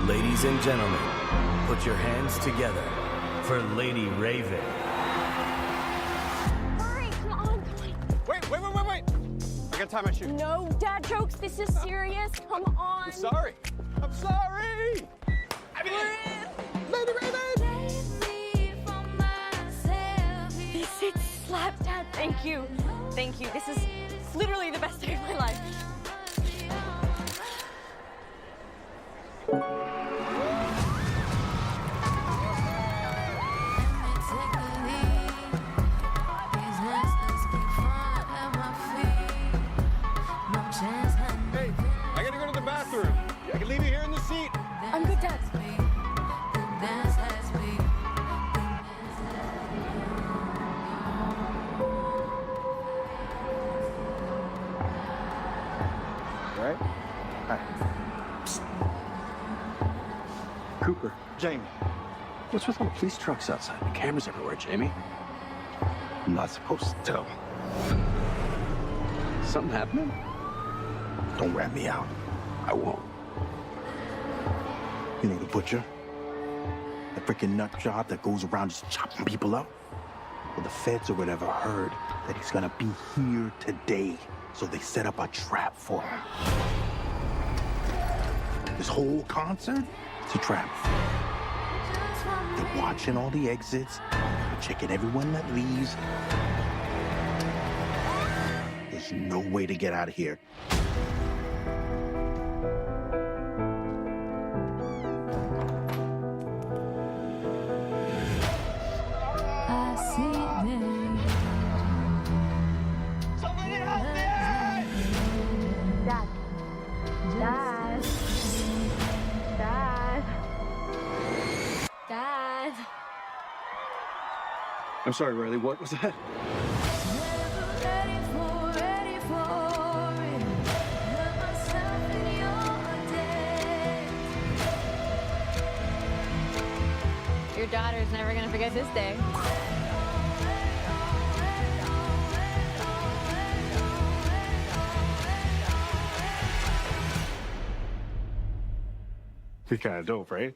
Ladies and gentlemen, put your hands together for Lady Raven. Hurry, come on. Wait. I gotta tie my shoe. No dad jokes, this is serious. Come on. I'm sorry. Lady Raven! This seat slaps, Dad. Thank you. This is literally the best day of my life. Hey, I gotta go to the bathroom. I can leave you here in the seat. I'm good, Dad. Right? Hi. Psst. Cooper. Jamie. What's with all the police trucks outside? The cameras everywhere, Jamie. I'm not supposed to tell. Something happening? Don't rat me out. I won't. You know the butcher? The freaking nut job that goes around just chopping people up? Well, the feds or whatever heard that he's gonna be here today, so they set up a trap for him. This whole concert, it's a trap. They're watching all the exits, checking everyone that leaves. There's no way to get out of here. Dad. I'm sorry, Riley. What was that? Your daughter's never gonna forget this day. You're kind of dope, right?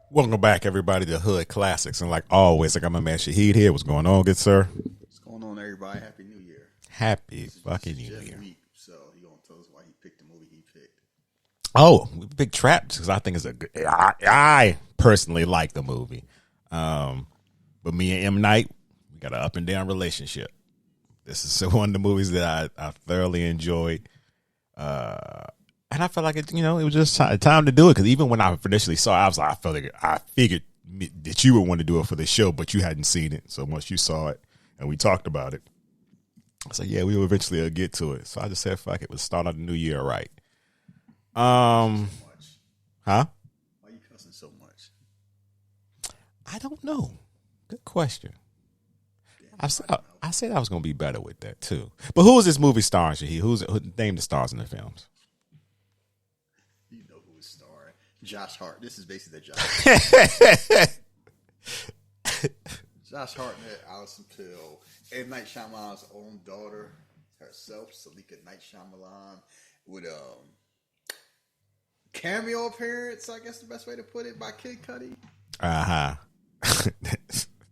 Welcome back, everybody, to Hood Classics. And like always, I got my man Shahid here. What's going on, good sir? What's going on, everybody? Happy New Year. Happy fucking New Jeff Year. Week, so you gonna tell us why he picked the movie he picked? Oh, Big Trap, because I think it's a good. I personally like the movie. But me and M. Night, we got an up and down relationship. This is one of the movies that I thoroughly enjoyed. And I felt like it was just time to do it. Because even when I initially saw it, I figured that you would want to do it for the show, but you hadn't seen it. So once you saw it and we talked about it, I said, yeah, we will eventually get to it. So I just said, fuck it, let's start out the new year right. Huh? Why are you cussing so much? I don't know. Good question. I said I was going to be better with that too. But who is this movie starring? Who named the stars in the films? You know who is starring. Josh Hart. This is basically the Josh. Josh Hartnett, Alison Pill, M. Night Shyamalan's own daughter herself, Saleka Night Shyamalan, with cameo appearance, I guess the best way to put it, by Kid Cudi. Uh-huh.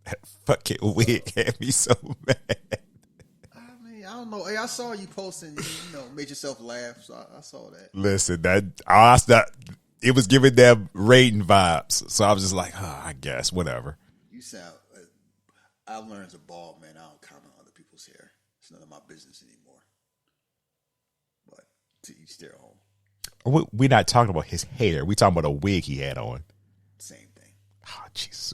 That fucking wig had me so mad. I mean, I don't know. Hey, I saw you posting, made yourself laugh, so I saw that. Listen, it was giving them rating vibes. So I was just like, I guess, whatever. You sound, I've learned as a bald man, I don't comment on other people's hair. It's none of my business anymore. But to each their own. We're not talking about his hair. We're talking about a wig he had on. Same thing. Oh, jeez.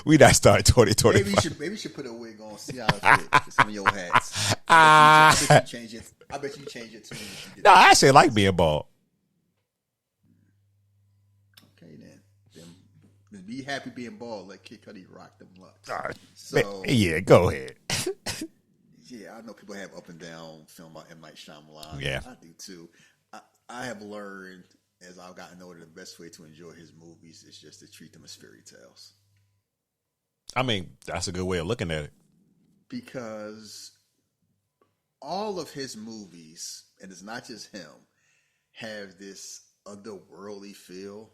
we not starting 2020. Maybe you should put a wig on, see how it fits with some of your hats. I bet you change it too. No, I actually like being bald. Okay, then be happy being bald. Let Kid Cudi rock them locks. All right. So, yeah, go ahead. Yeah, I know people have up and down film about M. Night Shyamalan. Yeah. I do too. I have learned as I've gotten older the best way to enjoy his movies is just to treat them as fairy tales. I mean, that's a good way of looking at it. Because all of his movies, and it's not just him, have this otherworldly feel.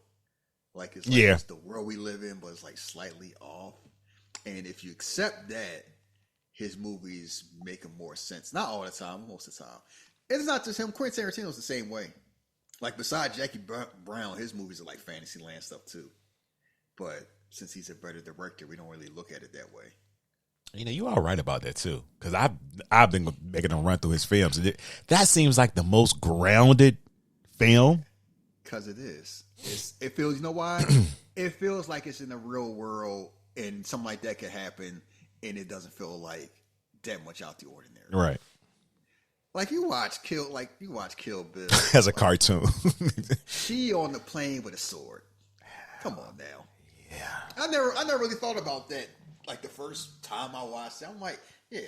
Like it's it's the world we live in, but it's like slightly off. And if you accept that, his movies make more sense. Not all the time, most of the time. It's not just him. Quentin Tarantino's the same way. Like besides Jackie Brown, his movies are like Fantasyland stuff too. But since he's a better director, we don't really look at it that way. You know, you are right about that too, because I've been making him run through his films. That seems like the most grounded film. Because it is. It feels. You know why? It feels like it's in the real world, and something like that could happen, and it doesn't feel like that much out the ordinary. Right. Like you watch Kill Bill as a cartoon. She on the plane with a sword. Come on now. Yeah. I never really thought about that. Like the first time I watched it, I'm like, yeah.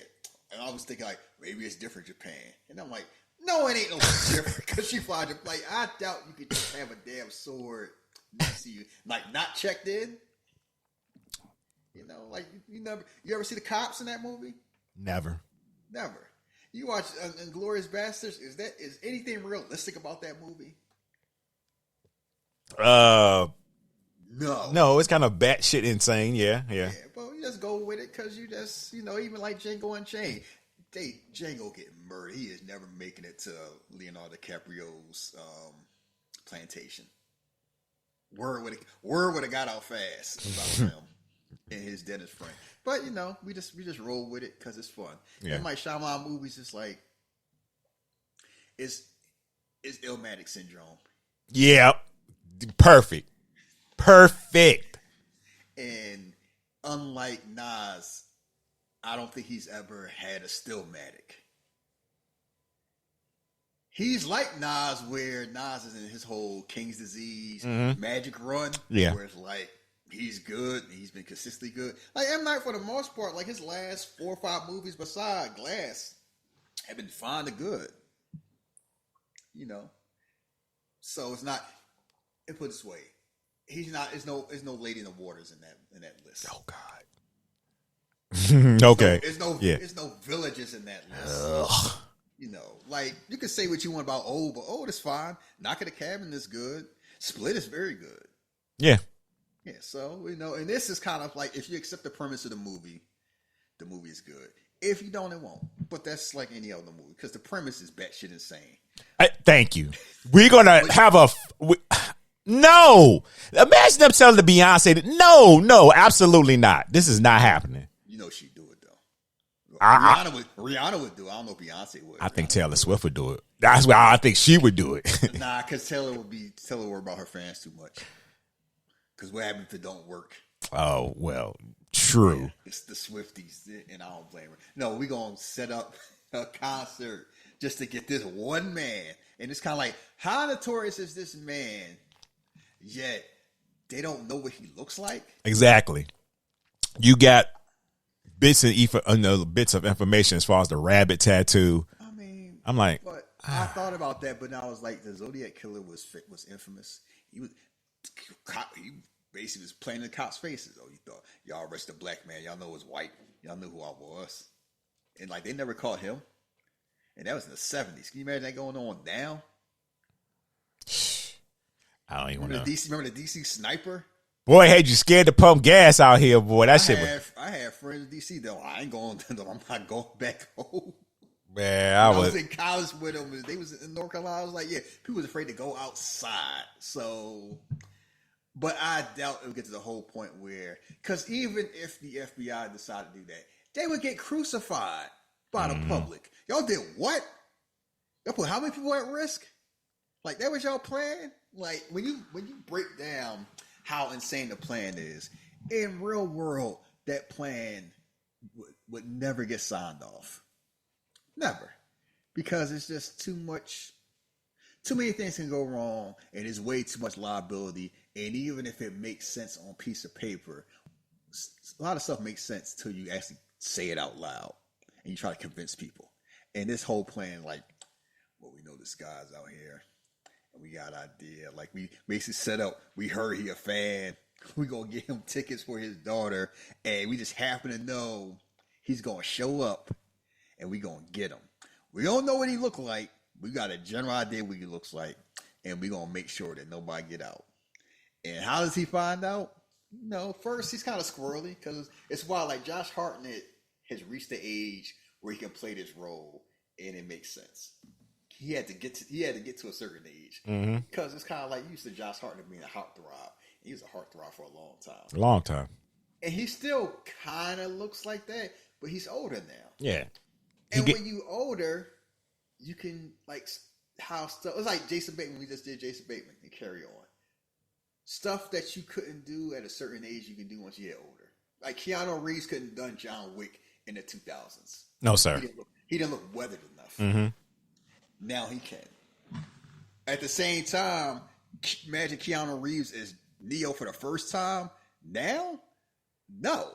And I was thinking like maybe it's different Japan, and I'm like, no, it ain't no different because she flies. Like I doubt you could just have a damn sword next to you, like not checked in. You know, like you ever see the cops in that movie? Never. You watch Inglourious Basterds. Is anything realistic about that movie? No, it's kind of batshit insane. Yeah. But you just go with it because you just even like Django Unchained. Django getting murdered. He is never making it to Leonardo DiCaprio's plantation. Word would have got out fast about him and his dentist friend. But we just roll with it because it's fun. Yeah. And like Shyamalan movies, it's like it's Illmatic syndrome. Yeah, perfect. And unlike Nas, I don't think he's ever had a Stillmatic. He's like Nas, where Nas is in his whole King's Disease magic run. Yeah. Where it's like, he's good. And he's been consistently good. Like M. Night, for the most part, like his last 4 or 5 movies beside Glass have been fine to good. So it's not, put it this way, he's not, there's no Lady in the Waters in that list. Oh God. Okay. There's no villages in that list. Ugh. Like you can say what you want about Old, but Old is fine. Knock at the Cabin is good. Split is very good. Yeah. Yeah. So and this is kind of like if you accept the premise of the movie is good. If you don't, it won't. But that's like any other movie because the premise is batshit insane. Thank you. We're gonna have no. Imagine them telling the Beyonce that no, absolutely not. This is not happening. She'd do it though. Rihanna would do it. I don't know if Beyonce would. I think Taylor Swift would do it. That's why I think she would do it. Nah, because Taylor would worry about her fans too much. Because what happens if it don't work? Oh well, true. Yeah, it's the Swifties, and I don't blame her. No, we're gonna set up a concert just to get this one man, and it's kind of like, how notorious is this man? Yet they don't know what he looks like. Exactly. You got bits of information as far as the rabbit tattoo. I mean, I'm like, but I thought about that, but now I was like, the Zodiac Killer was infamous. He basically was playing in the cops' faces. Oh, you thought y'all arrested a black man? Y'all know it was white. Y'all knew who I was, and like they never caught him. And that was in the 70s. Can you imagine that going on now? I don't even know. Remember the DC sniper? Boy, had you scared to pump gas out here, boy. I had friends in DC though. I ain't going. I'm not going back home. Man, I was in college with them. They was in North Carolina. I was like, yeah, people was afraid to go outside. So, but I doubt it would get to the whole point where, because even if the FBI decided to do that, they would get crucified by the public. Y'all did what? Y'all put how many people at risk? Like that was y'all plan? Like when you break down how insane the plan is, in real world, that plan would never get signed off. Never. Because it's just too many things can go wrong, and there's way too much liability, and even if it makes sense on a piece of paper, a lot of stuff makes sense till you actually say it out loud, and you try to convince people. And this whole plan, like, well, we know this guy's out here, and we got an idea. Like, we basically set up, we heard he a fan, we gonna get him tickets for his daughter, and we just happen to know he's gonna show up, and we gonna get him. We don't know what he looked like. We got a general idea what he looks like, and we're gonna make sure that nobody get out. And how does he find out? First he's kind of squirrely because it's wild. Like Josh Hartnett has reached the age where he can play this role, and it makes sense. He had to get to a certain age because it's kind of like used to Josh Hartnett being a heartthrob. He was a heartthrob for a long time. Long time. And he still kind of looks like that, but he's older now. Yeah. And when you older, you can like how stuff. It's like Jason Bateman. We just did Jason Bateman and Carry On. Stuff that you couldn't do at a certain age, you can do once you get older. Like Keanu Reeves couldn't have done John Wick in the 2000s. No, sir. He didn't look weathered enough. Mm-hmm. Now he can. At the same time, imagine Keanu Reeves as Neo for the first time. Now, no,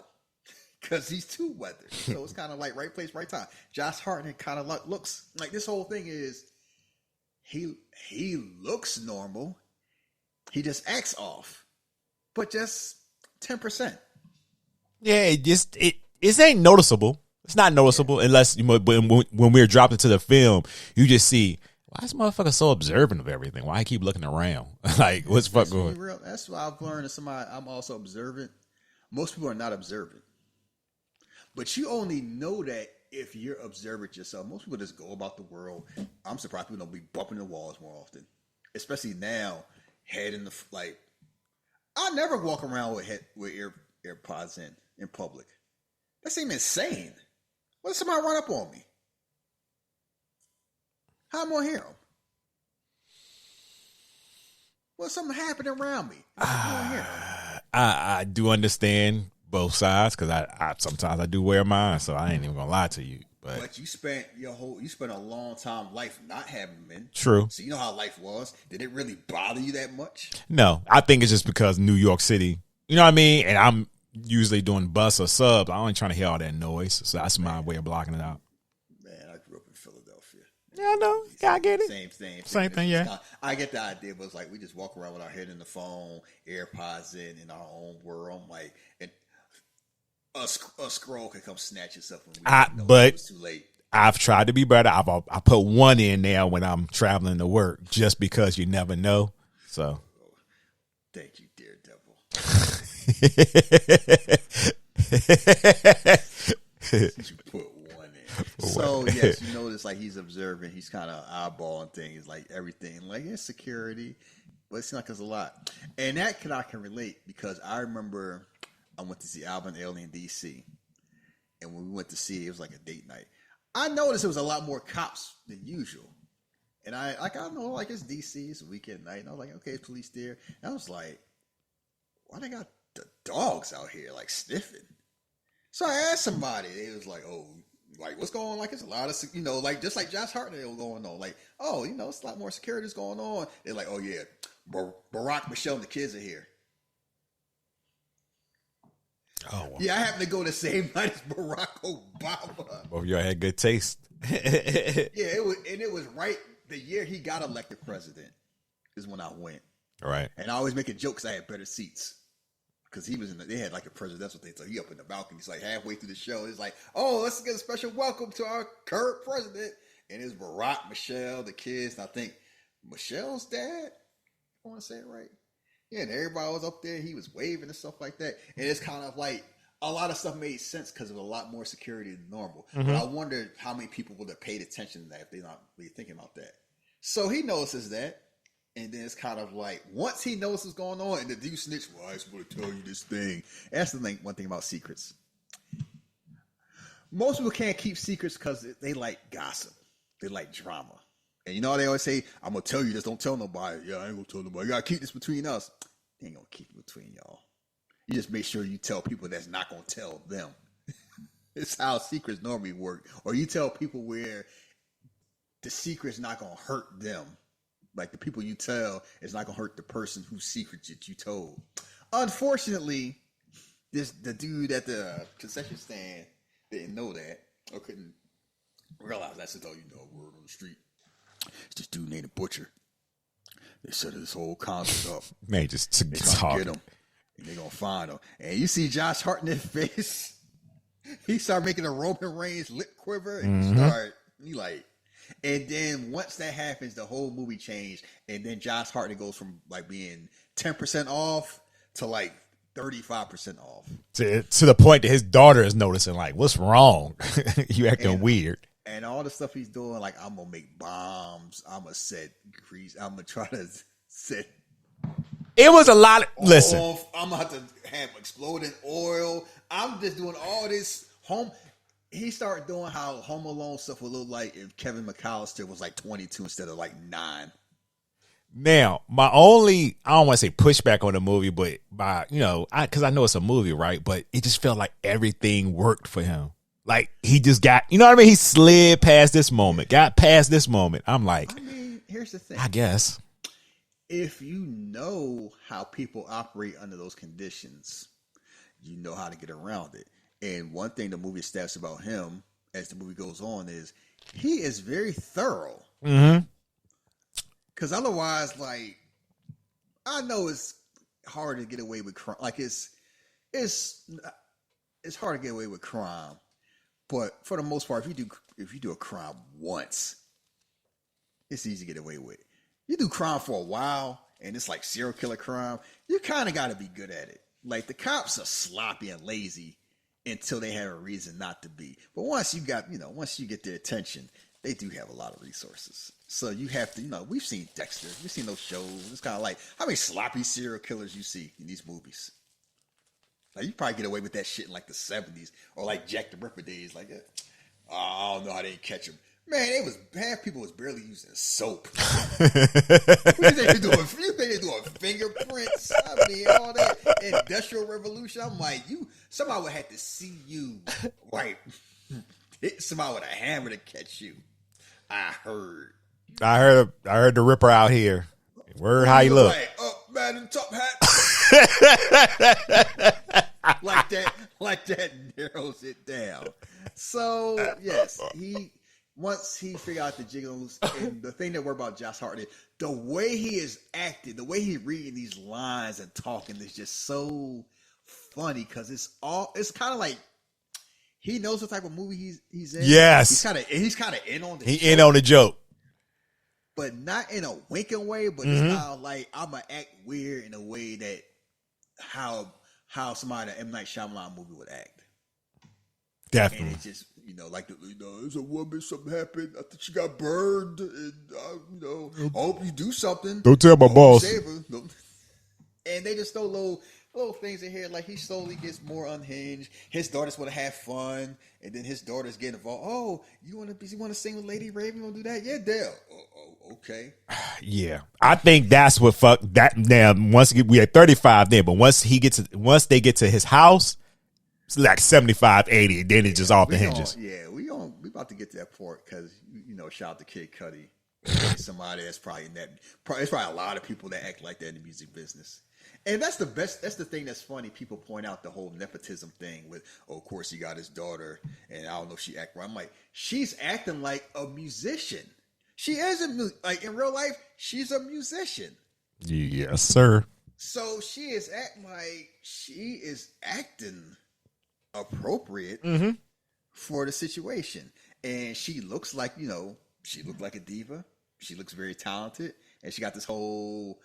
because he's too weathered. So it's kind of like right place, right time. Josh Hartnett kind of looks like this whole thing is he looks normal. He just acts off, but just 10%. Yeah, it ain't noticeable. It's not noticeable unless when we're dropped into the film, you just see why is this motherfucker so observant of everything? Why he keep looking around? Like what's fuck going? That's why I've learned as somebody. I'm also observant. Most people are not observant, but you only know that if you're observant yourself. Most people just go about the world. I'm surprised people don't be bumping the walls more often, especially now. Head in the like, I never walk around with AirPods in public. That seems insane. What if somebody run up on me? How am I gonna hear them? What if something happened around me? I do understand both sides because I sometimes I do wear mine, so I ain't even gonna lie to you. But you spent a long time life not having them. True. So you know how life was. Did it really bother you that much? No, I think it's just because New York City, you know what I mean? And I'm usually doing bus or subs. I ain't trying to hear all that noise. So that's my way of blocking it out. Man, I grew up in Philadelphia. Yeah, I know. I get it. Same thing, yeah. I get the idea, but it's like we just walk around with our head in the phone, AirPods in our own world. I'm like, and a scroll can come snatch us up when but it's too late. I've tried to be better. I put one in now when I'm traveling to work just because you never know. So thank you, Daredevil. You put one in. So yes, you notice like he's observing. He's kind of eyeballing things like everything. Like it's security, but it's not because a lot. And that I can relate because I remember I went to see Alvin Ailey in DC, and when we went to see it was like a date night. I noticed there was a lot more cops than usual. And I know, like, it's DC, it's a weekend night. And I was like, okay, it's police there. And I was like, why they got the dogs out here, like, sniffing? So I asked somebody. They was like, oh, like, what's going on? Like, it's a lot of, like, just like Josh Hartnett was going on. Like, oh, it's a lot more security that's going on. They're like, oh, yeah, Barack, Michelle, and the kids are here. Oh, wow. Yeah, I happened to go the same night as Barack Obama. Both of y'all had good taste. Yeah, it was right the year he got elected president is when I went. Right. And I always make a joke because I had better seats. Because he was they had like a presidential thing. So he up in the balcony. He's like halfway through the show. It's like, oh, let's get a special welcome to our current president. And it's Barack, Michelle, the kids. And I think Michelle's dad. I want to say it right. Yeah, and everybody was up there. He was waving and stuff like that. And it's kind of like a lot of stuff made sense because of a lot more security than normal. Mm-hmm. But I wondered how many people would have paid attention to that if they're not really thinking about that. So he notices that. And then it's kind of like, once he knows what's going on, and the dude snitch, well, I just want to tell you this thing. And that's the thing, one thing about secrets. Most people can't keep secrets because they like gossip. They like drama. And you know how they always say, I'm going to tell you this, don't tell nobody. Yeah, I ain't going to tell nobody. You got to keep this between us. They ain't going to keep it between y'all. You just make sure you tell people that's not going to tell them. It's how secrets normally work. Or you tell people where the secret's not going to hurt them. Like the people you tell, it's not going to hurt the person whose secret that you told. Unfortunately, the dude at the concession stand didn't know that or couldn't realize that's all you know, word on the street. It's this dude named Butcher. They set this whole concert up. Man, just to get him. And they're going to find him. And you see Josh Hartnett's face. He started making a Roman Reigns lip quiver. And he like, And then once that happens, the whole movie changed. And then Josh Hartnett goes from like being 10% off to like 35% off. To the point that his daughter is noticing, like, what's wrong? You acting weird. And all the stuff he's doing, like, I'm going to make bombs. I'm going to set grease. I'm going to try to set. It was a lot. Listen. I'm going to have to have exploding oil. I'm just doing all this home. He started doing how Home Alone stuff would look like if Kevin McAllister was like 22 instead of like 9. Now, my only, I don't want to say pushback on the movie, but because I know it's a movie, right? But it just felt like everything worked for him. Like he just got, you know what I mean? He slid past this moment, got past this moment. I'm like, here's the thing. I guess. If you know how people operate under those conditions, you know how to get around it. And one thing the movie establishes about him as the movie goes on is he is very thorough. Mm-hmm. Because otherwise, like, I know it's hard to get away with crime. Like, it's hard to get away with crime. But for the most part, if you do a crime once, it's easy to get away with. You do crime for a while, and it's like serial killer crime, you kind of got to be good at it. Like, the cops are sloppy and lazy until they have a reason not to be. But once you get their attention, they do have a lot of resources. So you have to, we've seen Dexter. We've seen those shows. It's kind of like, how many sloppy serial killers you see in these movies? Like, you probably get away with that shit in like the 70s or like Jack the Ripper days. Like, I don't know how they didn't catch him. Man, half people was barely using soap. You think they doing fingerprints? I mean, all that Industrial Revolution. I'm like, somebody would have to see you, right? Hit somebody with a hammer to catch you. I heard the Ripper out here. Word, how you look? Like, man in top hat. like that narrows it down. So yes, once he figured out the jiggles, and the thing that we're about Josh Hartnett, the way he is acting, the way he reading these lines and talking is just so funny because it's kind of like he knows what type of movie he's in. Yes, he's kind of in on the joke. In on the joke, but not in a winking way. But it's kind of like I'm gonna act weird in a way that how somebody in M. Night Shyamalan movie would act. Definitely. And it's just, there's a woman, something happened. I think she got burned. And, I hope you do something. Don't tell my boss. And they just throw little things in here. Like, he slowly gets more unhinged. His daughters want to have fun. And then his daughters get involved. Oh, you want to sing with Lady Raven? You want to do that? Yeah, Dale. Oh, okay. Yeah. I think that's what that. Now, we at 35 then, but once they get to his house, it's like 75, 80, and then it's just off the hinges. We about to get to that part because, shout out to Kid Cudi. Somebody that's probably in that. There's probably a lot of people that act like that in the music business. And that's the best. That's the thing that's funny. People point out the whole nepotism thing with, of course, he got his daughter, and I don't know if she act right. I'm like, she's acting like a musician. She is like in real life, she's a musician. Yes, sir. So she is acting appropriate for the situation, and she looks like she looked like a diva. She looks very talented, and she got this whole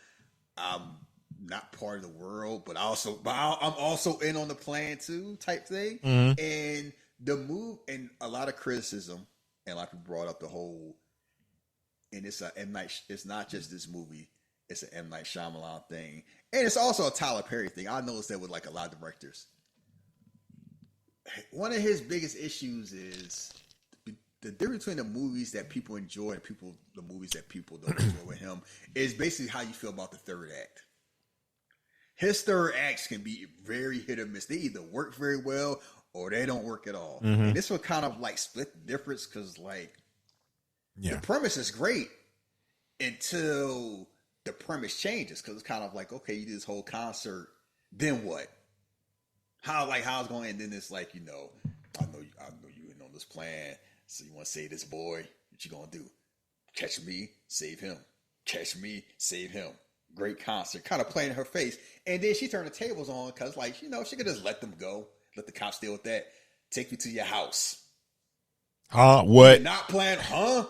not part of the world, but I'm also in on the plan too type thing. And the move, and a lot of criticism, and a lot of people brought up the whole, and it's a M. Night. It's not just this movie. It's an M. Night Shyamalan thing, and it's also a Tyler Perry thing. I noticed that with like a lot of directors. One of his biggest issues is the difference between the movies that people enjoy and the movies that people don't enjoy with him is basically how you feel about the third act. His third acts can be very hit or miss. They either work very well or they don't work at all. And this will kind of like split the difference because the premise is great until the premise changes because it's kind of like, okay, you do this whole concert, then what? How's it going? And then it's like, I know you in on this plan. So you want to save this boy? What you gonna do? Catch me, save him. Catch me, save him. Great concert, kind of playing in her face. And then she turned the tables on because, she could just let them go, let the cops deal with that. Take you to your house. Huh? What? Not plan, huh?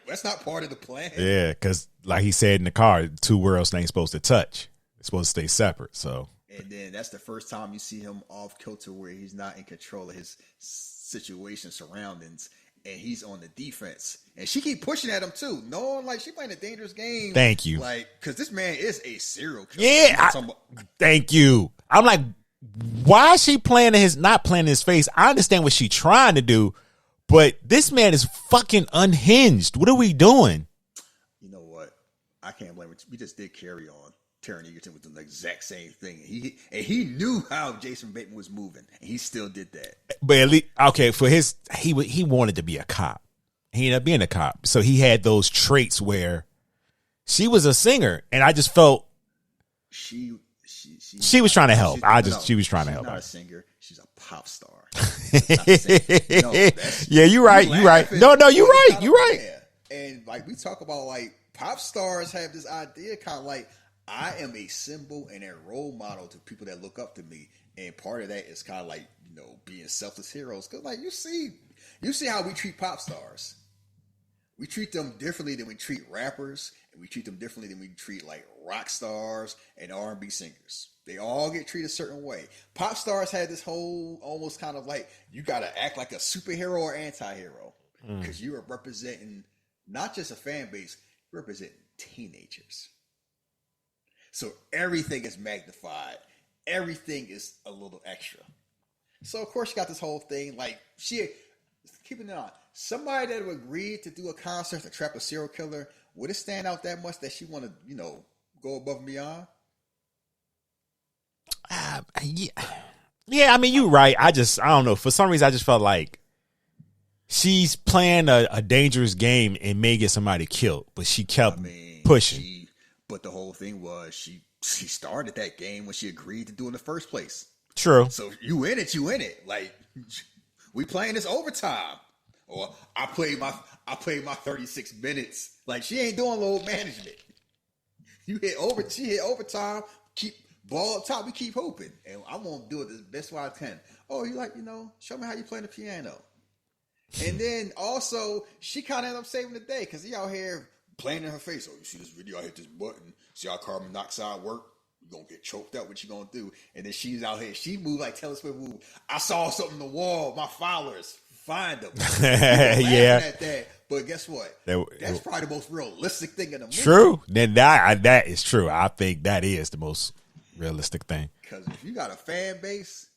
That's not part of the plan. Yeah, because like he said in the car, two worlds ain't supposed to touch. It's supposed to stay separate. So. And then that's the first time you see him off kilter where he's not in control of his situation, surroundings, and he's on the defense. And she keep pushing at him too, knowing like she playing a dangerous game. Thank you. Like, because this man is a serial killer. Yeah, thank you. I'm like, why is she not playing his face? I understand what she's trying to do, but this man is fucking unhinged. What are we doing? You know what? I can't blame it. We just did Carry On. Taron Egerton was doing the exact same thing. He knew how Jason Bateman was moving, and he still did that. But at least, okay, for he wanted to be a cop. He ended up being a cop, so he had those traits where she was a singer, and I just felt she was trying to help. She was trying to help. She's not a singer. She's a pop star. Yeah, you're right. You're right. No, you're right. You're right. Yeah. And like we talk about, like pop stars have this idea, kind of like, I am a symbol and a role model to people that look up to me, and part of that is kind of like, you know, being selfless heroes. Because like you see how we treat pop stars. We treat them differently than we treat rappers, and we treat them differently than we treat like rock stars and R&B singers. They all get treated a certain way. Pop stars had this whole almost kind of like, you got to act like a superhero or anti-hero because you are representing not just a fan base, you're representing teenagers. So everything is magnified. Everything is a little extra. So of course she got this whole thing like keeping it on. Somebody that would agree to do a concert to trap a serial killer, would it stand out that much that she want to, you know, go above and beyond? Yeah. I mean, you're right. I don't know. For some reason, I just felt like she's playing a dangerous game and may get somebody killed, but she kept pushing. But the whole thing was she started that game when she agreed to do it in the first place. True. So you in it. Like, we playing this overtime. Or I played my 36 minutes. Like, she ain't doing load management. She hit overtime, keep ball up top, we keep hoping. And I'm gonna do it the best way I can. Oh, you like, you know, show me how you play the piano. And then also she kinda ended up saving the day because he out here playing in her face. Oh, you see this video? I hit this button. See how carbon monoxide work? You're going to get choked up. What you going to do? And then she's out here. She moved like Taylor Swift moved. I saw something on the wall. My followers. Find them. Yeah. At that. But guess what? That's probably the most realistic thing in the movie. True. Then that is true. I think that is the most realistic thing. Because if you got a fan base.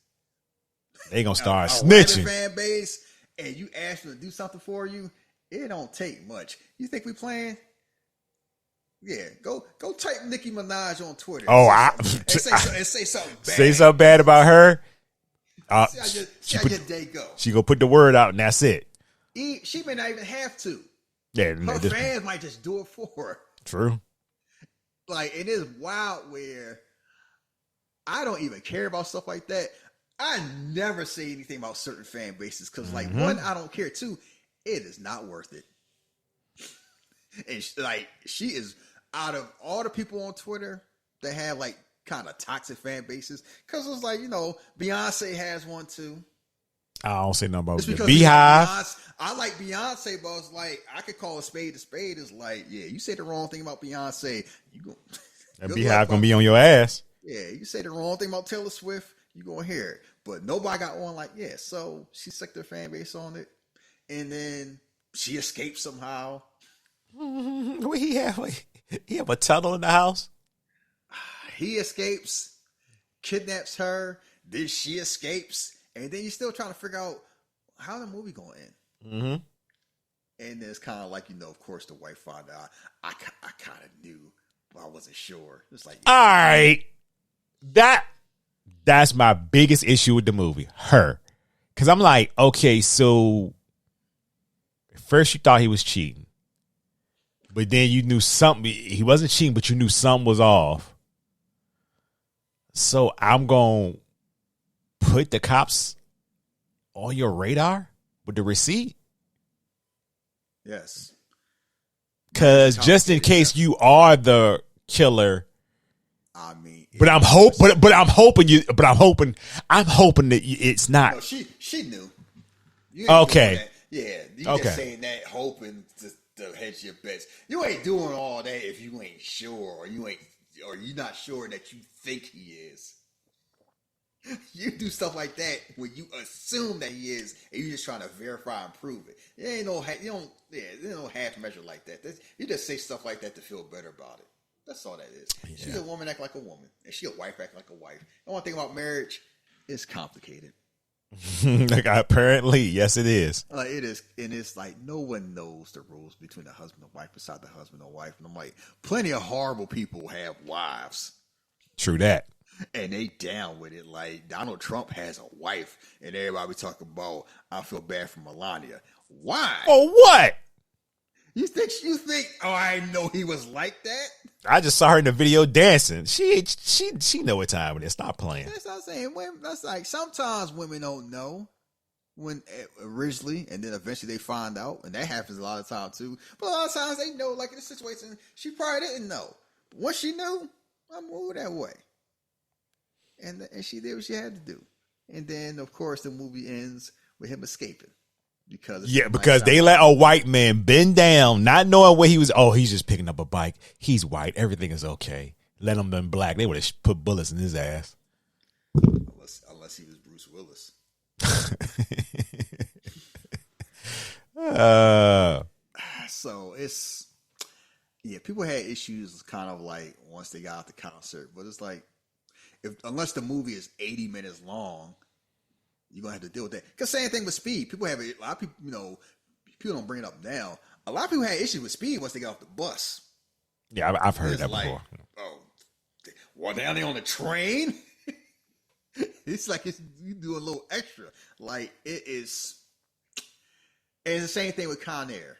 They going to start snitching. A fan base. And you ask them to do something for you. It don't take much. You think we playing? Yeah, go type Nicki Minaj on Twitter. Oh, and say something bad. Say something bad about her. See how your day go. She gonna put the word out, and that's it. She may not even have to. Yeah, her fans might just do it for her. True. Like, it is wild where I don't even care about stuff like that. I never say anything about certain fan bases because, like, one, I don't care. Two, it is not worth it. And she is out of all the people on Twitter that have like kind of toxic fan bases, because it's like, you know, Beyonce has one too. I don't say nothing about the Beehive. I like Beyonce, but it's like, I could call a spade. Is like, yeah, you say the wrong thing about Beyonce, you go. That Beehive gonna be on your ass. Yeah, you say the wrong thing about Taylor Swift, you gonna hear it. But nobody got one like, yeah. So she sucked their fan base on it, and then she escaped somehow. He have a tunnel in the house. He escapes, kidnaps her, then she escapes, and then you're still trying to figure out how the movie going to end. Mm-hmm. And then it's kind of like, you know, of course, the wife found out. I kind of knew, but I wasn't sure. It's like, all right, that's my biggest issue with the movie. Her, because I'm like, okay, so first you thought he was cheating. But then you knew something. He wasn't cheating, but you knew something was off. So I'm going to put the cops on your radar with the receipt. Yes. Because just in case you are the killer. I mean, but I'm hoping that it's not. No, she knew. Okay. Yeah, you Okay. just saying that hoping to hedge your bets. You ain't doing all that if you ain't sure, or you're not sure that you think he is. You do stuff like that when you assume that he is, and you're just trying to verify and prove it. There ain't no there's no half measure like that. You just say stuff like that to feel better about it. That's all that is. Yeah. She's a woman, act like a woman, and she a wife, act like a wife. The one thing about marriage, it's complicated. Like, apparently, yes, it is. It is, and it's like no one knows the rules between the husband and wife beside the husband and wife. And I'm like, plenty of horrible people have wives. True that. And they down with it. Like Donald Trump has a wife, and everybody talking about, I feel bad for Melania. Why? Oh, what? You think? Oh, I know he was like that. I just saw her in the video dancing. She know what time it is. Stop playing. That's what I'm saying. That's like sometimes women don't know when originally, and then eventually they find out, and that happens a lot of times too. But a lot of times they know. Like in this situation, she probably didn't know. But once she knew, I moved that way. And she did what she had to do. And then, of course, the movie ends with him escaping. Because they let a white man bend down, not knowing where he was. Oh, he's just picking up a bike. He's white. Everything is okay. Let him been black. They would have put bullets in his ass. Unless he was Bruce Willis. So it's... Yeah, people had issues kind of like once they got out the concert. But it's like, unless the movie is 80 minutes long, you're going to have to deal with that. Because same thing with Speed. A lot of people, people don't bring it up now. A lot of people had issues with Speed once they got off the bus. Yeah, I've heard that before. Oh, well, down there on the train? It's like you do a little extra. Like, it is... And it's the same thing with Con Air.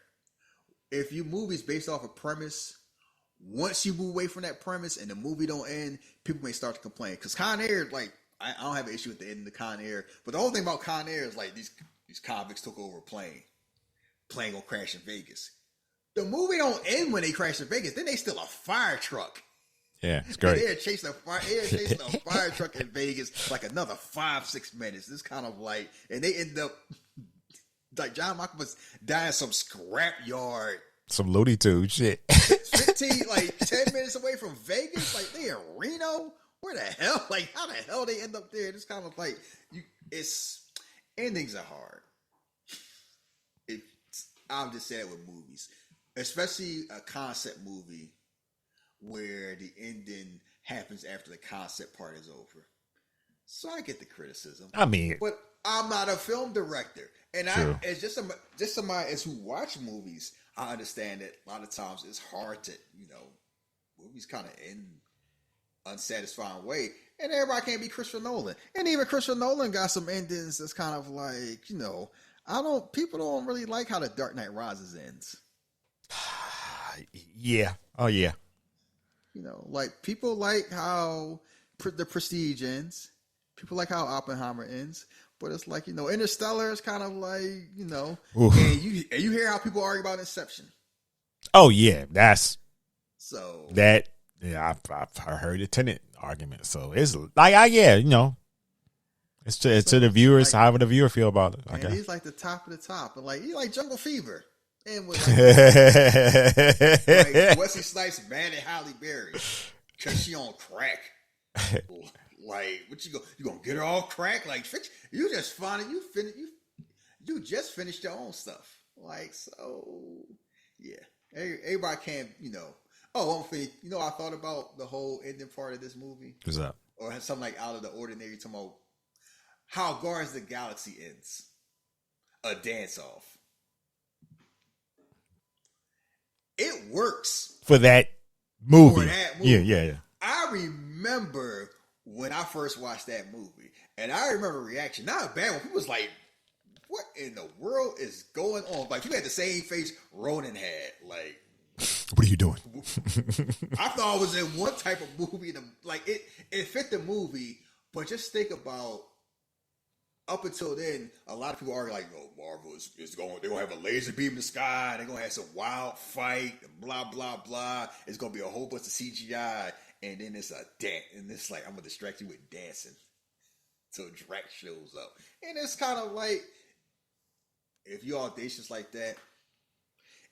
If your movie's based off a premise, once you move away from that premise and the movie don't end, people may start to complain. Because Con Air, like, I don't have an issue with the end of Con Air, but the whole thing about Con Air is like these convicts took over a plane. Plane gonna crash in Vegas. The movie don't end when they crash in Vegas. Then they steal a fire truck. Yeah, it's great. They're chasing a fire truck in Vegas like another 5-6 minutes. It's kind of like, and they end up like John Michael was dying some scrap yard. Some Looney Tunes shit. 10 minutes away from Vegas. Like they in Reno. Where the hell? Like how the hell they end up there? It's kind of like endings are hard. I'm just saying it with movies, especially a concept movie where the ending happens after the concept part is over. So I get the criticism. I mean, but I'm not a film director, and it's just somebody as who watch movies. I understand that a lot of times it's hard to movies kind of end unsatisfying way, and everybody can't be Christopher Nolan, and even Christopher Nolan got some endings that's kind of like people don't really like how the Dark Knight Rises ends. Yeah. Oh yeah. Like people like how the Prestige ends. People like how Oppenheimer ends. But it's like, Interstellar is kind of like, Oof. and you hear how people argue about Inception. Oh yeah, that's so that. Yeah, I've heard the Tenet argument. So it's like, it's to the viewers, like, however the viewer feel about it. And he's like the top of the top, but like he like Jungle Fever, and with like Wesley Snipes mad at Halle Berry because she on crack. Like, what you gonna get her all crack? Like, you just find it. You just finished your own stuff. Like, so yeah. Everybody can't, Oh, one thing, I thought about the whole ending part of this movie. What's up? Or something like out of the ordinary. Talking about how Guardians of the Galaxy ends. A dance off. It works for that movie. Yeah. I remember when I first watched that movie, and I remember reaction. Not a bad one. People was like, "What in the world is going on?" Like you had the same face Ronan had. Like, what are you doing? I thought I was in one type of movie. Like it fit the movie, but just think about. Up until then, a lot of people argue like, Marvel is going. They're gonna have a laser beam in the sky. They're gonna have some wild fight. Blah blah blah. It's gonna be a whole bunch of CGI, and then it's a dance. And it's like I'm gonna distract you with dancing, till Drax shows up. And it's kind of like if you're audacious like that,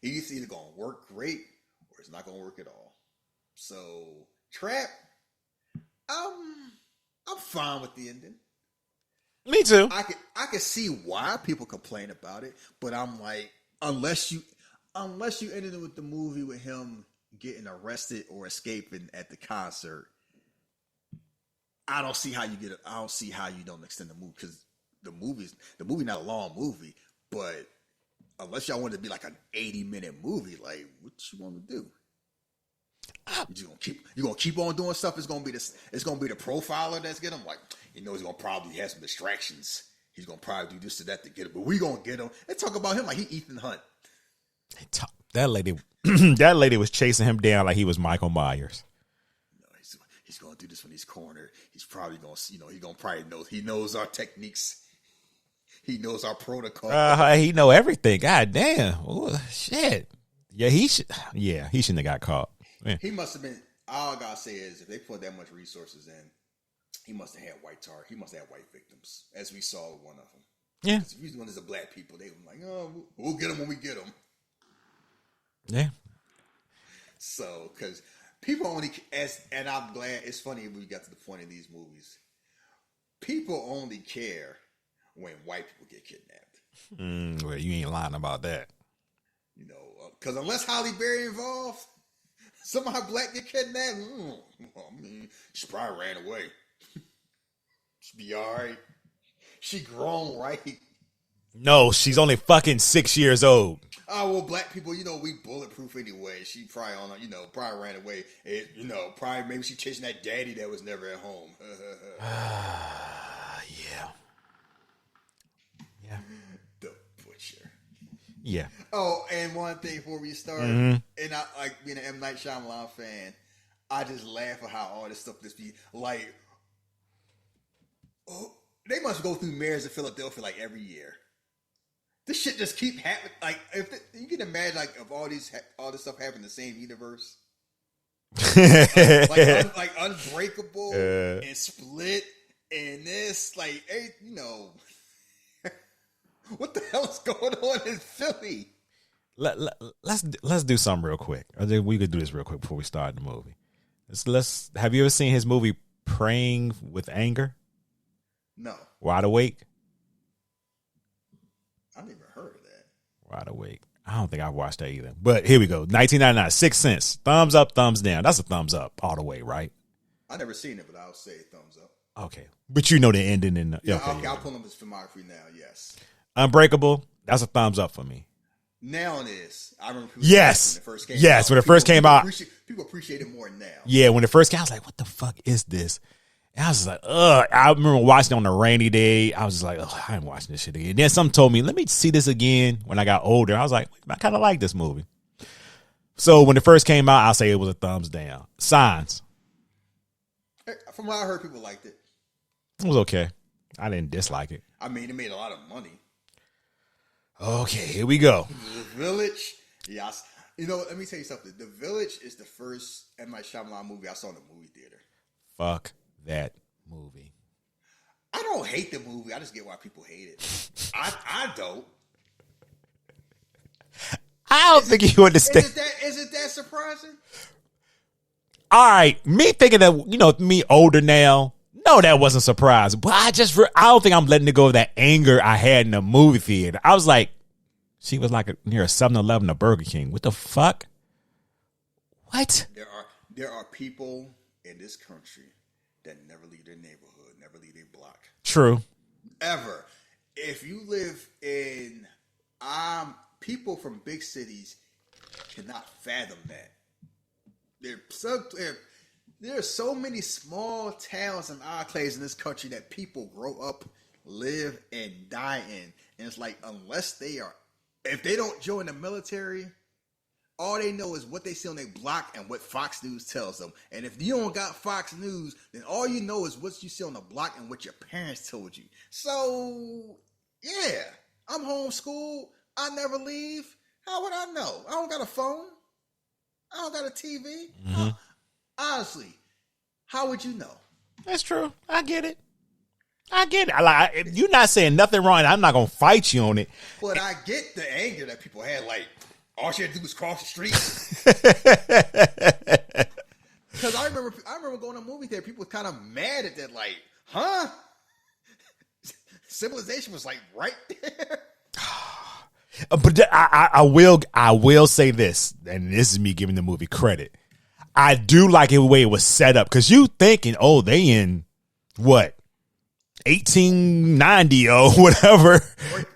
it's either gonna work great or it's not gonna work at all. So Trap, I'm fine with the ending. Me too. I could see why people complain about it, but I'm like, unless you ended it with the movie with him getting arrested or escaping at the concert, I don't see how you don't extend the movie, because the movie not a long movie, but unless y'all want it to be like an 80-minute movie, like what you want to do? You gonna keep on doing stuff. It's gonna be the profiler that's getting him. Like, he's gonna probably have some distractions. He's gonna probably do this to that to get him, but we gonna get him. They talk about him like he Ethan Hunt. That lady was chasing him down like he was Michael Myers. He's gonna do this when he's cornered. He's probably gonna, he gonna probably know. He knows our techniques. He knows our protocol. He know everything. God damn. Ooh, shit. Yeah, he shouldn't have got caught. Man. He must have been. All I gotta say is, if they put that much resources in, he must have had He must have had white victims, as we saw with one of them. Yeah. If he's one of the black people, they were like, "Oh, we'll get them when we get them." Yeah. So, because people only, and I'm glad, it's funny we got to the point in these movies. People only care when white people get kidnapped. Well, you ain't lying about that. Because unless Halle Berry involved, somehow black get kidnapped. She probably ran away. She'll be all right. She grown, right? No, she's only fucking 6 years old. Oh, well, black people, we bulletproof anyway. She probably probably ran away. Probably maybe she chasing that daddy that was never at home. Yeah. Yeah. The butcher. Yeah. Oh, and one thing before we start, and I, like being an M. Night Shyamalan fan, I just laugh at how all this stuff just be like, they must go through mayors of Philadelphia like every year. This shit just keep happening. Like, you can imagine, like, if all this stuff happened in the same universe, like Unbreakable and Split and this, like, what the hell is going on in Philly? Let's do something real quick. I think we could do this real quick before we start the movie. Let's. Have you ever seen his movie Praying with Anger? No. Wide Awake. I never heard of that. Wide Awake. I don't think I watched that either. But here we go. 1999. 6 Cents. Thumbs up, thumbs down. That's a thumbs up all the way, right? I never seen it, but I'll say thumbs up. Okay, but you know the ending in the. Yeah, okay, I'll pull up his filmography now. Yes. Unbreakable. That's a thumbs up for me. Now it is. I remember. Yes. When it first came yes. out. When it first came out, people appreciate it more now. Yeah. When it first came, I was like, "What the fuck is this?" And I was just like, ugh. I remember watching it on a rainy day. I was just like, ugh, I ain't watching this shit again. And then something told me, let me see this again when I got older. I was like, I kind of like this movie. So when it first came out, I'll say it was a thumbs down. Signs. From what I heard, people liked it. It was okay. I didn't dislike it. I mean, it made a lot of money. Okay, here we go. The Village. Yes. Let me tell you something. The Village is the first M. Night Shyamalan movie I saw in the movie theater. Fuck that movie. I don't hate the movie. I just get why people hate it. I don't. I don't think you understand. Is it that surprising? All right, me thinking that, me older now, no, that wasn't surprising. But I don't think I'm letting it go of that anger I had in the movie theater. I was like, she was like near a 7-Eleven, a Burger King. What the fuck? What? There are people in this country that never leave their neighborhood, never leave their block. True. Ever. If you live in, people from big cities cannot fathom that. There are so many small towns and enclaves in this country that people grow up, live, and die in. And it's like, if they don't join the military, all they know is what they see on their block and what Fox News tells them. And if you don't got Fox News, then all you know is what you see on the block and what your parents told you. So, yeah, I'm homeschooled. I never leave. How would I know? I don't got a phone. I don't got a TV. Mm-hmm. Honestly, how would you know? That's true. I get it. I get it. If you're not saying nothing wrong, I'm not gonna fight you on it. But I get the anger that people had. Like, all she had to do was cross the street. Because I remember going to a movie theater. People were kind of mad at that. Like, huh? Civilization was like right there. But I will say this, and this is me giving the movie credit. I do like the way it was set up, because you thinking, oh, they in what 1890 or whatever.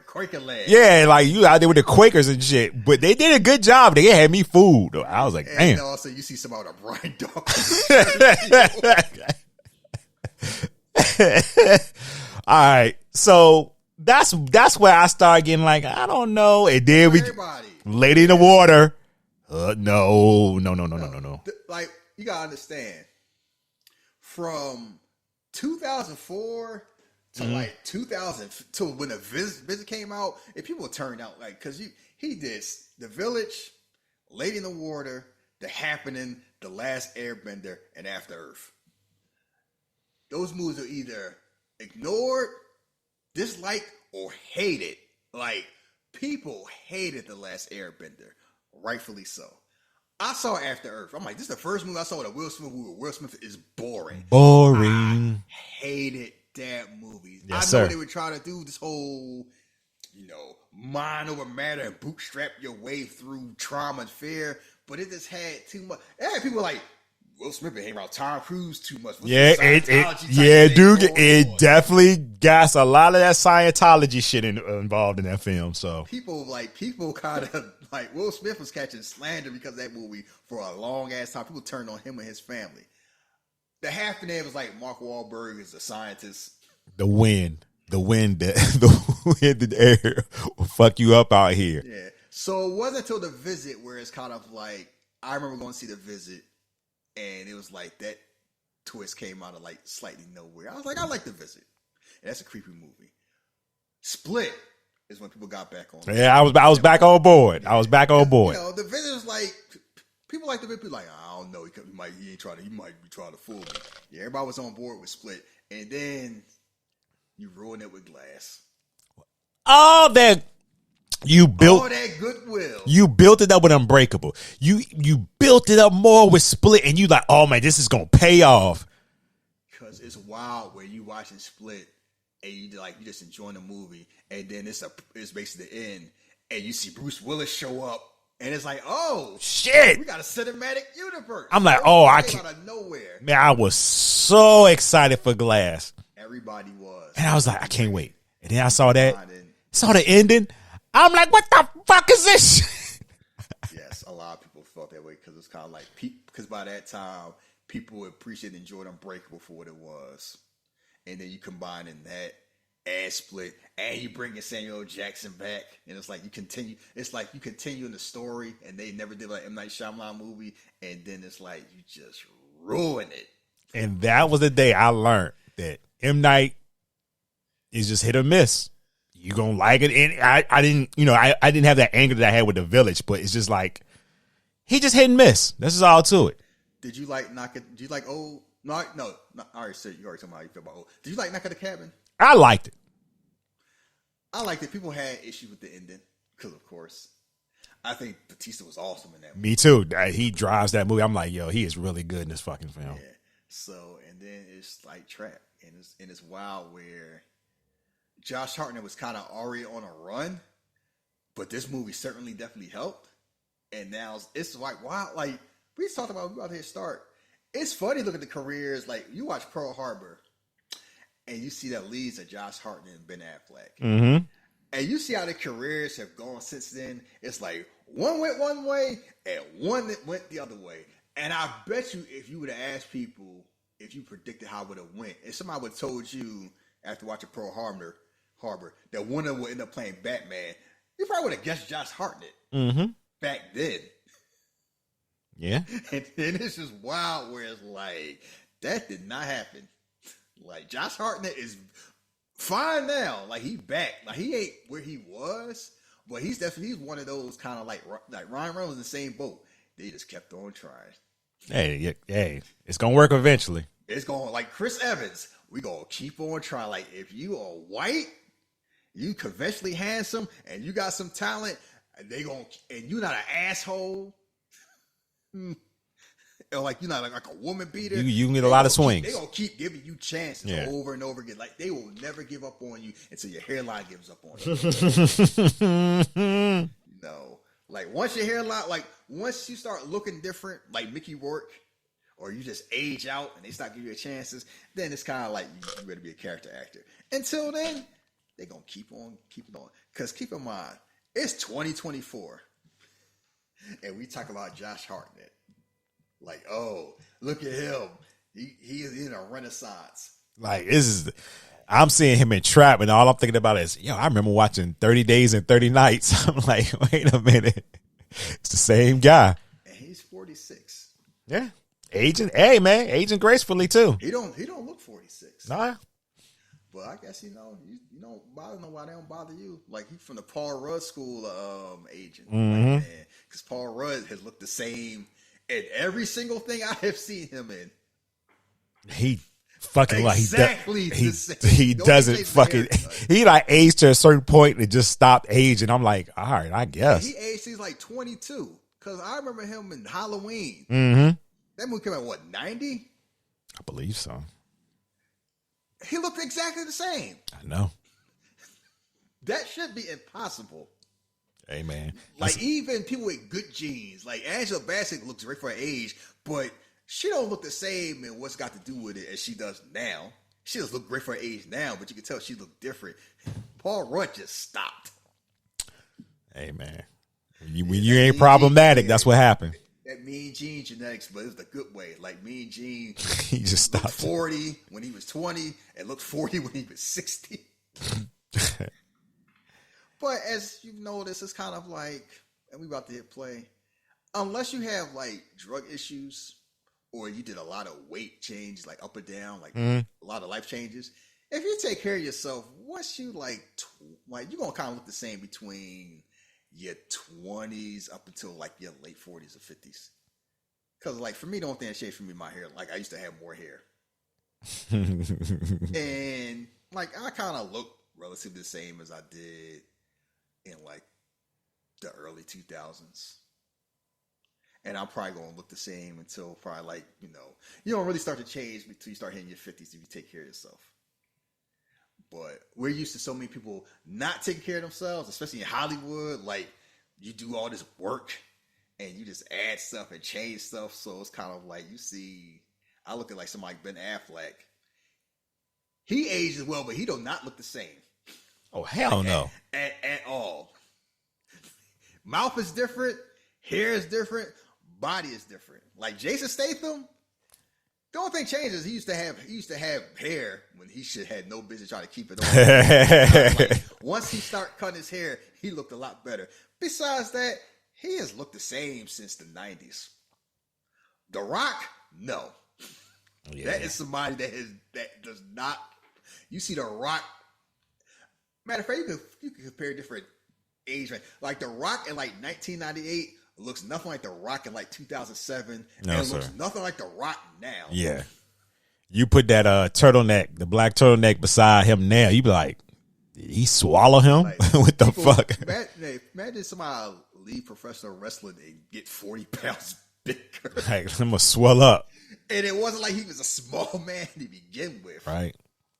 Quaker land. Yeah, like you out there with the Quakers and shit. But they did a good job. They had me fooled. I was like, damn. And also, you see somebody with a Brian dog. All right, so that's where I started getting like, I don't know. And then Lady in the Water. No. Like, you gotta understand, from 2004 to like 2000 to when the visit came out, and people turned out like, because he did The Village, Lady in the Water, The Happening, The Last Airbender, and After Earth. Those movies are either ignored, disliked, or hated. Like, people hated The Last Airbender, rightfully so. I saw After Earth. I'm like, this is the first movie I saw with a Will Smith movie. Will Smith is boring. I hated that movie. Yes, I know sir. they were trying to do this whole, mind over matter and bootstrap your way through trauma and fear, but it just had too much. And people were like, Will Smith been hanging around Tom Cruise too much. It definitely got a lot of that Scientology shit involved in that film. So people kind of like, Will Smith was catching slander because of that movie for a long ass time. People turned on him and his family. The half of that was like Mark Wahlberg is a scientist. The wind in the air will fuck you up out here. Yeah. So it wasn't until The Visit where it's kind of like, I remember going to see The Visit, and it was like that twist came out of like slightly nowhere. I was like, I like The Visit. And that's a creepy movie. Split is when people got back on. Yeah, I was back on board. I was back on board. The Visit was like, people like The Visit. People like, I don't know, he might be trying to fool me. Yeah, everybody was on board with Split, and then you ruined it with Glass. All that you built, all that goodwill. You built it up with Unbreakable. You built it up more with Split, and you like, oh man, this is gonna pay off. Because it's wild where you watching Split and you just enjoying the movie, and then it's basically the end, and you see Bruce Willis show up, and it's like, oh shit, we got a cinematic universe. I'm like, oh, I can't out of nowhere. Man, I was so excited for Glass. Everybody was, and I was like, I can't wait. And then I saw the ending. I'm like, what the fuck is this? Yes, a lot of people felt that way because it's kind of like, because by that time, people appreciated and enjoyed Unbreakable for what it was. And then you combine in that and Split, and you bring in Samuel L. Jackson back, and it's like you continue in the story, and they never did like M. Night Shyamalan movie, and then it's like you just ruin it. And that was the day I learned that M. Night is just hit or miss. You gonna like it, and I didn't have that anger that I had with The Village, but it's just like he just hit and miss. This is all to it. Did you like Knock at? Did you like Old? No. I already said you already told me how you feel about Old. Did you like Knock at the Cabin? I liked it. I liked it. People had issues with the ending because, of course, I think Batista was awesome in that movie. Me too. He drives that movie. I'm like, yo, he is really good in this fucking film. Yeah. So, and then it's like Trap, and it's wild where Josh Hartnett was kind of already on a run, but this movie certainly definitely helped. And now it's like, wow, like we talked about, we about to start. It's funny look at the careers. Like you watch Pearl Harbor, and you see that leads of Josh Hartnett and Ben Affleck, and you see how their careers have gone since then. It's like one went one way and one that went the other way. And I bet you, if you would have asked people if you predicted how it would have went, if somebody would have told you after watching Pearl Harbor that one of them would end up playing Batman, you probably would have guessed Josh Hartnett back then. Yeah. And it's just wild where it's like, that did not happen. Like, Josh Hartnett is fine now. Like, he back. Like, he ain't where he was, but he's one of those kind of like Ryan Reynolds in the same boat. They just kept on trying. Hey, it's going to work eventually. It's going like Chris Evans we gonna keep on trying. Like, if you are white, you conventionally handsome, and you got some talent, and you're not an asshole. Or like you're not like a woman beater. You can get a lot of swings. They gonna keep giving you chances over and over again. Like, they will never give up on you until your hairline gives up on you. No, like once your hairline, like once you start looking different, like Mickey Rourke, or you just age out and they start giving you chances, then it's kind of like you better be a character actor. Until then, they gonna keep on keeping on. Because keep in mind, it's 2024, and we talk about Josh Hartnett. Like, oh, look at him. He is in a renaissance. Like, I'm seeing him in Trap, and all I'm thinking about is, I remember watching 30 Days and 30 Nights. I'm like, wait a minute. It's the same guy. And he's 46. Yeah. Aging gracefully too. He don't look 46. Nah. But I guess you don't bother know why they don't bother you. Like, he's from the Paul Rudd school of aging. Mm-hmm. Because Paul Rudd has looked the same in every single thing I have seen him in. He fucking exactly the same. He doesn't fucking he like aged to a certain point and just stopped aging. I'm like, all right, I guess. He aged, he's like 22. Because I remember him in Halloween. Mm-hmm. That movie came out, what, 90? I believe so. He looked exactly the same. I know. That should be impossible. Hey, man. Like, even people with good genes, like Angela Bassett looks great for her age, but she don't look the same in what's got to do with it as she does now. She does look great for her age now, but you can tell she looked different. Paul Rudd just stopped. Hey, man. When you ain't problematic, that's what happened. That Mean Gene genetics, but it was the good way. Like, Mean Gene, he just stopped. 40 when he was 20 and looked 40 when he was 60. But as you've noticed, it's kind of like, and we about to hit play, unless you have like drug issues or you did a lot of weight change, like up or down, like a lot of life changes. If you take care of yourself, once you like you're gonna kind of look the same between your 20s up until like your late 40s or 50s. Because like for me, the only thing that changed for me, my hair. Like I used to have more hair, and like I kind of look relatively the same as I did in like the early 2000s. And I'm probably going to look the same until probably like, you don't really start to change until you start hitting your 50s if you take care of yourself. But we're used to so many people not taking care of themselves, especially in Hollywood. Like, you do all this work and you just add stuff and change stuff. So it's kind of like I look at like somebody like Ben Affleck. He ages well, but he does not look the same. Oh, hell no. At all. Mouth is different. Hair is different. Body is different. Like Jason Statham, the only thing changes, he used to have hair when he should have no business trying to keep it on. Like, once he started cutting his hair, he looked a lot better. Besides that, he has looked the same since the 90s. The Rock, no. Yeah. That is somebody that does not. You see The Rock. Matter of fact, you can compare different age range. Like The Rock in like 1998 looks nothing like The Rock in like 2007. No, and sir. Looks nothing like The Rock now. Yeah. You put that turtleneck, the black turtleneck beside him now, you be like, did he swallow him? Like, what the fuck? Imagine somebody leave professional wrestling and get 40 pounds bigger. Like, I'm going to swell up. And it wasn't like he was a small man to begin with. Right.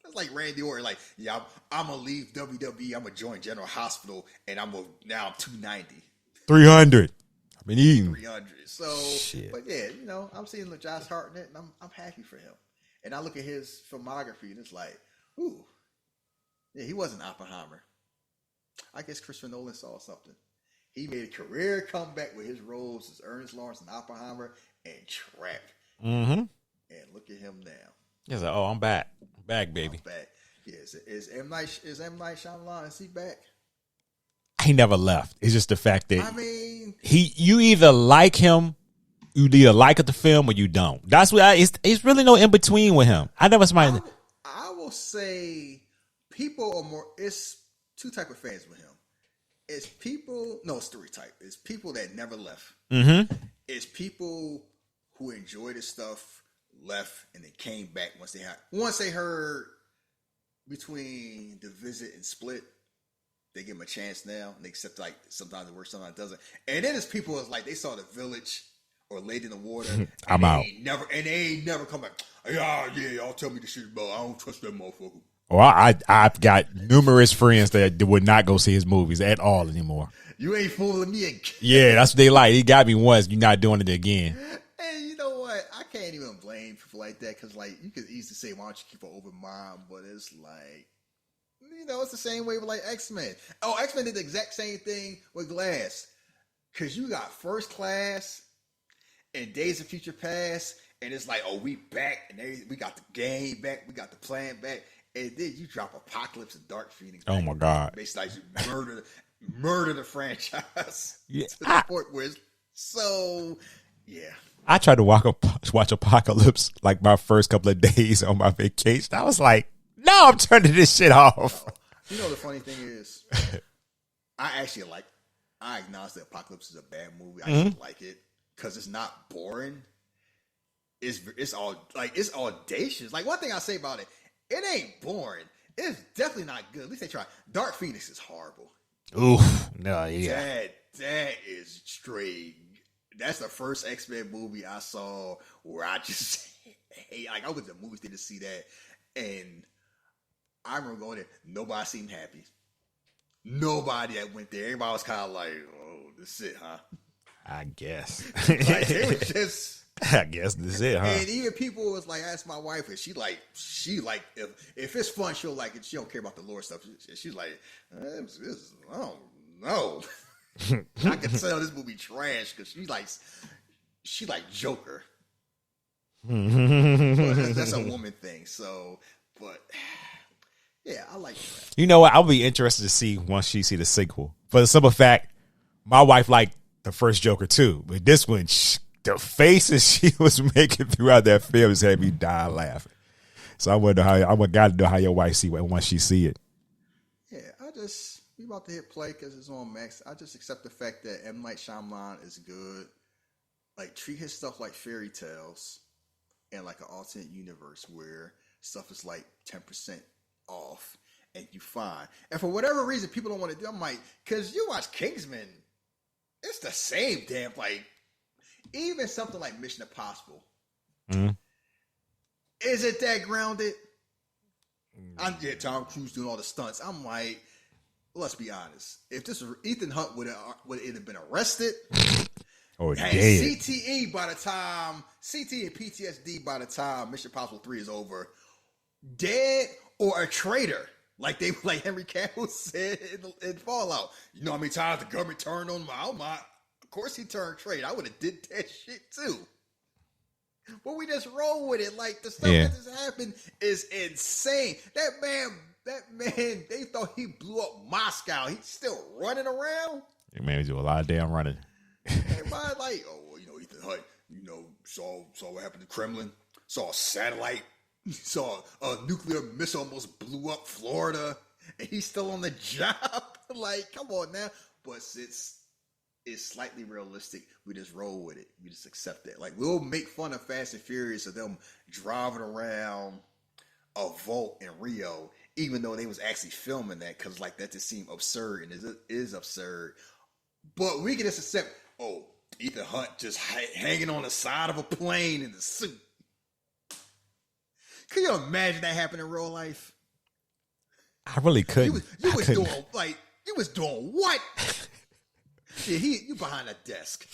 It's like Randy Orton, like, yeah, I'm gonna leave WWE, I'm gonna join General Hospital, and now I'm 290. 300. I've been eating. 300. So, shit. But yeah, I'm seeing Josh Hartnett, and I'm happy for him. And I look at his filmography, and it's like, ooh, yeah, he wasn't Oppenheimer. I guess Christopher Nolan saw something. He made a career comeback with his roles as Ernest Lawrence and Oppenheimer and Trap. Mm-hmm. And look at him now. He's like, oh, I'm back. Back, baby. I'm back. Yeah, is M. Night Shyamalan, is he back? He never left. It's just the fact that you either like him, you either like the film or you don't. That's what it's really no in between with him. I will say people are more. It's two type of fans with him. It's three type. It's people that never left. Mm-hmm. It's people who enjoy the stuff left and they came back once they heard between the visit and Split. They give them a chance now, and they accept like sometimes it works, sometimes it doesn't. And then there's people that's like they saw The Village or Lady in the Water. I'm out. They ain't never come back. Yeah, y'all tell me the shit about. I don't trust that motherfucker. Well, I've got numerous friends that would not go see his movies at all anymore. You ain't fooling me again. Yeah, that's what they like. He got me once. You're not doing it again. And you know what? I can't even blame people like that because, like, you could easily say, "Why don't you keep an open mind?" But it's like, you know, it's the same way with like X-Men. Oh, X-Men did the exact same thing with Glass because you got First Class and Days of Future Past, and it's like, oh, we back, and we got the game back, we got the plan back. And then you drop Apocalypse and Dark Phoenix. Oh my God! Basically, like you murder the franchise. Yeah, to the point where so yeah. I tried to watch Apocalypse like my first couple of days on my vacation. I was like, no, I'm turning this shit off. You know the funny thing is, I acknowledge that Apocalypse is a bad movie. I actually like it because it's not boring. It's all like it's audacious. Like one thing I say about it. It ain't boring. It's definitely not good. At least they try. Dark Phoenix is horrible. Oof. No, yeah. That is straight. That's the first X-Men movie I saw where I just hate. Like I went to the movies to see that, and I remember going there. Nobody seemed happy. Nobody that went there. Everybody was kind of like, "Oh, this is it, huh?" I guess. Like it was just. I guess this is it, huh? And even people was like, ask my wife, and she like if it's fun, she'll like it. She don't care about the lore stuff. She's like, I don't know. I can tell this movie trash because she like Joker. That's a woman thing. So, but yeah, I like that. You know what? I'll be interested to see once she see the sequel. For the simple fact, my wife liked the first Joker too, but this one. The faces she was making throughout that film just had me die laughing. So I wonder got to know how your wife see it once she see it. Yeah, we about to hit play because it's on Max. I just accept the fact that M. Night Shyamalan is good. Like treat his stuff like fairy tales and like an alternate universe where stuff is like 10% off and you fine. And for whatever reason, people don't want to do. I'm like, because you watch Kingsman, it's the same damn like. Even something like Mission Impossible. Is it that grounded? Tom Cruise doing all the stunts. I'm like, let's be honest. If this was Ethan Hunt would have been arrested or had dead. CTE and PTSD by the time Mission Impossible 3 is over, dead or a traitor. Like Henry Cavill said in Fallout. You know how many times the government turned on my Of course he turned trade. I would have did that shit too. But we just roll with it. Like the stuff that just happened is insane. That man, they thought he blew up Moscow. He's still running around. That man do a lot of damn running. Everybody like, Ethan Hunt, saw what happened to Kremlin, saw a satellite, saw a nuclear missile almost blew up Florida, and he's still on the job. Like, come on now. But it's slightly realistic. We just roll with it. We just accept that. Like we'll make fun of Fast and Furious of them driving around a vault in Rio, even though they was actually filming that because like that just seemed absurd and it is absurd. But we can just accept. Oh, Ethan Hunt just hanging on the side of a plane in the suit. Can you imagine that happening in real life? I really couldn't. You was doing what? Yeah, you behind a desk.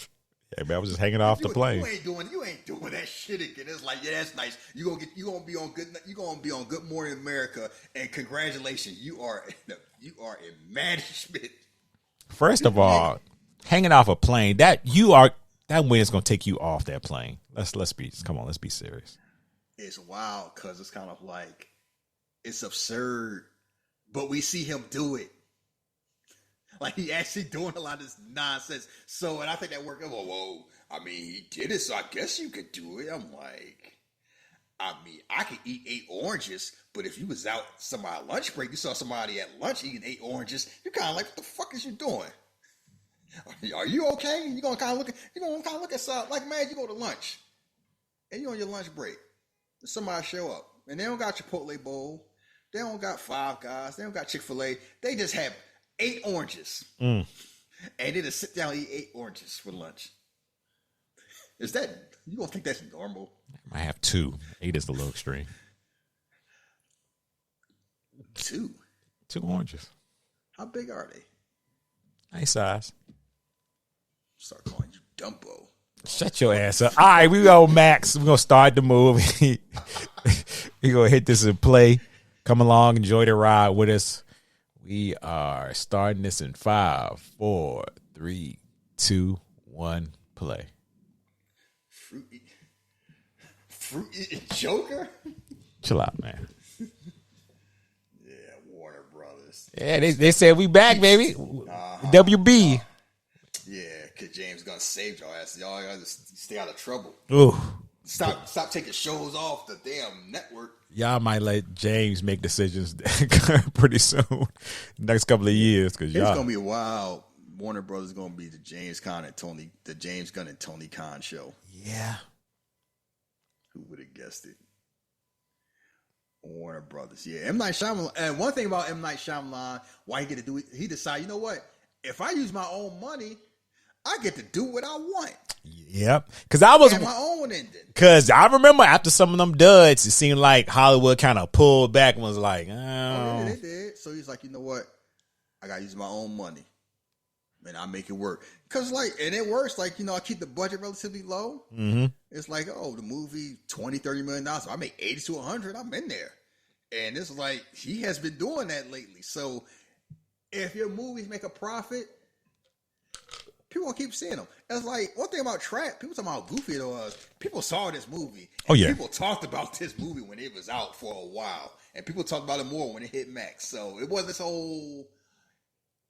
Yeah, man, I was just hanging off the plane. You ain't doing that shit again. It's like, yeah, that's nice. You gonna be on Good Morning America, and congratulations, you are in management. First of all, hanging off a plane, that wind is gonna take you off that plane. Let's be serious. It's wild because it's kind of like it's absurd, but we see him do it. Like he actually doing a lot of this nonsense. So, and I think that worked. Whoa. I mean, he did it, so I guess you could do it. I'm like, I could eat 8 oranges, but if you was out somebody lunch break, you saw somebody at lunch eating 8 oranges, you're kind of like, what the fuck is you doing? Are you okay? You're gonna kind of look at something like, man, you go to lunch and you're on your lunch break. Somebody show up, and they don't got Chipotle bowl. They don't got Five Guys. They don't got Chick-fil-A. They just have 8 oranges. And they just sit down and eat 8 oranges for lunch. Is that, you don't think that's normal? I have 2. 8 is the little extreme. 2? 2 oranges. How big are they? Nice size. Start calling you Dumbo. Shut your ass up. All right, we go, Max. We're going to start the movie. We're going to hit this and play. Come along, enjoy the ride with us. We are starting this in 5, 4, 3, 2, 1, play. Fruit eating Joker? Chill out, man. Yeah, Warner Brothers. Yeah, they said we back, baby. WB. Yeah, because James gonna save y'all ass. Y'all gotta stay out of trouble. Ooh. Stop taking shows off the damn network. Y'all might let James make decisions pretty soon, next couple of years, because It's y'all gonna be wild. Warner Brothers is gonna be the James Gunn and Tony Khan show. Yeah. Who would have guessed it? Warner Brothers, yeah. M. Night Shyamalan. And one thing about M. Night Shyamalan, why he get to do it? He decided, you know what? If I use my own money, I get to do what I want. Yep. Because I was my own ending. Because I remember after some of them duds, it seemed like Hollywood kind of pulled back and was like, Oh, they did. So he's like, you know what? I gotta use my own money. And I make it work. Cause and it works. I keep the budget relatively low. Mm-hmm. It's like, the movie, $20, $30 million. So I make 80 to 100. I'm in there. And it's like, he has been doing that lately. So if your movies make a profit, people will keep seeing them. It's like, one thing about Trap, people talking about how goofy it was. People saw this movie. Oh, yeah. People talked about this movie when it was out for a while. And people talked about it more when it hit Max. So it wasn't this whole,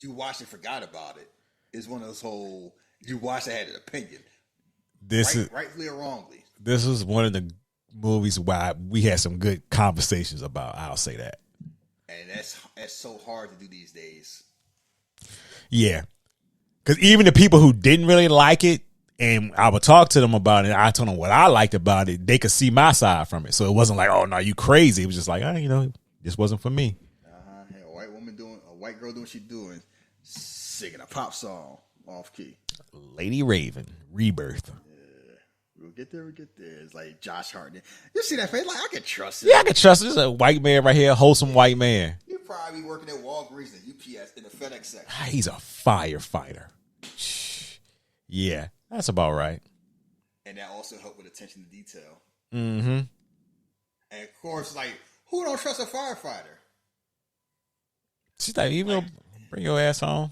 you watched and forgot about it. It's one of those whole, you watched and had an opinion. Rightfully or wrongly. This is one of the movies where we had some good conversations about. I'll say that. And that's so hard to do these days. Yeah. Because even the people who didn't really like it, and I would talk to them about it, I told them what I liked about it, they could see my side from it. So it wasn't like, oh, no, you crazy. It was just like, this wasn't for me. A white girl doing what she's doing, singing a pop song off key. Lady Raven, Rebirth. Yeah. We'll get there. It's like Josh Hartnett. You see that face? Like, I can trust him. Yeah, I can trust him. This is a white man right here, wholesome white man. He'll probably be working at Walgreens and UPS in the FedEx section. He's a firefighter. Yeah, that's about right. And that also helped with attention to detail. Mm-hmm. And of course, who don't trust a firefighter? She's like, you gonna bring your ass home?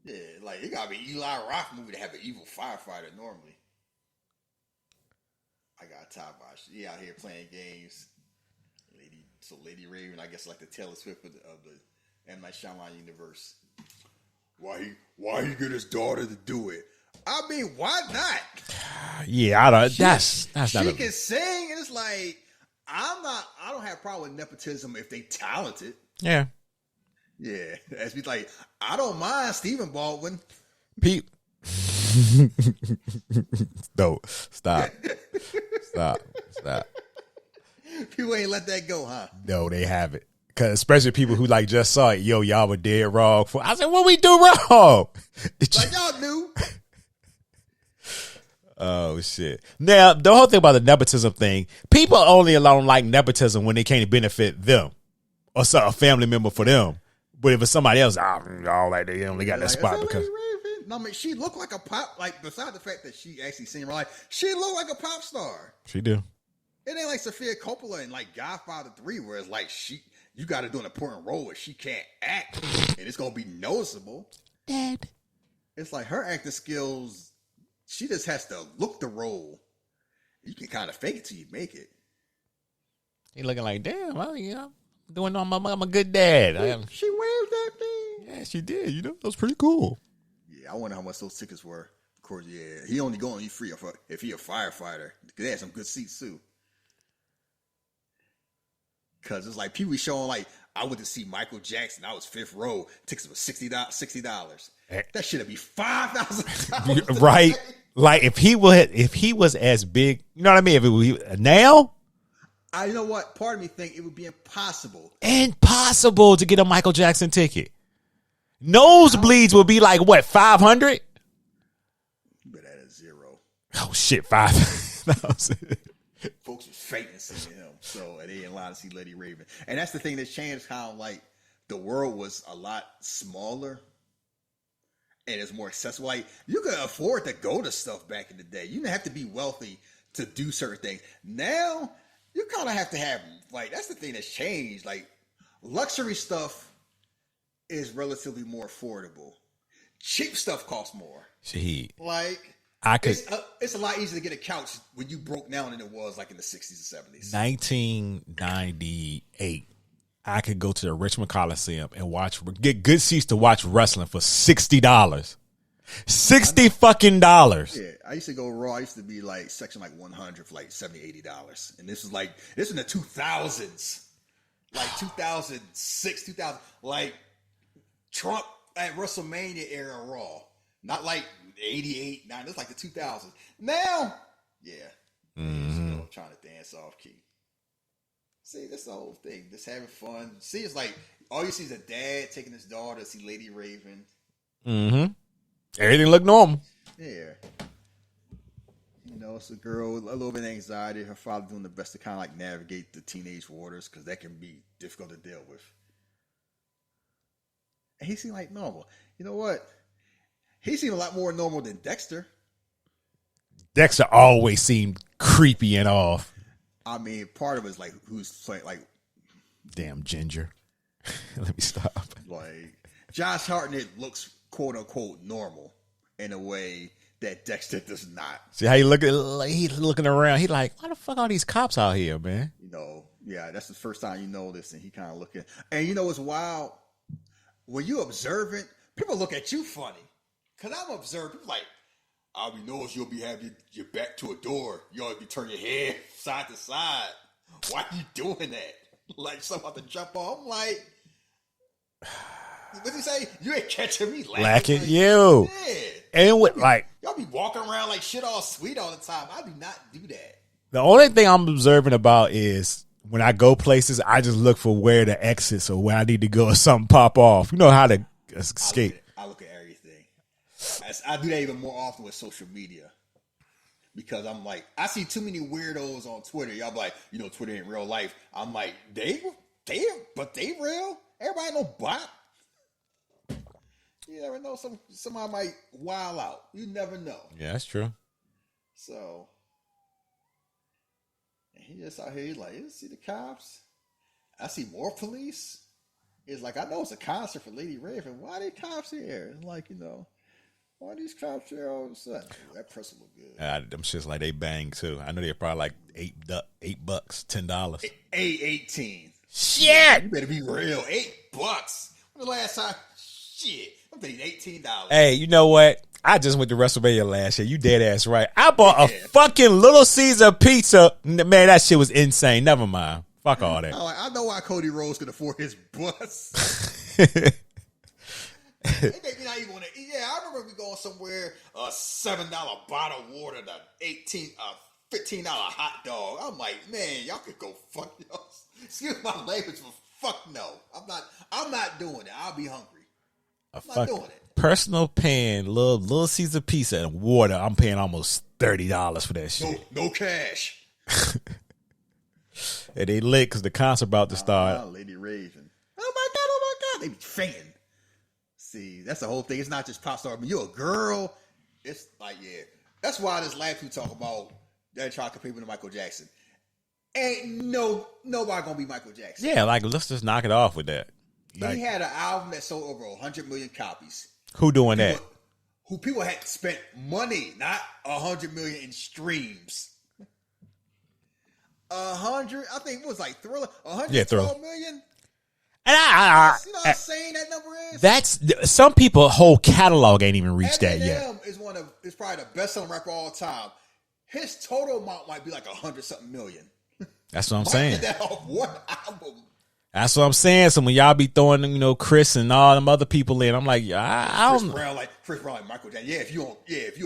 Yeah, it gotta be Eli Roth movie to have an evil firefighter normally. I got top watch. He out here playing games. Lady Raven, I guess, like the Taylor Swift of the M. Night Shyamalan universe. Why he get his daughter to do it? I mean, why not? Yeah, I don't. That's not. She can sing, and it's like I don't have a problem with nepotism if they talented. Yeah. Yeah, as be like, I don't mind Stephen Baldwin. Pete. No, stop. People ain't let that go, huh? No, they haven't. Cause especially people who just saw it. Yo, y'all were dead wrong. I said, what we do wrong? Y'all knew. Oh shit! Now the whole thing about the nepotism thing, people only alone like nepotism when they can't benefit them or a family member for them. But if it's somebody else, they only got that spot because. No, I mean, she looked like a pop. Besides the fact that she actually seen her life, she looked like a pop star. She do. It ain't like Sofia Coppola in Godfather 3, where it's you got to do an important role where she can't act, and it's gonna be noticeable. Dad. It's like her acting skills. She just has to look the role. You can kind of fake it till you make it. He looking like, damn, I'm a good dad. She waved at me. Yeah, she did. That was pretty cool. Yeah, I wonder how much those tickets were. Of course, yeah, he only going free if he a firefighter. They had some good seats too. Cause it's like people showing I went to see Michael Jackson. I was fifth row. Tickets was $60. That should be $5,000. Right. If he was as big, you know what I mean? If it was now, You know what? Part of me think it would be impossible. Impossible to get a Michael Jackson ticket. Nosebleeds will be like what, 500? But at a zero. Oh shit, 5,000. Folks was fainting seeing him, so they didn't line to see Lady Raven. And that's the thing that's changed. Kind of like the world was a lot smaller. And it's more accessible. Like, you could afford to go to stuff back in the day. You didn't have to be wealthy to do certain things. Now, you kind of have to have, like, that's the thing that's changed. Like, luxury stuff is relatively more affordable. Cheap stuff costs more. Shahid. Like, it's a lot easier to get a couch when you broke down than it was, like, in the 60s and 70s. 1998. I could go to the Richmond Coliseum and get good seats to watch wrestling for $60. $60 fucking dollars. Yeah, I used to go Raw. I used to be like section like 100 for like $70, $80. And this was in the 2000s. Like 2006, 2000. Like Trump at WrestleMania era Raw. Not like 88, 9. This like the 2000s. Now, yeah. Still trying to dance off key. See, that's the whole thing. Just having fun. See, it's like all you see is a dad taking his daughter to see Lady Raven. Mm-hmm. Everything looked normal. Yeah. You know, it's a girl with a little bit of anxiety. Her father doing the best to kind of like navigate the teenage waters because that can be difficult to deal with. And he seemed like normal. You know what? He seemed a lot more normal than Dexter. Dexter always seemed creepy and off. I mean, part of it is like who's playing, like, damn Ginger. Let me stop. Like, Josh Hartnett looks quote unquote normal in a way that Dexter does not. See how he's looking around. He like, why the fuck are these cops out here, man? You know, yeah, that's the first time you know this, and he kind of looking. And you know what's wild? When you observant, people look at you funny. Cause I'm observant, like, all we know is you'll be having your back to a door. You ought to be turning your head side to side. Why are you doing that? Like something about to jump off. I'm like, what'd you say? You ain't catching me laughing. Lacking like, you. Yeah. And with like, y'all be walking around like shit all sweet all the time. I do not do that. The only thing I'm observing about is when I go places, I just look for where the exits or where I need to go or something pop off. You know how to escape. I look at everything. I do that even more often with social media. Because I'm like, I see too many weirdos on Twitter. Y'all be like, you know, Twitter ain't real life. I'm like, they real? Everybody know bot. You never know. Somebody might wild out. You never know. Yeah, that's true. So, and he just out here, he's like, you see the cops? I see more police. It's like, I know it's a concert for Lady Raven. Why are they cops here? And like, you know, why are these cops here all of a sudden? Ooh, that person look good. Them shits like they bang too. I know they're probably like $8, $10. 18. Shit! You better be real. $8. When the last time? Shit. I'm paying $18. Hey, you know what? I just went to WrestleMania last year. You dead ass right. I bought a fucking Little Caesar pizza. Man, that shit was insane. Never mind. Fuck all that. I know why Cody Rhodes could afford his bus. They make me not even want to eat. Yeah, I remember we going somewhere, a $7 bottle of water, the $15 hot dog. I'm like, man, y'all could go fuck y'all. Excuse my language, but fuck no. I'm not doing it. I'll be hungry. I'm not doing it. Personal pan, little Caesar pizza and water. I'm paying almost $30 for that shit. No cash. And they lit because the concert about to start. Lady Raven. Oh my God. They be fainting. See, that's the whole thing. It's not just pop star. I mean, you're a girl. It's like, yeah. That's why this last we talk about they're trying to compare with Michael Jackson. Ain't nobody gonna be Michael Jackson. Yeah, like let's just knock it off with that. Like, he had an album that sold over 100 million copies. Who doing that? Who people had spent money, not 100 million in streams. 100, I think it was like Thriller. 112 million. And you know how insane that number is? That's some people whole catalog ain't even reached that yet. Eminem is probably the best selling rapper of all time. His total amount might be like 100-something million. That's what I'm saying. That off one album. That's what I'm saying. So when y'all be throwing, you know, Chris and all them other people in, I'm like, I don't know. Chris Brown like Michael Jackson. Yeah, if you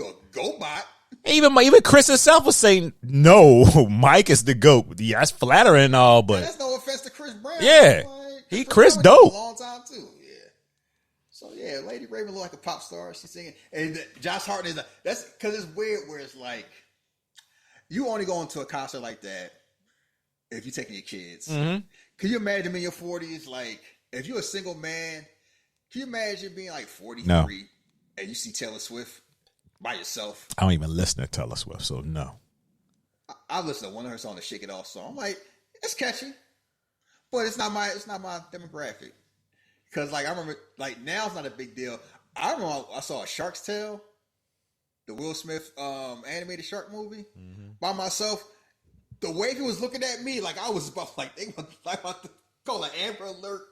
a GoBot. Even Chris himself was saying, no, Mike is the GOAT. Yeah, that's flattering and all, but that's no offense to Chris Brown. yeah, Like, Chris Brown dope. A long time too. Yeah. So yeah, Lady Raven look like a pop star. She's singing, and Josh Hartnett is that's because it's weird where it's like you only go into a concert like that if you're taking your kids. Mm-hmm. Can you imagine in your 40s, like if you're a single man? Can you imagine being like 43 No. and you see Taylor Swift by yourself? I don't even listen to Taylor Swift, so no. I listened to one of her songs, the "Shake It Off" song. I'm like, it's catchy, but it's not my demographic. Because like I remember, like now it's not a big deal. I remember I saw a Shark's Tale, the Will Smith animated shark movie, by myself. The way he was looking at me, like I was about like they were like about to call an Amber Alert.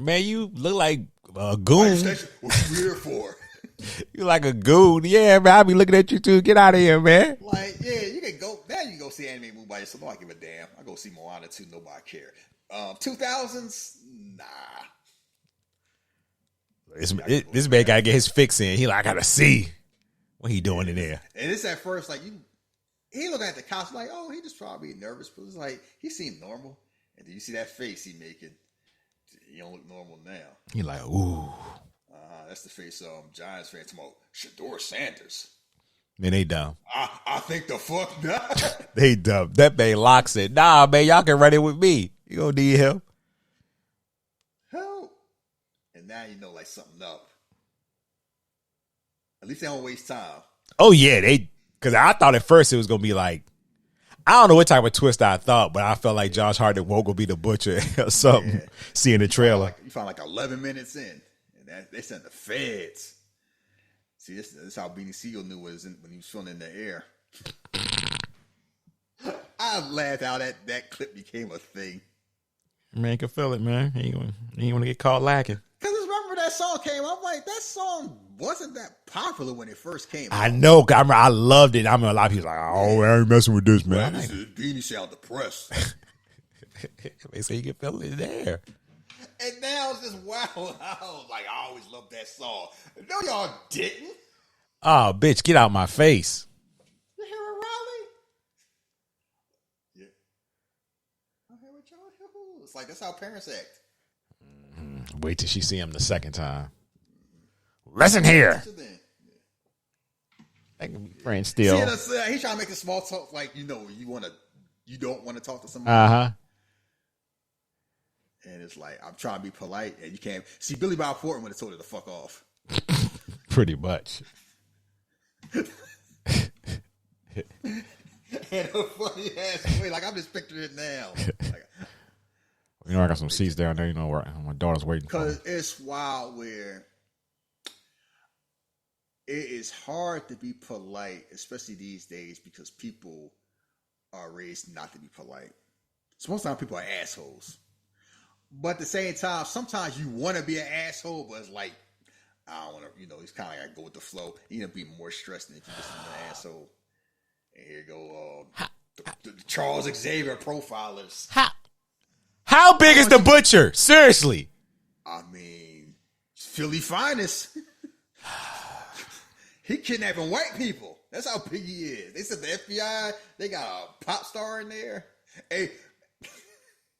Man, you look like a goon. What you here for? You like a goon. Yeah, man, I'll be looking at you too. Get out of here, man. Like, yeah, you can go now. You can go see an anime movie by yourself. Nobody give a damn. I go see Moana too. Nobody care. 2000s, nah. This man gotta get his fix in. He like, I gotta see what he doing in there. And it's at first like he looking at the couch like, oh, he just probably nervous, but it's like he seemed normal. And then you see that face he making. He don't look normal now. He like, ooh. That's the face Giants fan tomorrow. Shador Sanders. Man, they dumb. I think the fuck not. They dumb. That man locks it. Nah, man, y'all can run it with me. You gonna need him. Help. And now you know like something up. At least they don't waste time. Oh yeah, because I thought at first it was gonna be like, I don't know what type of twist I thought, but I felt like Josh Hartnett won't go be the butcher or something. Yeah. Seeing the trailer. You found like 11 minutes in, and they sent the feds. See, this is how Beanie Siegel knew when he was filming in the air. I laughed how that clip became a thing. Man, you can feel it, man. He ain't want to get caught lacking. Because remember that song came out, I'm like, that song wasn't that popular when it first came out. I know. I remember I loved it. I remember a lot of people like, oh, I ain't messing with this, man. Beanie sound depressed. They say you can feel it there. And now it's just wow. I was like, I always loved that song. No, y'all didn't. Oh, bitch, get out my face. You hear it, Raleigh? Yeah. I hear what y'all hear. It's like, that's how parents act. Mm-hmm. Wait till she see him the second time. Listen here. They can be friends still. See, he's trying to make a small talk like, you don't want to talk to somebody. Uh-huh. And it's like, I'm trying to be polite, and you can't. See, Billy Bob Thornton would have told her to fuck off. Pretty much. And a funny ass way. Like, I'm just picturing it now. Like, You know, I got some seats down there, you know, where my daughter's waiting for me. because it's wild where it is hard to be polite, especially these days, because people are raised not to be polite. So most of the time, people are assholes. But at the same time, sometimes you want to be an asshole, but it's like, I don't want to, it's kind of like go with the flow. You end up being more stressed than if you just an asshole. And here you go, the Charles Xavier profilers. How big is the butcher? Seriously. I mean, Philly finest. He kidnapping white people. That's how big he is. They said the FBI, they got a pop star in there. Hey,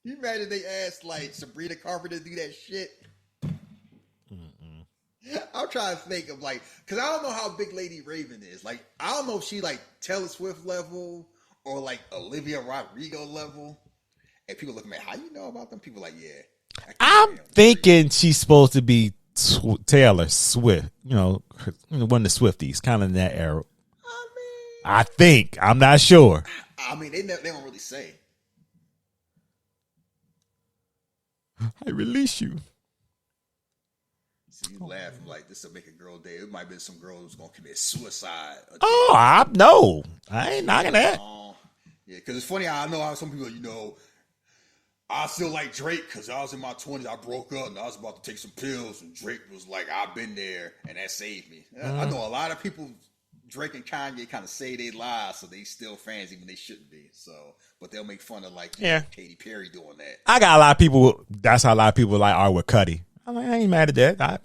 you imagine they asked like Sabrina Carpenter to do that shit? I'm trying to think of like, because I don't know how big Lady Raven is. Like, I don't know if she like Taylor Swift level or like Olivia Rodrigo level. And people look at me, how you know about them? People like, yeah. I'm thinking she's supposed to be Taylor Swift. One of the Swifties, kind of in that era. I think. I'm not sure. I mean, they don't really say. I release you. See, you laughing like this will make a girl day. It might have been some girl who's going to commit suicide. No. I ain't knocking that. Yeah, because it's funny. I know how some people, I still like Drake because I was in my 20s. I broke up and I was about to take some pills. And Drake was like, I've been there and that saved me. I know a lot of people, Drake and Kanye kind of say they lie, so they still fans even they shouldn't be. So, but they'll make fun of Katy Perry doing that. I got a lot of people. That's how a lot of people are with Cudi. I'm like, I ain't mad at that.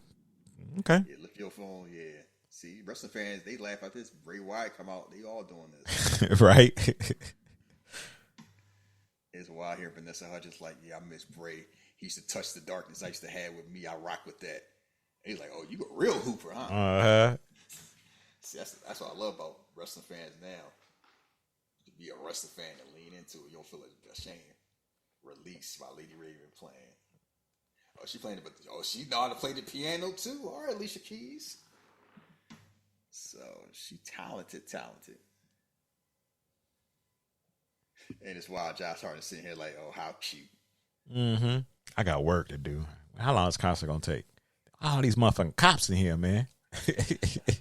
Okay. Yeah, lift your phone. Yeah. See, wrestling fans, they laugh at this. Bray Wyatt come out, they all doing this. Right? It's wild here. Vanessa Hudgens like, yeah, I miss Bray. He used to touch the darkness I used to have with me. I rock with that. He's like, oh, you a real hooper, huh? Uh-huh. See, that's what I love about wrestling fans now. To be a wrestling fan and lean into it, you don't feel ashamed. Release by Lady Raven playing. Oh, she playing it, but she know how to play the piano too. All right, Alicia Keys. So she talented. And it's wild. Josh Hartnett sitting here like, oh, how cute. Mm-hmm. I got work to do. How long is this concert gonna take? All these motherfucking cops in here, man.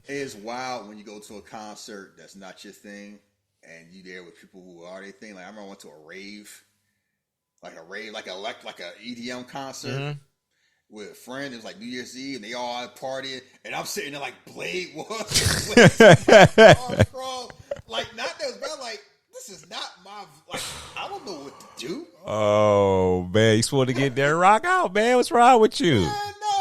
It's wild when you go to a concert that's not your thing, and you there with people who are their thing. Like I remember I went to a rave, like a EDM concert with a friend. It was like New Year's Eve, and they all out partying, and I'm sitting there like Blade was, like not that was bad. Like this is not my like. I don't know what to do. Oh man, you supposed to get there and rock out, man. What's wrong with you?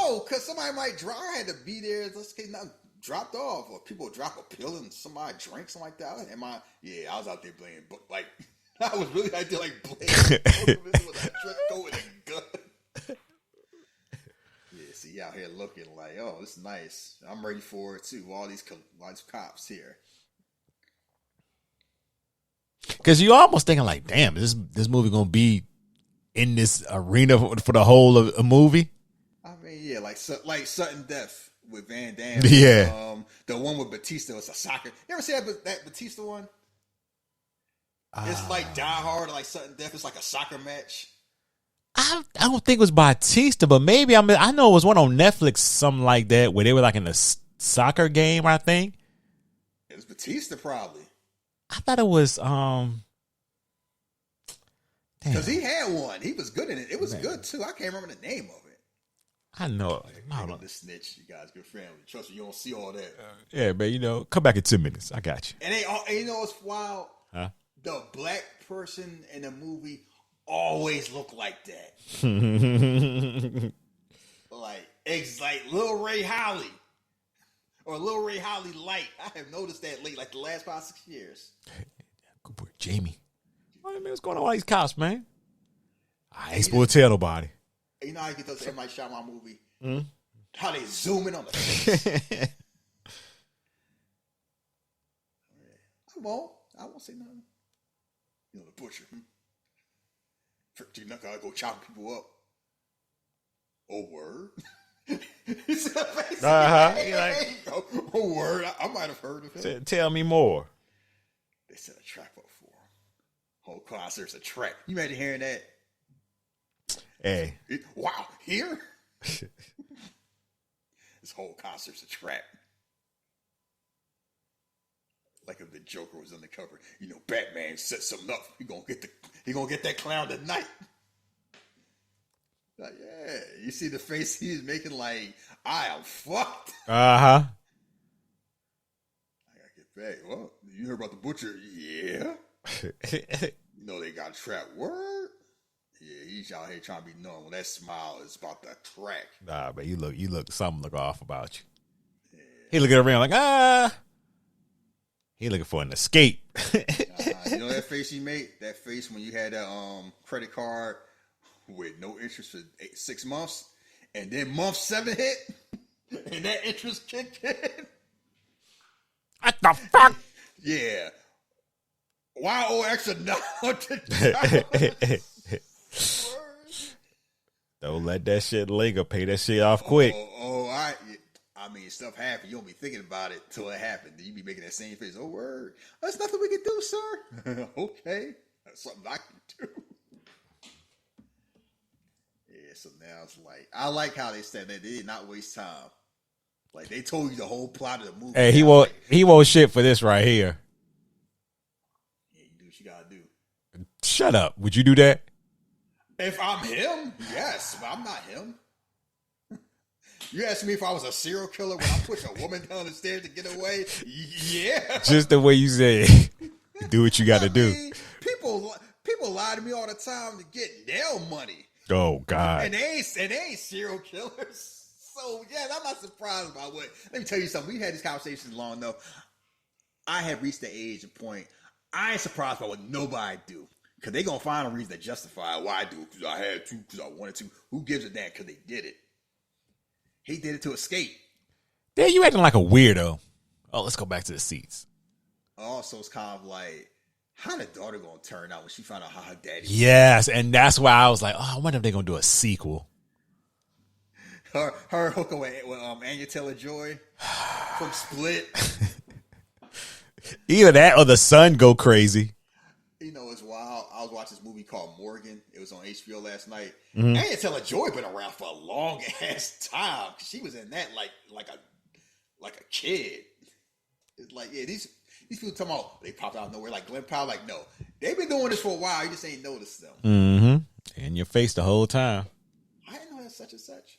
No, because somebody might drop. I had to be there. Let's get not dropped off, or people drop a pill and somebody drink something like that. I was out there playing, but like I was really out there like playing. Go with a gun. Yeah, see, out here looking like, oh, this is nice. I'm ready for it too. All these cops here. Because you almost thinking like, damn, is this movie gonna be in this arena for the whole of a movie? I mean, yeah, like Sudden Death with Van Damme. Yeah. The one with Batista was a soccer. You ever see that Batista one? It's like Die Hard, like Sudden Death. It's like a soccer match. I don't think it was Batista, but maybe I know it was one on Netflix, something like that, where they were like in a soccer game. I think it was Batista, probably. I thought it was because he had one. He was good in it. It was good too. I can't remember the name of it. I know. No. The snitch. You guys, good family. Trust me, you don't see all that. Yeah, man. Come back in 10 minutes. I got you. And you know what's wild? Huh? The black person in the movie always looked like that. like Lil Ray Holly. Or Lil Ray Holly Light. I have noticed that late, like the last 5-6 years. Good boy, Jamie. What's going on with all these cops, man? I ain't supposed to tell nobody. You know how you get those M. Night Shyamalan movie? Mm-hmm. How they zoom in on the face. I won't say nothing. You know, the butcher. You're not gonna go chop people up. Oh, word. Oh, word. I might have heard of him. Tell me more. They set a trap up for him. Whole concert's a trap. You imagine hearing that? Hey. Wow, here? This whole concert's a trap. Like if the Joker was undercover, Batman set something up. He gonna get that clown tonight. Like, yeah, you see the face he's making. Like, I am fucked. I gotta get back. Well, you heard about the butcher? Yeah. They got trapped. Word. Yeah, he's out here trying to be known. When that smile is about to crack. Nah, but you look something look off about you. Yeah. He looking around like he looking for an escape. You know that face he made? That face when you had that credit card with no interest for 6 months, and then month 7 hit, and that interest kicked in. What the fuck? Yeah. Why owe extra $100? Don't let that shit linger. Pay that shit off quick. I mean, stuff happens. You don't be thinking about it till it happened. You be making that same face. Oh, word. That's nothing we can do, sir. Okay. That's something I can do. Yeah, so now it's like, I like how they said that they did not waste time. Like, they told you the whole plot of the movie. Hey, he won't shit for this right here. Yeah, you do what you gotta do. Shut up. Would you do that? If I'm him, yes, but I'm not him. You asked me if I was a serial killer when I push a woman down the stairs to get away? Yeah. Just the way you said. Do what you got to do. People lie to me all the time to get nail money. Oh God. And they ain't serial killers. So, yeah, I'm not surprised by what. Let me tell you something. We've had these conversations long enough. I have reached the age and point. I ain't surprised by what nobody do. Because they going to find a reason to justify why I do. Because I had to, because I wanted to. Who gives a damn? Because they did it. He did it to escape. Damn, you acting like a weirdo. Oh, let's go back to the seats. Also, it's kind of like, how the daughter going to turn out when she found out how her daddy Yes, and that's why I was like, oh, I wonder if they're going to do a sequel. Her hooking with Anya Taylor-Joy from Split. Either that or the son go crazy. You know, it's wild. I was watching this movie called Morgan. It was on HBO last night. Mm-hmm. Anya Taylor-Joy been around for a long ass time. She was in that like a kid. It's like, yeah, these people talking about they popped out of nowhere like Glenn Powell. Like, no, they've been doing this for a while. You just ain't noticed them. Mm-hmm. In your face the whole time. I didn't know that's such and such.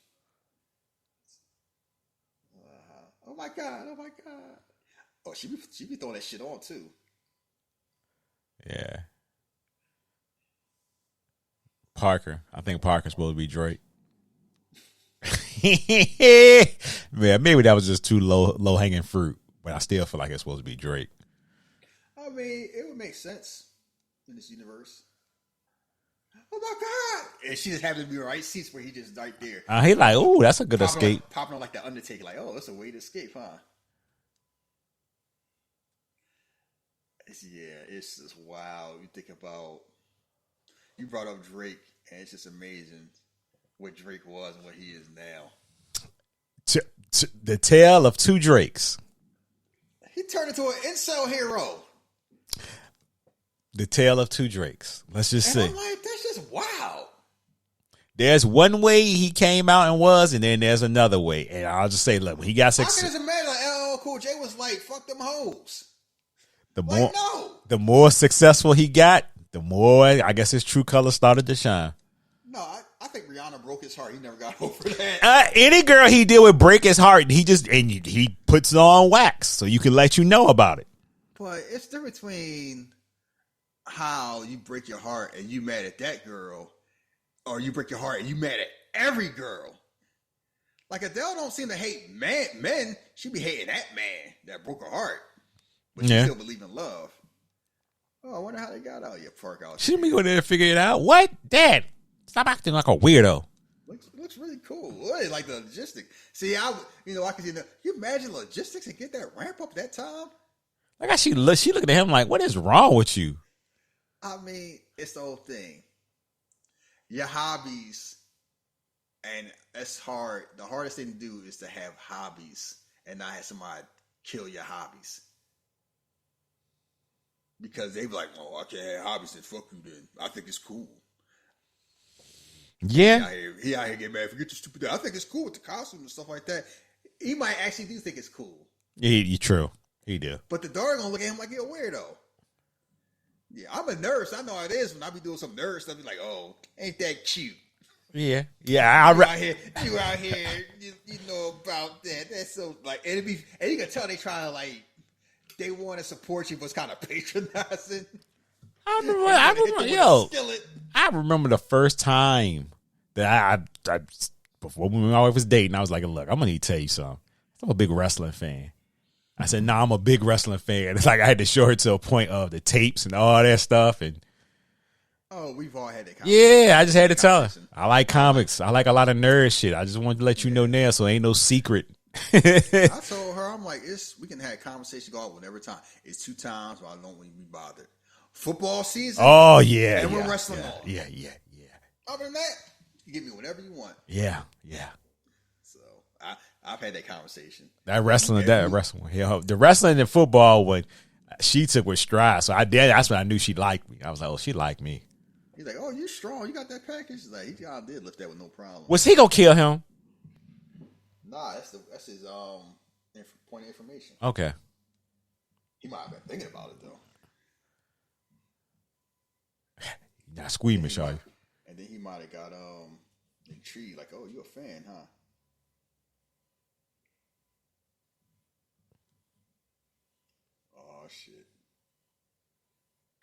Oh my god! Oh my god! Oh, she be throwing that shit on too. Yeah. Parker. I think Parker's supposed to be Drake. Yeah, maybe that was just too low hanging fruit, but I still feel like it's supposed to be Drake. I mean, it would make sense in this universe. Oh my god! And she just happened to be right seats where he just right there. He like, ooh, that's a good escape. Popping on like the Undertaker, like, oh, that's a way to escape, huh? It's just wow. You think about, you brought up Drake, and it's just amazing what Drake was and what he is now. The tale of two Drakes. He turned into an incel hero. The tale of two Drakes. Let's just say. I'm like, that's just wow. There's one way he came out and was, and then there's another way. And I'll just say, look, when he got How success. can it matter? Like, LL Cool J was like, fuck them hoes. The more successful he got, the more I guess his true color started to shine. No, I think Rihanna broke his heart. He never got over that. Any girl he did would break his heart, and he puts it on wax so you can let you know about it. But it's different between how you break your heart and you mad at that girl, or you break your heart and you mad at every girl. Like Adele don't seem to hate men. She be hating that man that broke her heart, but she still believe in love. Oh, I wonder how they got out. You park out. She be going there to figure it out. What, Dad? Stop acting like a weirdo. Looks really cool. Really like the logistics. See, I can see. You imagine logistics and get that ramp up that time. Like she looking at him like, what is wrong with you? I mean, it's the whole thing. Your hobbies, and it's hard. The hardest thing to do is to have hobbies and not have somebody kill your hobbies. Because they be like, oh, I can't have hobbies, then fuck you then. I think it's cool. Yeah. He out here getting mad. Forget your stupid. I think it's cool with the costume and stuff like that. He might actually do think it's cool. Yeah, true. He do. But the daughter gonna look at him like you're a weirdo. Yeah, I'm a nurse. I know how it is when I be doing some nurse stuff. Be like, oh, ain't that cute? Yeah. You out here, you know about that. That's so like, and you can tell they trying to like, they want to support you, but it's kind of patronizing. I remember the first time that I before my wife was dating, I was like, look, I'm gonna need to tell you something. I'm a big wrestling fan. I said, nah, I'm a big wrestling fan. It's like I had to show her to a point of the tapes and all that stuff. And oh, we've all had that conversation. Yeah, I just had to tell her. I like comics. I like a lot of nerd shit. I just wanted to let you know now, so ain't no secret. I told her, I'm like, we can have a conversation go out whenever time. It's 2 times, but I don't want to be bothered. Football season. Oh yeah, and we're wrestling on. Yeah. Other than that, you give me whatever you want. Yeah. So I've had that conversation. The wrestling. Yeah, the wrestling and football when she took with stride. So that's when I knew she liked me. I was like, oh, she liked me. He's like, oh, you strong. You got that package. He's like, he did lift that with no problem. Was he gonna kill him? Nah, that's his point of information. Okay. He might have been thinking about it though. Not squeamish, are you? And then he might have got intrigued, like, oh, you a fan, huh? Oh shit.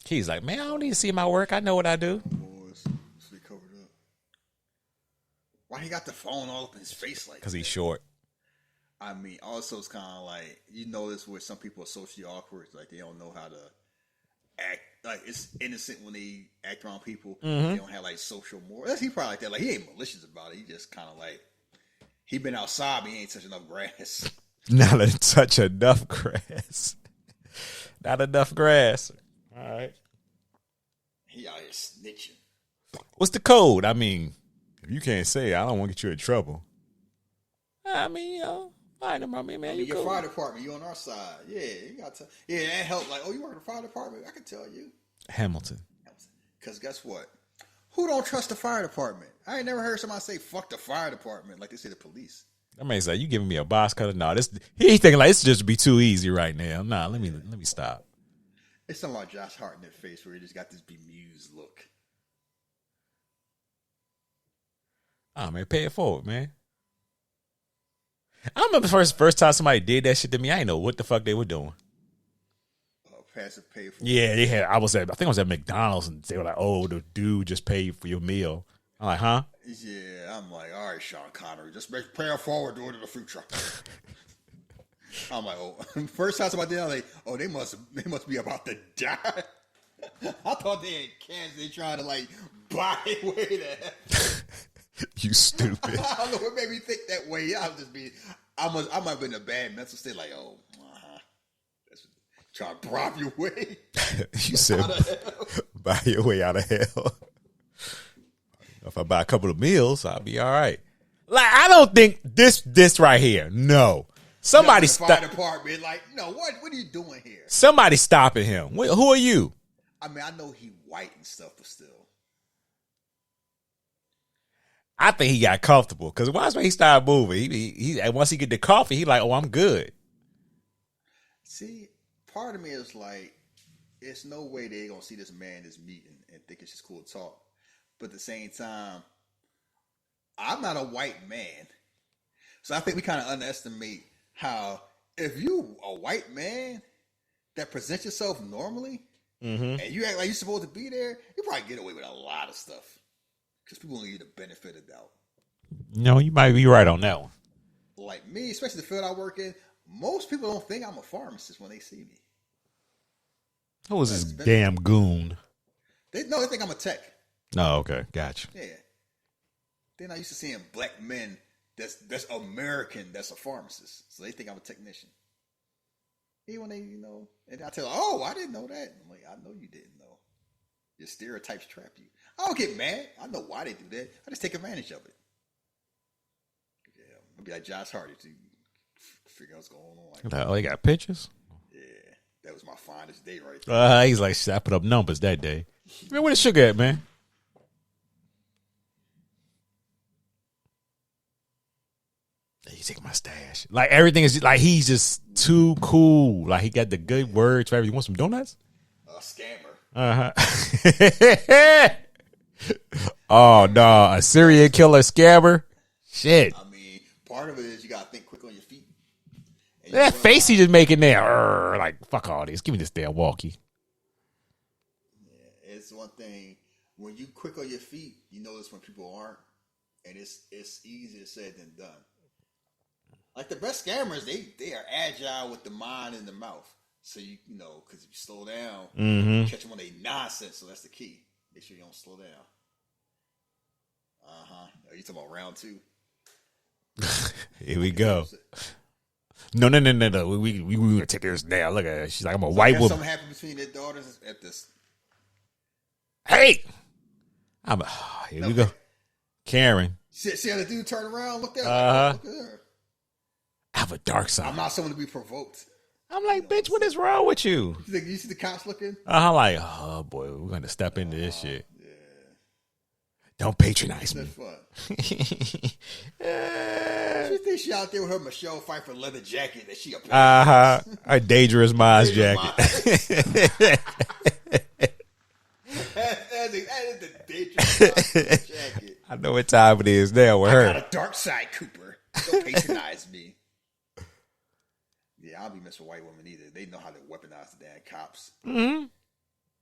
He's like, man, I don't need to see my work. I know what I do. Boys, they covered up. Why he got the phone all up in his face like? Because he's short. I mean, also it's kind of like you notice where some people are socially awkward, like they don't know how to act. Like it's innocent when they act around people. They don't have like social morals. He probably like that. Like he ain't malicious about it. He just kind of like he been outside, but he ain't touching enough grass. Not to touch enough grass. Not enough grass. All right. He out here snitching. What's the code? I mean, if you can't say, I don't want to get you in trouble. I mean, find him on me, man. I mean, your cool. fire department, you on our side. Yeah, you got to. Yeah, that helped. Like, oh, you work in the fire department? I can tell you. Hamilton. Because guess what? Who don't trust the fire department? I ain't never heard somebody say "fuck the fire department" like they say the police. That man's like, you giving me a box cutter? No, this he thinking like this just be too easy right now. Nah, let me stop. It's something like Josh Hartnett face where he just got this bemused look. Oh man, pay it forward, man. I remember the first time somebody did that shit to me. I didn't know what the fuck they were doing. Passive pay for. Yeah, they had. I think I was at McDonald's, and they were like, "Oh, the dude just paid for your meal." I'm like, "Huh?" Yeah, I'm like, all right, Sean Connery, just pay it forward, do it in the future. I'm like, oh, first time somebody did, I'm like, oh, they must be about to die. I thought they had cancer. They trying to like buy their way to heaven. You stupid. I don't know what made me think that way. I might have been in a bad mental state. Like, oh, trying to bribe your way. You said buy your way out of hell. If I buy a couple of meals, I'll be all right. Like, I don't think this right here. No, somebody fire department. Like, no, what are you doing here? Somebody stopping him. Who are you? I mean, I know he white and stuff, but still. I think he got comfortable because once he started moving, he once he get the coffee, he like, oh, I'm good. See, part of me is like, it's no way they're gonna see this man, this meeting, and think it's just cool to talk. But at the same time, I'm not a white man, so I think we kind of underestimate how if you a white man that presents yourself normally and you act like you're supposed to be there, you probably get away with a lot of stuff. Because people don't give you the benefit of doubt. No, you might be right on that one. Like me, especially the field I work in, most people don't think I'm a pharmacist when they see me. Who is this damn goon? They think I'm a tech. Oh, okay. Gotcha. Yeah. Then I used to seeing black men that's American that's a pharmacist. So they think I'm a technician. Even when they, and I tell them, oh, I didn't know that. I'm like, I know you didn't know. Your stereotypes trap you. I don't get mad. I know why they do that. I just take advantage of it. Yeah, I'll be like Josh Hardy to figure out what's going on. Like, oh, he got pictures? Yeah, that was my finest day right there. He's like, I put up numbers that day. Man, where the sugar at, man? You take my stash. Like, everything is like, he's just too cool. Like, he got the good words for everything. You want some donuts? Scammer. Oh no, a serial killer scammer? Shit. I mean, part of it is you gotta think quick on your feet. That face he just making there, like fuck all this. Give me this damn walkie. Yeah, it's one thing when you quick on your feet, you notice when people aren't, and it's easier said than done. Like the best scammers, they are agile with the mind and the mouth. So because if you slow down, you catch them on their nonsense. So that's the key. Make sure you don't slow down. Are you talking about round 2? Here we go. No. We gonna take this down. Look at her. She's like, I'm a white woman. Something happened between their daughters at this. Hey, here we go. Karen. See how the dude turned around, looked at her. Look at her. I have a dark side. I'm not someone to be provoked. I'm like, bitch, what is wrong with you? You see the cops looking? I'm like, oh boy, we're gonna step into this shit. Yeah. Don't patronize me. That's fun. She thinks she out there with her Michelle Pfeiffer leather jacket that she up. A dangerous Minds jacket. That is the dangerous Minds jacket. I know what time it is now with her. I got a dark side, Cooper. Don't patronize me. Yeah, I don't be messing with white women either. They know how to weaponize the damn cops. Mm-hmm.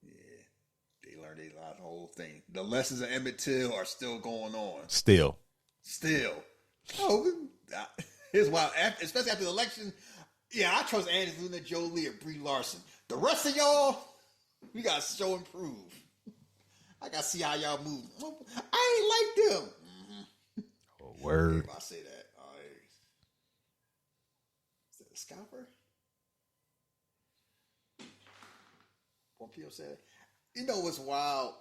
Yeah, they learned the whole thing. The lessons of Emmett Till are still going on. Still. Still. Oh, here's why. Especially after the election, yeah, I trust Angelina Jolie and Brie Larson. The rest of y'all, we got to show and prove. I got to see how y'all move. I ain't like them. Oh, word. If I say that. All right. Is that a scalper? Pompeo said, you know what's wild?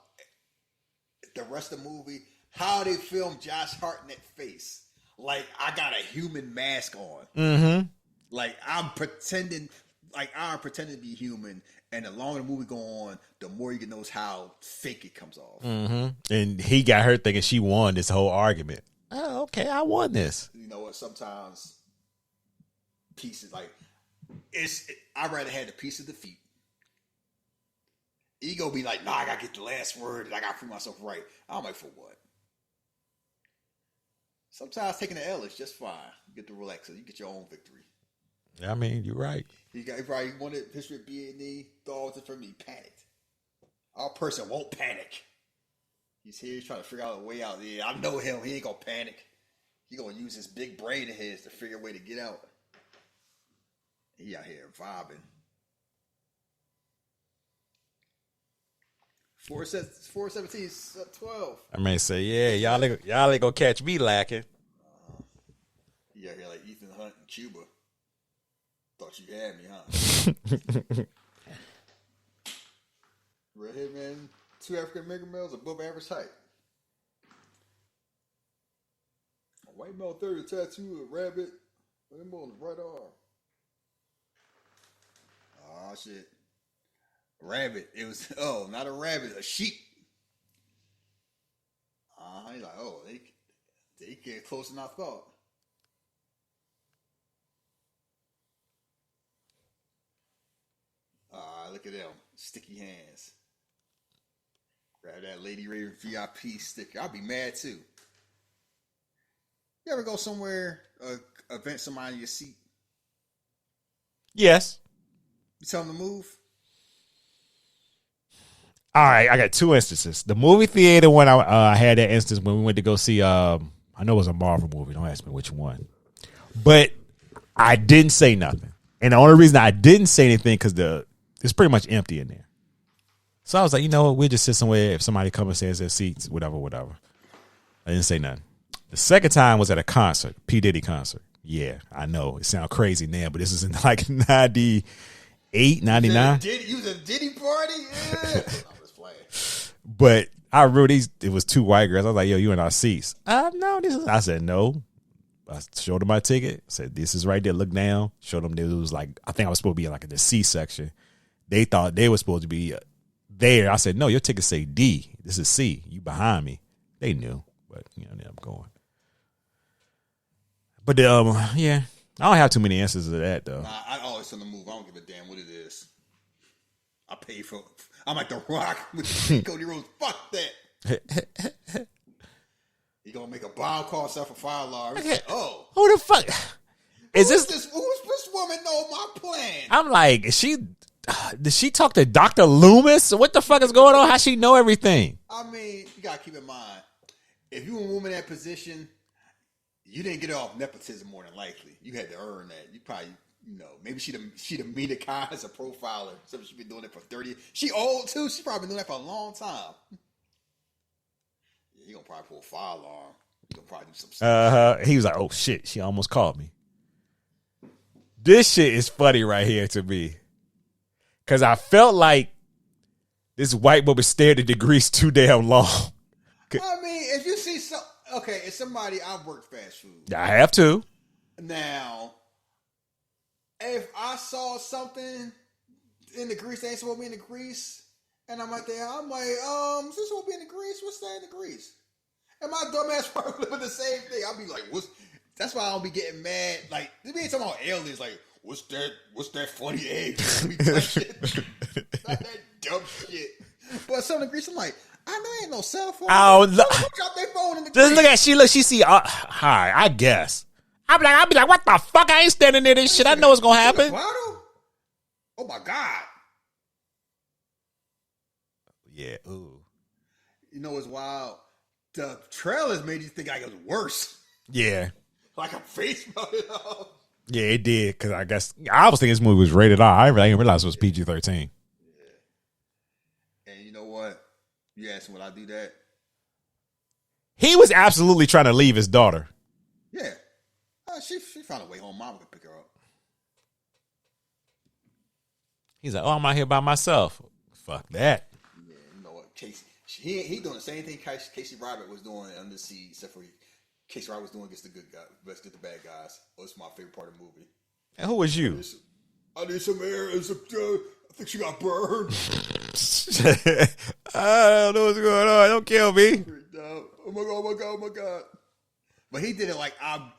The rest of the movie, how they filmed Josh Hartnett's face. Like, I got a human mask on. Mm-hmm. Like, I'm pretending to be human. And the longer the movie go on, the more you get knows how fake it comes off. Mm-hmm. And he got her thinking she won this whole argument. Oh, okay, I won this. You know what? Sometimes pieces like I'd rather have the piece of defeat. Ego be like, nah, I gotta get the last word and I gotta prove myself right. I'm like, for what? Sometimes taking the L is just fine. You get to relax, so you get your own victory. I mean, you're right. You probably wanted history of B&E, thought it for me, panicked. Our person won't panic. He's here, he's trying to figure out a way out. Yeah, I know him. He ain't gonna panic. He gonna use his big brain of his to figure a way to get out. He out here vibing. 417, 12. I may say, yeah, y'all ain't gonna catch me lacking. He out here like Ethan Hunt in Cuba. Thought you had me, huh? Redhead man, 2 African American males above average height. A white male 30 tattoo, a rabbit, rainbow on the right arm. Oh shit. Rabbit. It was not a rabbit, a sheep. He's like, oh, they get closer than I thought. Look at them. Sticky hands. Grab that Lady Raven VIP sticker. I'll be mad too. You ever go somewhere, event somebody in your seat? Yes. You tell them to move? All right, I got 2 instances. The movie theater when I had that instance when we went to go see, I know it was a Marvel movie. Don't ask me which one. But I didn't say nothing. And the only reason I didn't say anything because it's pretty much empty in there. So I was like, you know what? We'll just sit somewhere. If somebody comes and says their seats, whatever. I didn't say nothing. The second time was at a concert, P. Diddy concert. Yeah, I know. It sounds crazy now, but this is in like 98, 99. You was a Diddy party? Yeah. I was playing. But I really, it was 2 white girls. I was like, yo, you in our seats. No, this is. I said, no. I showed them my ticket. Said, this is right there. Look down. Showed them it was like, I think I was supposed to be like in the C section. They thought they were supposed to be there. I said, no, your ticket say D. This is C. You behind me. They knew, but they ended up going. But yeah, I don't have too many answers to that though. Nah, I always tell them to move. I don't give a damn what it is. I pay for. I'm like The Rock with Cody Rhodes. Fuck that. You gonna make a bomb call stuff for $5? Oh, who the fuck is this? Who's this woman know my plan? I'm like, did she talk to Dr. Loomis? What the fuck is going on? How she know everything? I mean, you gotta keep in mind, if you were a woman in that position, you didn't get it off nepotism more than likely. You had to earn that. You probably, maybe she the media kind as a profiler. So she's been doing it for 30. She old too. She probably been doing that for a long time. Yeah, you gonna probably pull a fire alarm. You gonna probably do some stuff. He was like, oh shit, she almost called me. This shit is funny right here to me. Cause I felt like this white woman stared at the grease too damn long. I mean, if you see it's somebody, I've worked fast food. I have to. Now, if I saw something in the grease, they ain't supposed to be in the grease, and I'm like, is this supposed to be in the grease? What's that in the grease? And my dumb ass probably with the same thing. I'll be like, that's why I don't be getting mad. Like, they be talking about aliens, like, what's that funny egg? Not that dumb shit. But some of the grease, I'm like, I know ain't no cell phone. Oh, Drop their phone in the just grease. look at she see. Hi, I guess. I'll be like, what the fuck? I ain't standing near this shit. I know what's gonna happen. Oh my god. Yeah. Ooh. You know what's wild? the trailers made you think like it was worse. Yeah. Like a face melted off. Yeah, it did. Because I guess I was thinking this movie was rated R. I didn't realize it was PG-13. And you know what? You asked me, would I do that? He was absolutely trying to leave his daughter. Yeah. She found a way home. Mom could pick her up. He's like, oh, I'm out here by myself. Fuck that. Yeah, you know what? Casey, he doing the same thing Casey Robert was doing on this season, except for Casey Robert was doing against the good guys, against the bad guys. Oh, it's my favorite part of the movie. And who was you? I need some air. I think she got burned. I don't know what's going on. Don't kill me. Oh my God. But he did it like I'm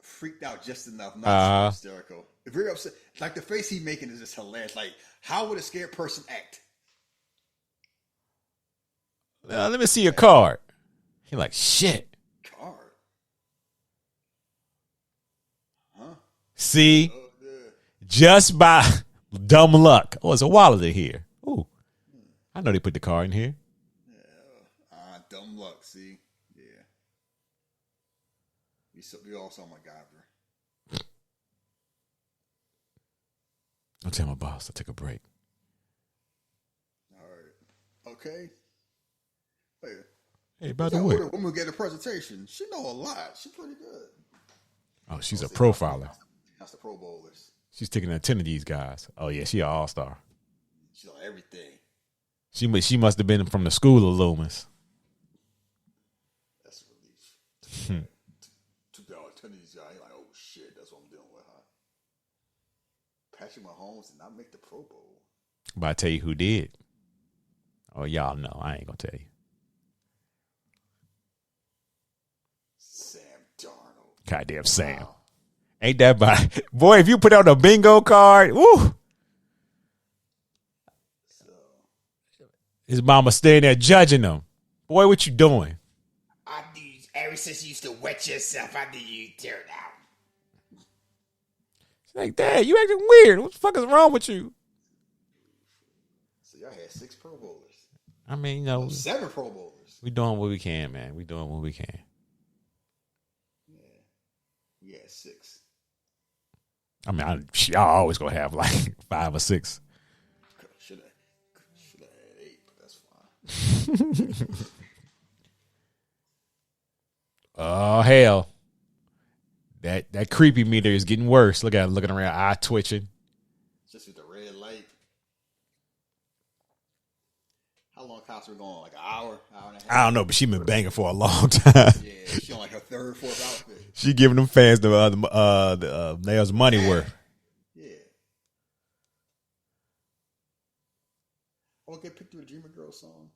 freaked out just enough, not hysterical. If you're upset, like the face he's making is just hilarious. Like, how would a scared person act? Let me see your card. He like, shit. Card? Huh? See? Just by dumb luck. Oh, it's a wallet in here. Ooh. I know they put the card in here. Yeah. Dumb luck, see? Yeah. We all saw MacGyver. Don't tell my boss. I'll take a break. All right. Okay. Hey, by the way. When we get a presentation, she know a lot. She's pretty good. Oh, she's a profiler. That's the Pro Bowlers. She's taking a 10 of these guys. Oh, yeah, she an all-star. She know everything. She must have been from the school of Loomis. That's a relief. $2 10 of these guys. Like, oh, shit, that's what I'm dealing with, huh? Patrick Mahomes did not make the Pro Bowl. But I tell you who did. Oh, y'all know. I ain't going to tell you. Sam Darnold. Goddamn Sam. Wow. Ain't that bad? Boy, if you put on a bingo card, woo. His mama standing there judging him. Boy, what you doing? I knew ever since you used to wet yourself, I knew you'd turn out. She's like, Dad, you acting weird. What the fuck is wrong with you? So y'all had 6 Pro Bowlers. I mean, you know. 7 Pro Bowlers. We doing what we can, man. We doing what we can. Yeah. Yeah, 6. I mean, y'all always gonna have like 5 or 6. Should have had 8, but that's fine. Oh hell, that creepy meter is getting worse. Look at him looking around, eye twitching. Just with the red light. How long cops were going? Like an hour and a half? I don't know, but she been banging for a long time. Yeah, she on like her 3rd, 4th outfit. She giving them fans the nails money worth. Yeah. Oh, get picked through a Dreamer Girl song.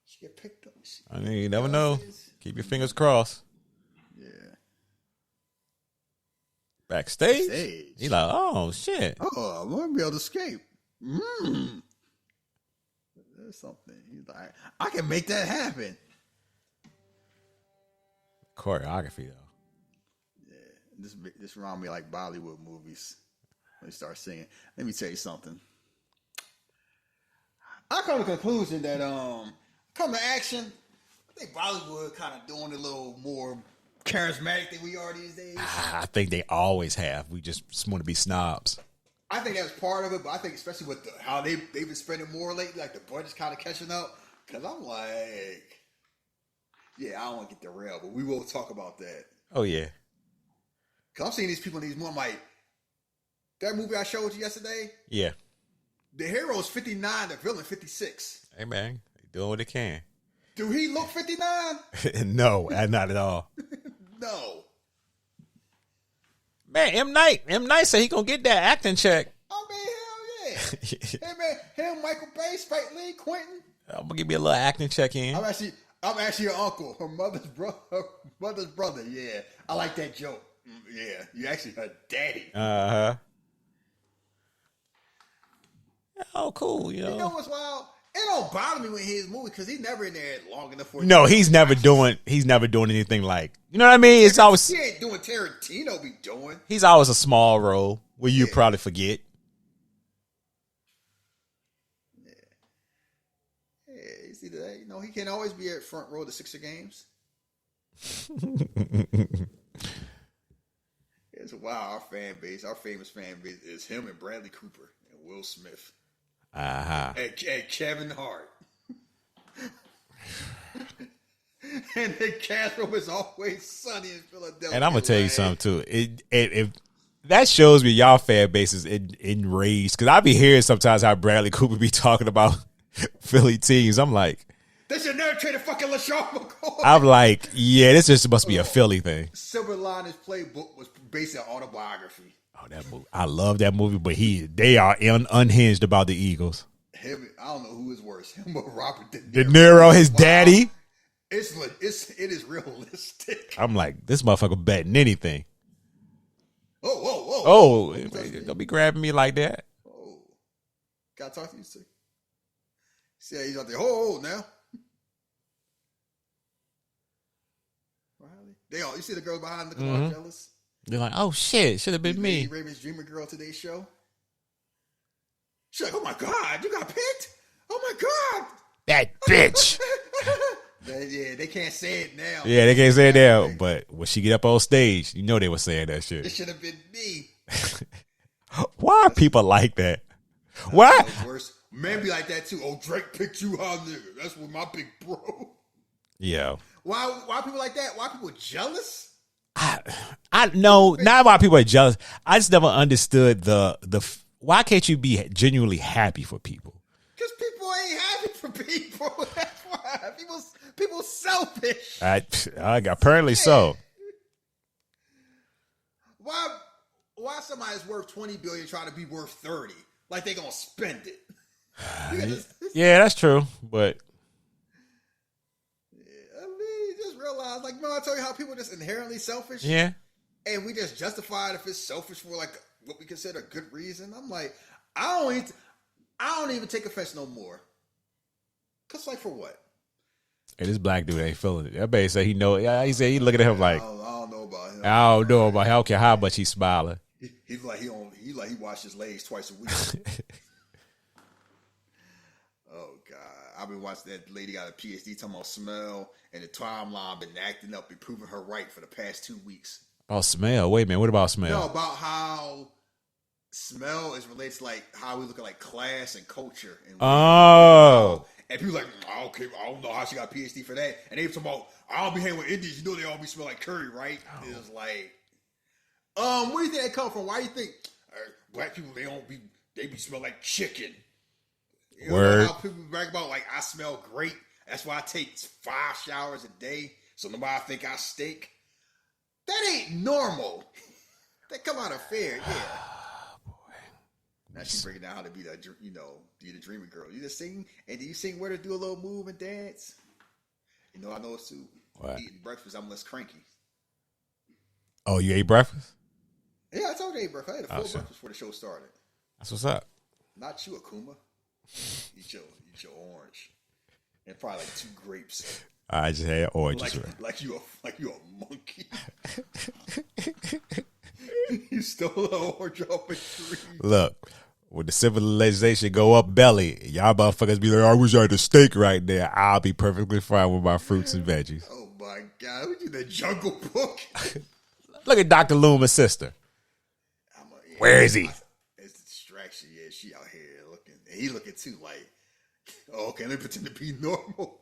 She get picked up. I mean, you never know. Keep your fingers crossed. Yeah. Backstage? He like, oh shit. Oh, I want to be able to escape. There's something. He's like, I can make that happen. Choreography though. Yeah, this reminds me of like Bollywood movies. When you start singing. Let me tell you something. I come to the conclusion that come to action, I think Bollywood kind of doing a little more charismatic than we are these days. I think they always have. We just want to be snobs. I think that's part of it, but I think especially with how they've been spending more lately, like the budget's kind of catching up. Because I'm like, yeah, I don't want to get derailed, but we will talk about that. Oh, yeah. Because I'm seeing these people in these more, I'm like, that movie I showed you yesterday? Yeah. The hero's 59, the villain 56. Hey, man, they doing what they can. Do he look 59? No, not at all. No. Man, M. Night said he gonna get that acting check. I mean, hell yeah. Hey, man, him, Michael Bay, Spike Lee, Quentin. I'm gonna give me a little acting check in. I'm actually your uncle, her mother's brother. Yeah, I like that joke. Yeah, you actually her daddy. Oh, cool. You know what's wild? It don't bother me when his movie because he's never in there long enough for. No, he's never doing anything like, you know what I mean. It's always, he ain't doing Tarantino be doing. He's always a small role where you probably forget. Yeah, It's either that. You know, he can't always be at front row of the Sixer games. It's wow, our fan base, our famous fan base is him and Bradley Cooper and Will Smith. And Kevin Hart. And the cast room is always sunny in Philadelphia. And I'm gonna tell you something too. If that shows me y'all fan base is enraged, because I be hearing sometimes how Bradley Cooper be talking about Philly teams. I'm like, they should never trade a fucking LaShawn McCoy. I'm like, yeah, this just must be a Philly thing. Silver Linings Playbook was based on autobiography. Oh, that movie! I love that movie, but they are unhinged about the Eagles. Him, I don't know who is worse, him or Robert De Niro. De Niro, his daddy. It is realistic. I'm like, this motherfucker betting anything. Oh, don't be grabbing me like that. Oh, gotta talk to you, too. See how he's out there. Oh, now. You see the girl behind looking all jealous? They're like, oh shit, should have been me. Raven's Dreamer Girl today's show. She's like, oh my God, you got picked? Oh my God. That bitch. Yeah, they can't say it now. Yeah, they can't say it now. But when she get up on stage, you know they were saying that shit. It should have been me. Why are people like that? Why? Worse. Men be like that too. Oh, Drake picked you out, nigga. That's what my big bro. Yeah. Why people like that? Why people jealous? I know, not why people are jealous. I just never understood the why can't you be genuinely happy for people? Because people ain't happy for people. That's why. People selfish. Apparently so. Why somebody's worth $20 billion trying to be worth 30? Like they gonna spend it. Yeah, that's true. But just realize, like, I told you how people are just inherently selfish. Yeah. And we just justify it if it's selfish for like what we consider a good reason. I'm like, I don't even take offense no more. Cause like for what? Hey, this black dude ain't feeling it. That baby said he know. He said he looking at him like, I don't know about him. I don't know about him. I don't care how much he's smiling. He's like he washes his legs twice a week. Oh God, I've been watching that lady got a PhD talking about smell, and the timeline been acting up and proving her right for the past 2 weeks. Oh, smell. Wait a minute. What about smell? No, about how smell is related to like how we look at like class and culture. And and people like, I don't know how she got a PhD for that. And they talking about, I don't be hanging with Indians. You know they all be smell like curry, right? Oh. It's like, where do you think that come from? Why do you think black people they be smell like chicken? You know how people brag about like I smell great. That's why I take 5 showers a day, so nobody think I stink. That ain't normal. That come out of fair, yeah. Now she's breaking down how to be the dreamy girl. You just sing, and do you sing where to do a little move and dance? You know, I know it's too. What? Eating breakfast, I'm less cranky. Oh, you ate breakfast? Yeah, I told you I ate breakfast. I had a full breakfast before the show started. That's what's up. Not you, Akuma. Eat your orange. And probably like 2 grapes. I just had oranges. Like you a monkey. You stole an orange off a tree. Look, when the civilization go up belly, y'all motherfuckers be like, I wish I had a steak right there. I'll be perfectly fine with my fruits and veggies. Oh my God, we do the Jungle Book. Look at Dr. Loomis' sister. Where is he? It's a distraction. Yeah, she out here looking. And he looking too like, oh, okay, let me pretend to be normal.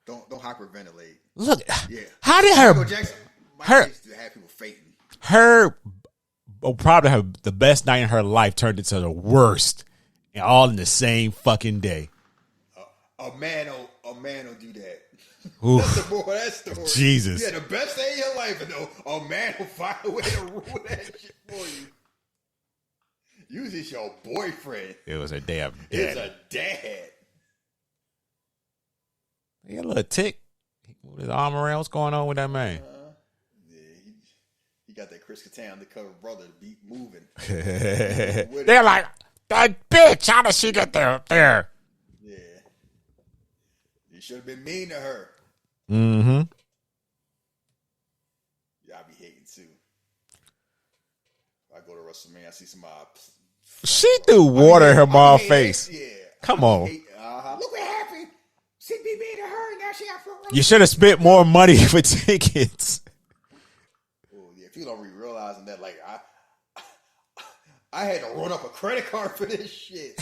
Don't hyperventilate. Look, yeah. How did her used to have people fainting. Her probably have the best night in her life turned into the worst, and all in the same fucking day. A man will do that. Oof. That's the moral of that story. Jesus. Yeah, the best day of your life, and a man will find a way to ruin that shit for you. Usually it's your boyfriend. It was a damn dad. It's a dad. He got a little tick. With his arm around, what's going on with that man? Yeah, he got that Chris Kattan undercover brother to be moving. They're like, that bitch, how does she get there up there? Yeah. You should have been mean to her. Mm-hmm. Yeah, I be hating too. I go to WrestleMania, I see somebody. She threw water in her mom's face. Yeah. Come on. Look what happened. CB made her. Now she got front row. You should have spent more money for tickets. Oh, yeah, if you don't be realizing that, like, I had to run up a credit card for this shit.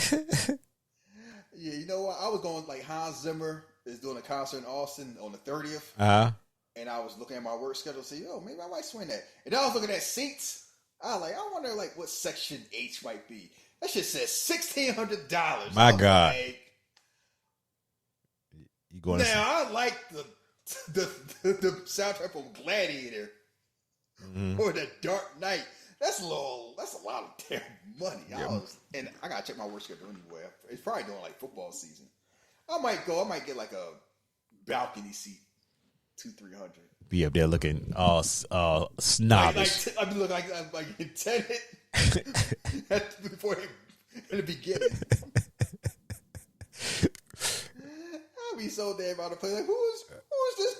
Yeah, you know what? I was going, like, Hans Zimmer is doing a concert in Austin on the 30th. And I was looking at my work schedule to see, maybe I might swing that. And then I was looking at seats. I wonder, like, what section H might be. That shit says $1,600. My God. Like, You going I like the soundtrack from Gladiator or The Dark Knight. That's a lot of damn money. Yeah. And I gotta check my work schedule anyway. It's probably during like football season. I might get like a balcony seat, $200-300. Be up there looking all snobbish. I be looking like in Tenet before in the beginning. I'd be so damn out of place. Like, who's this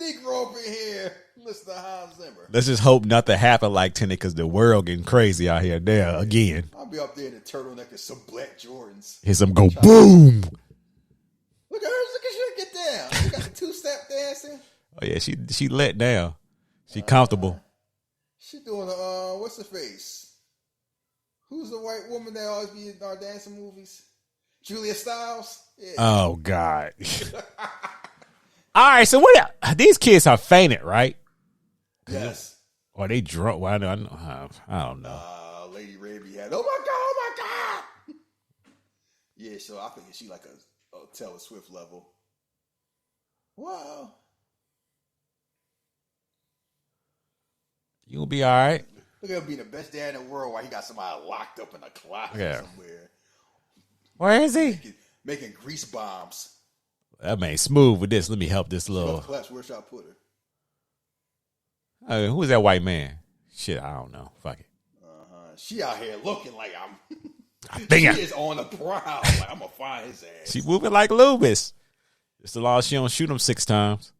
Negro over here? Listen to Hans Zimmer. Let's just hope nothing happened like Tenet because the world getting crazy out here there again. I'll be up there in the turtleneck and some black Jordans. Hear some go boom. Look at her. Look at her get down. She got the two-step dancing. Oh yeah, she let down. She comfortable. She doing what's her face? Who's the white woman that always be in our dancing movies? Julia Stiles. Yeah. Oh God. All right, so these kids are fainted, right? Yes. Or they drunk? Well, I don't know. Lady Raby had. Oh my God. Yeah, so I think she like a Taylor Swift level. Wow. You'll be all right. Look at him being the best dad in the world while he got somebody locked up in a closet somewhere. Where is he? Making grease bombs. That man smooth with this. Let me help this little. Where should I put her? Who is that white man? Shit, I don't know. Fuck it. She out here looking like I think she is on the prowl. Like I'm gonna find his ass. She moving like Loomis. It's the law. She don't shoot him 6 times.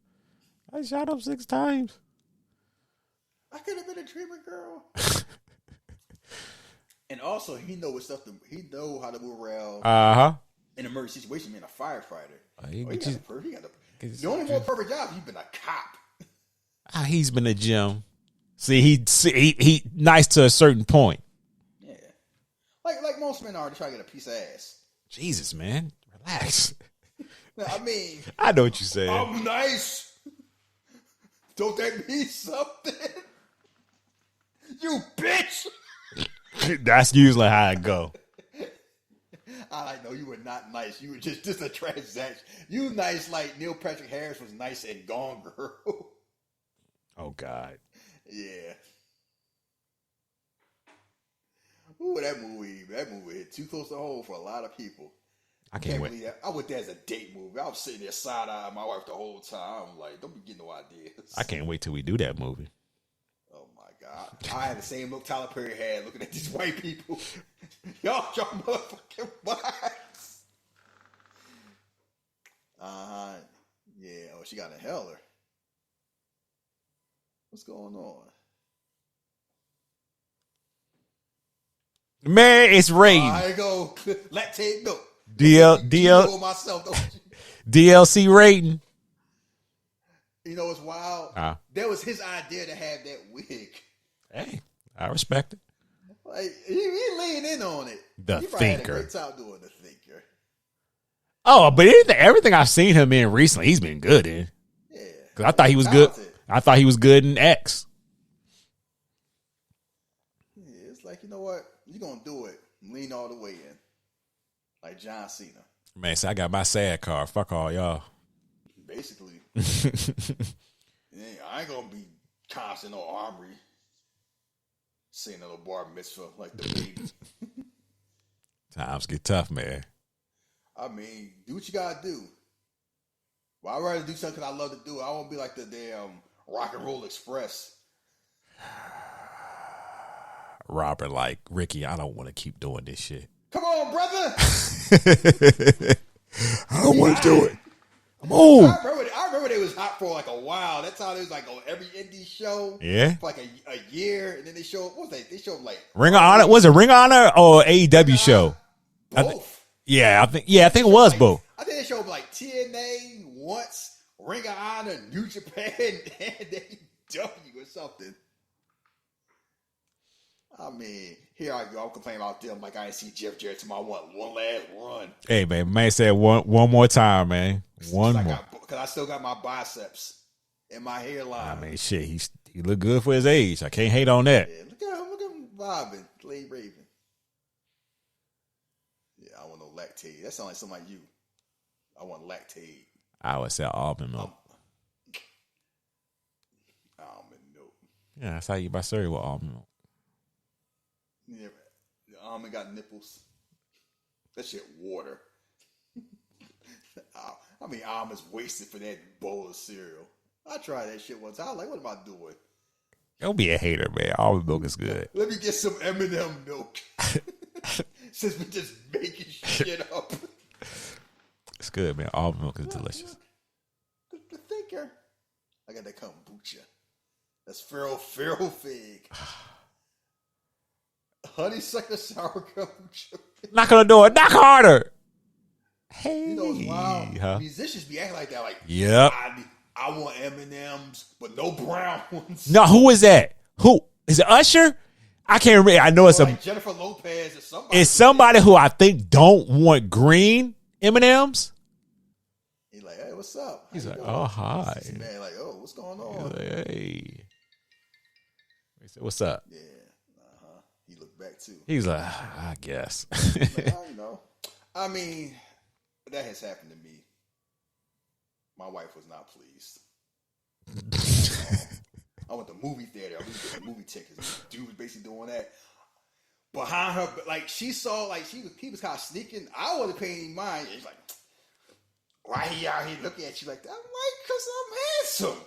I shot him 6 times. I could have been a dreamer girl. And also, he know how to move around. In an emergency situation, being a firefighter. The only more perfect job, he's been a cop. He's been a gym. See, he nice to a certain point. Yeah, like most men are to try to get a piece of ass. Jesus, man, relax. I mean, I know what you said. I'm nice. Don't that mean something? You bitch. That's usually how it go. I know you were not nice. You were just a transaction. You nice like Neil Patrick Harris was nice in Gone Girl. Oh God. Yeah. Ooh, that movie hit too close to home for a lot of people. I can't wait. I went there as a date movie. I was sitting there side-eyeing my wife the whole time. I'm like, don't be getting no ideas. I can't wait till we do that movie. Oh my God. I had the same look Tyler Perry had looking at these white people. Y'all motherfucking minds. Yeah. Oh, she got a heller. What's going on? Man, it's rain. I go lactate milk. Myself, DLC rating. You know what's wild? That was his idea to have that wig. Hey, I respect it. Like he leaned in on it. The he probably Thinker. had a great time doing the Thinker. Oh, but everything I've seen him in recently, he's been good in. Yeah, because I thought he was good. I thought he was good in X. Yeah, it's like, you know what? You're gonna do it. Lean all the way in, like John Cena. Man, so I got my sad card. Fuck all y'all. Basically, I ain't gonna be constant or armory. Saying a little bar mitzvah like the baby. Times get tough, man. I mean, do what you gotta do. Well, I'd rather do something I love to do. I won't be like the damn Rock and Roll Express. Robert, like, Ricky, I don't want to keep doing this shit. Come on, brother. I don't want to do it. I'm old. I remember they was hot for like a while. That's how they was like on every indie show. Yeah. For like a year. And then they showed, what was they? They showed like Ring of Honor. Was it Ring of Honor or AEW show? Both. Yeah, I think it was both. I think they showed like TNA once, Ring of Honor, New Japan, and AEW or something. I mean, here I go. I'm complaining about them like I ain't see Jeff Jarrett till I want one last run. Hey man said one more time, man. One more. Because I still got my biceps and my hairline. I mean, shit, he look good for his age. I can't hate on that. Yeah, look at him bobbing, Blade Raven. Yeah, I want no lactate. That sounds like something like you. I want lactate. I would say almond milk. Almond milk. Yeah, that's how you buy cereal with almond milk. Yeah, the almond got nipples. That shit water. I mean, almonds wasted for that bowl of cereal. I tried that shit one time. I was like, what am I doing? Don't be a hater, man. Almond milk is good. Let me get some M&M milk. Since we just making shit up. It's good, man. Almond milk is delicious. The thinker. I got that kombucha. That's feral fig. Honeysuckle sour kombucha. Knock on the door. Knock harder. Hey. You know it's wild. Huh? Musicians be acting like that. Like, yep. I want M&M's, but no brown ones. No, who is that? Who? Is it Usher? I can't remember. I know it's like Jennifer Lopez or somebody. It's somebody who I think don't want green M&M's. He's like, hey, what's up? He's like, oh, hi. Man, like, oh, what's going on? He's like, hey. He said, what's up? Yeah. He looked back too. He's like, I guess. Like, you know. I mean, that has happened to me. My wife was not pleased. I went to movie theater. I was getting movie tickets. The dude was basically doing that. Behind her, like she saw, like he was kind of sneaking. I wasn't paying any mind. He's like, why he out here looking at you like that? I'm like, because I'm handsome.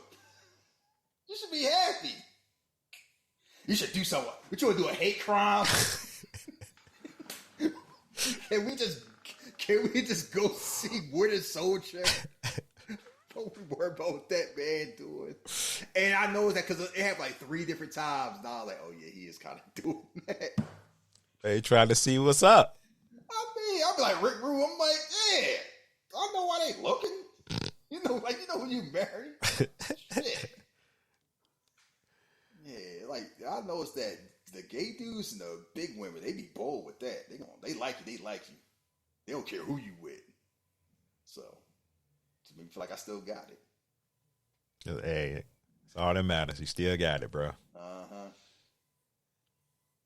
You should be happy. You should do something. What you want to do, a hate crime? Can we just go see Winter Soldier? Don't we worry about what that man doing. And I know that because it happened like 3 different times. Now I'm like, oh yeah, he is kind of doing that. They trying to see what's up. I mean, I'll be like Rick Rue. I'm like, yeah, I know why they looking. You know when you married. Shit. Yeah, like I noticed that the gay dudes and the big women, they be bold with that. They like you. They like you. They don't care who you with. So, to me, feel like I still got it. Hey, it's all that matters. You still got it, bro.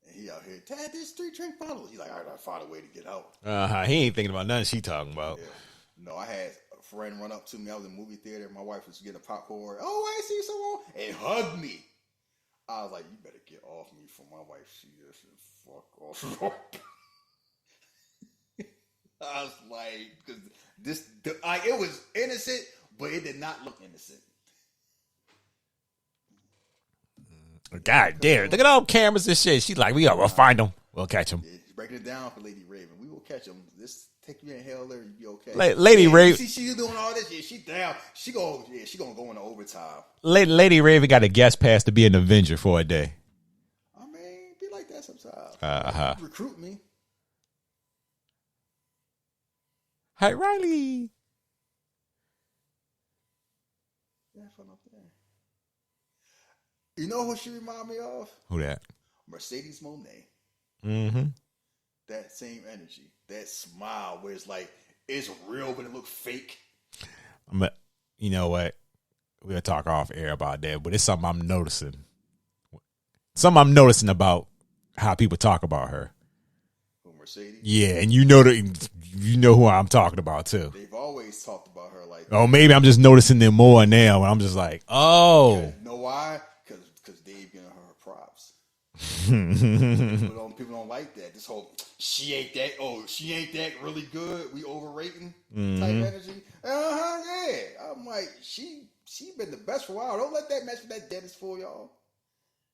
And he out here, Dad, this 3-drink bottle. He's like, I gotta find a way to get out. He ain't thinking about nothing she talking about. Yeah. No, I had a friend run up to me. I was in the movie theater. My wife was getting a popcorn. Oh, I see someone. And hugged me. I was like, you better get off me from my wife. She just fuck off. I was like, because it was innocent, but it did not look innocent. God damn. Look at all cameras and shit. She's like, we'll find them. We'll catch them. Yeah, breaking it down for Lady Raven. We will catch them. Just take you in hell there, you be okay. Lady Raven. See, she's doing all this. Yeah, she down. She gonna go into overtime. Lady Raven got a guest pass to be an Avenger for a day. I mean, be like that sometimes. Recruit me. Hi, Riley. Yeah, fun up there. You know who she remind me of? Who that? Mercedes Moné. Mm-hmm. That same energy, that smile, where it's like it's real, but it looks fake. You know what? We'll talk off air about that, but it's something I'm noticing. Something I'm noticing about how people talk about her. Who, Mercedes? Yeah, and you know who I'm talking about too. They've always talked about her like. Oh, maybe I'm just noticing them more now, and I'm just like, oh. You know why? Because Dave giving her props. people don't like that. This whole she ain't that really good. We overrating type energy. Yeah. I'm like, she been the best for a while. Don't let that mess with that dentist fool y'all.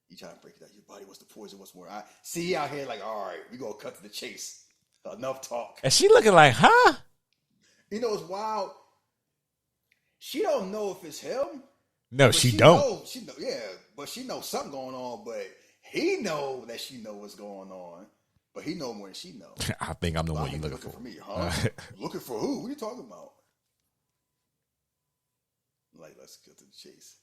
You trying to break it down your body? What's the poison? What's more? I see out here like, all right, we gonna cut to the chase. Enough talk. And she looking like, huh? You know it's wild. She don't know if it's him. No, she don't. She know, yeah, but she knows something going on. But he know that she know what's going on. But he know more than she know. I think I'm the Well, one I you think looking they're for. me, huh? Looking for who? What are you talking about? Like, let's get to the chase.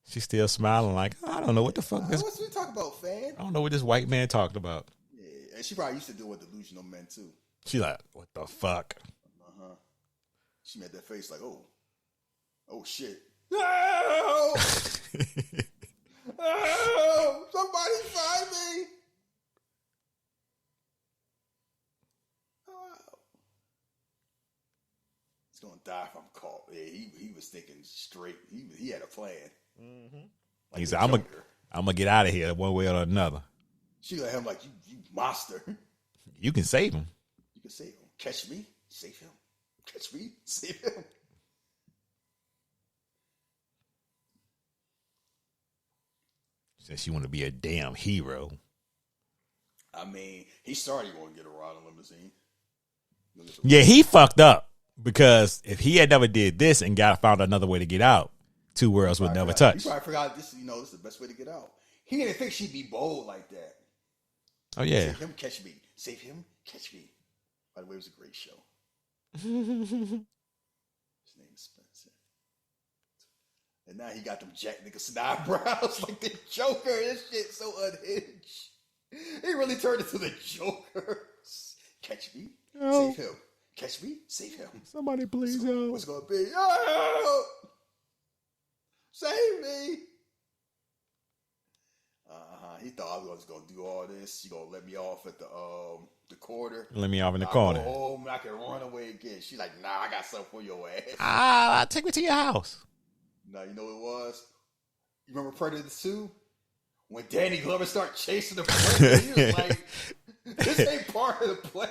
She's still smiling like, I don't know what the fuck this. What's we talking about, fan? I don't know what this white man talked about. Yeah, and she probably used to deal with delusional men too. She like, what the fuck? She made that face like, oh shit. No! Oh, somebody find me! Oh. He's gonna die if I'm caught. Yeah, he was thinking straight. He had a plan. Like He said, I'm gonna get out of here one way or another. She let him like, you monster. You can save him. You can save him. Catch me, save him. Catch me, save him. Said she want to be a damn hero. I mean, he started going to get a ride in limousine. Yeah, he fucked up because if he had never did this and found another way to get out, two worlds would never touch. He probably forgot this. This is the best way to get out. He didn't think she'd be bold like that. Oh yeah, Save him, catch me. Save him, catch me. By the way, it was a great show. His name is Spencer. And now he got them Jack Nicholson eyebrows like the Joker. This shit's so unhinged. He really turned into the Joker. Catch me, save him. Catch me, save him. Somebody please help. What's going to be? Oh! Save me. He thought I was going to do all this. She going to let me off at the quarter. Let me off in the I corner. go home and I can run away again. She's like, nah, I got something for your ass. Take me to your house. No, you know what it was? You remember Predator 2? When Danny Glover started chasing the plane, he was like, this ain't part of the plan.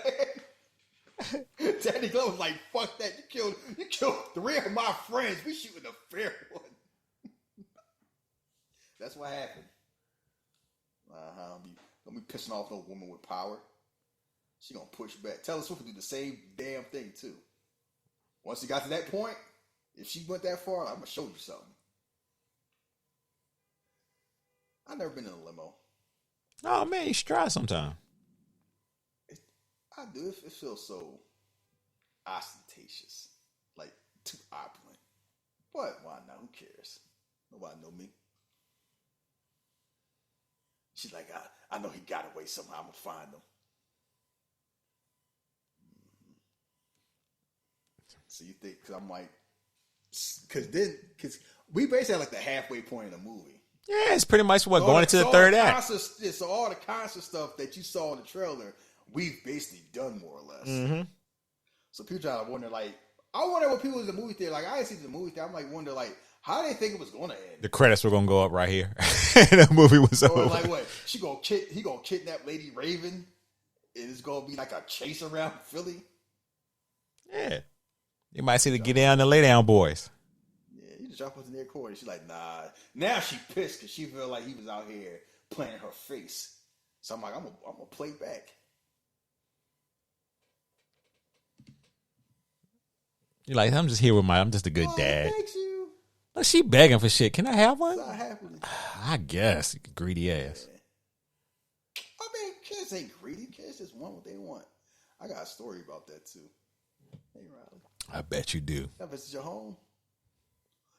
Danny Glover was like, fuck that. You killed 3 of my friends. We shooting a fair one. That's what happened. Don't be pissing off no woman with power. She gonna push back. Taylor Swift will do the same damn thing too. Once he got to that point, if she went that far, I'm gonna show you something. I've never been in a limo. Oh man, you should try sometime. I do. It feels so ostentatious, like too opulent. But why not? Who cares? Nobody know me. She's like, I know he got away somehow. I'm gonna find him. So you think? Because I'm like, because we basically had like the halfway point in the movie. Yeah, it's pretty much going into the third act. So all the concert stuff that you saw in the trailer, we've basically done more or less. Mm-hmm. So people try to wonder, like, I wonder what people in the movie theater, like, I didn't see the movie theater. I'm like, wonder, like, how do they think it was going to end? The credits were going to go up right here. And the movie was over. Or like, what? He going to kidnap Lady Raven, and it's going to be like a chase around Philly? Yeah. You might see the get down and lay down boys. Yeah, he just jump up in their corner. She's like, nah. Now she pissed because she felt like he was out here playing her face. So I'm like, I'm gonna play back. You're like, I'm just a good dad. Thanks you. Look, she begging for shit. Can I have one? Not happening. I guess. Greedy ass. Yeah. I mean, kids ain't greedy. Kids just want what they want. I got a story about that too. Hey, Riley. I bet you do. That visit your home.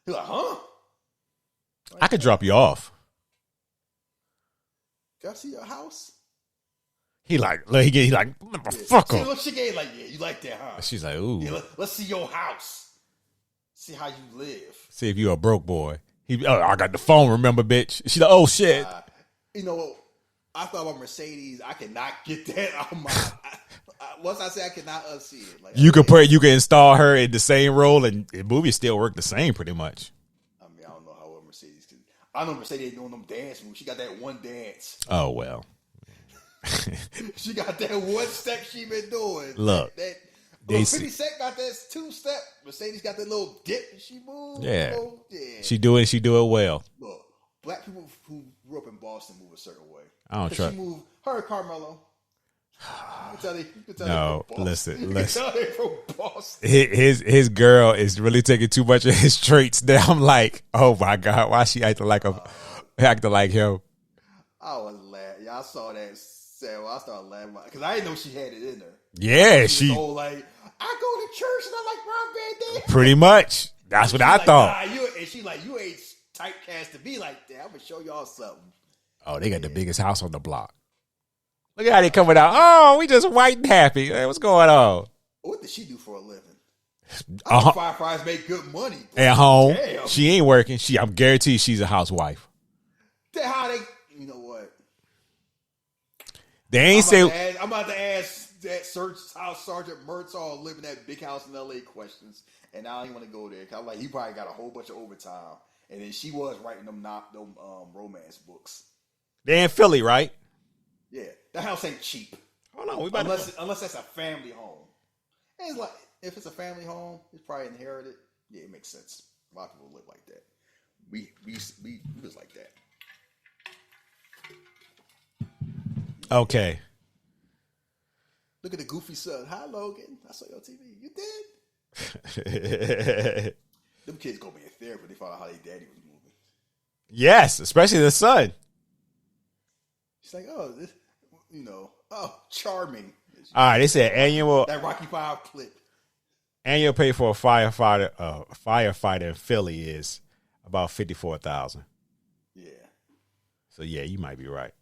You're like, huh? I could drop you off. Can I see your house? He like, motherfucker. Yeah. Look, she gave like, yeah, you like that, huh? She's like, ooh. Yeah, let's see your house. See how you live. See if you a broke boy. I got the phone, remember, bitch? She's like, oh, shit. You know, I thought about Mercedes. I cannot get that out of my... once I say I cannot unsee it. Like, You can install her in the same role and the movie still work the same pretty much. I mean, I don't know how well Mercedes can... I know Mercedes ain't doing them dance moves. She got that one dance. Oh, well. She got that one step she been doing. Look. 50 Cent got that 2-step. Mercedes got that little dip and she moved. Yeah. Yeah. She do it well. Look, black people who grew up in Boston move a certain way. I don't trust. She moved her and Carmelo. You can tell No, they from Boston. listen. You can tell they from Boston. His girl is really taking too much of his traits. Now I'm like, oh my God, why she acting like him? I was laughing. Y'all saw that said, well, I started laughing because I didn't know she had it in her. Yeah, She was all like, I go to church and I like Rob Van Dam. pretty much. That's what I thought. Nah, and she like, you ain't typecast to be like that. I'm gonna show y'all something. Oh, they got the biggest house on the block. Look at how they coming out. Oh, we just white and happy. Hey, what's going on? What does she do for a living? I know firefighters make good money. At home. Damn. She ain't working. I'm guaranteed she's a housewife. How they? You know what? They ain't I'm about to ask that House Sergeant Murtaugh living in that big house in L.A. questions, and I don't even want to go there. Cause I'm like, he probably got a whole bunch of overtime, and then she was writing them romance books. They in Philly, right? Yeah, that house ain't cheap. Hold on, unless that's a family home. And it's like, if it's a family home, it's probably inherited. Yeah, it makes sense. A lot of people live like that. We was like that. Okay. Look at the goofy son. Hi, Logan. I saw your TV. You did? Them kids gonna be in therapy. They found out how their daddy was moving. Yes, especially the son. She's like, charming. All right, they said annual That Rocky V clip. Annual pay for a firefighter in Philly is about $54,000. Yeah. So yeah, you might be right.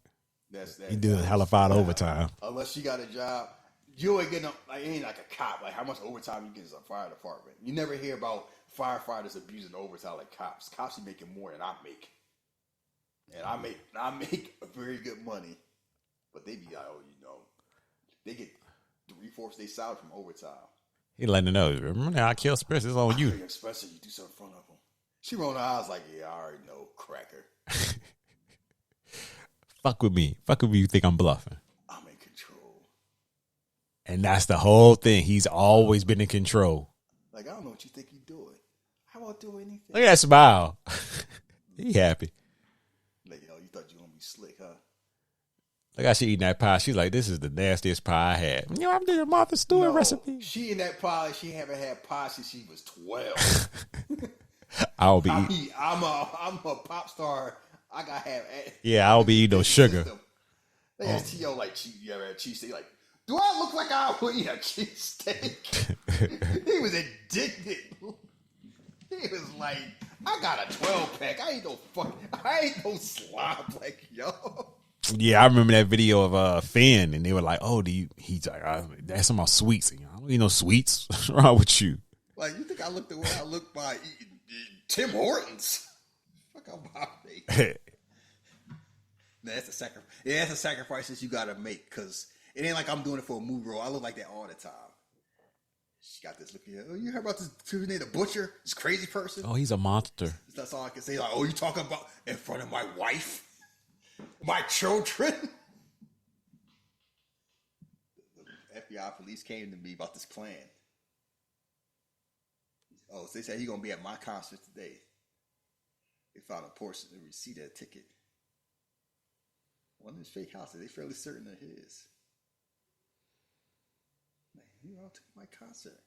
You doing a hell of a lot of overtime. Unless she got a job, you ain't getting it ain't like a cop. Like how much overtime you get as a fire department. You never hear about firefighters abusing overtime like cops. Cops are making more than I make, and I make very good money. But they be like, they get 3/4 their salary from overtime. He letting her know. Remember, I killed Spencer. It's on you. Especially you do something in front of him. She rolled her eyes like, yeah, I already know, cracker. Fuck with me. You think I'm bluffing? I'm in control. And that's the whole thing. He's always been in control. Like, I don't know what you think you're doing. How about do anything? Look at that smile. He happy. Like, you thought you were going to be slick, huh? Look how she eating that pie. She's like, this is the nastiest pie I had. I'm doing Martha Stewart recipe. She in that pie, she haven't had pie since she was 12. I'll be eating. I'm a pop star. I got to have. Yeah, I'll be eating no sugar. They asked T.O. like, you ever had cheesesteak? Like, do I look like I would eat a cheesesteak? He was indignant. He was like, I got a 12-pack. I ain't no slob like y'all. Yeah, I remember that video of Finn, and they were like, "Oh, he's like, that's about sweets. I don't eat no sweets. What's wrong with you?" Like, you think I look the way I look by eating Tim Hortons? Fuck about me. That's a sacrifice. Yeah, that's a sacrifices you gotta make because it ain't like I'm doing it for a movie role. I look like that all the time. She got this look here. Oh, you heard about this dude named the Butcher? This crazy person. Oh, he's a monster. That's all I can say. Like, oh, you talking about in front of my wife? My children? The FBI police came to me about this plan. Oh, so they said he's going to be at my concert today. They found a portion of the receipt of a ticket. One of his fake houses. They fairly certain of his. Man, you all took my concert.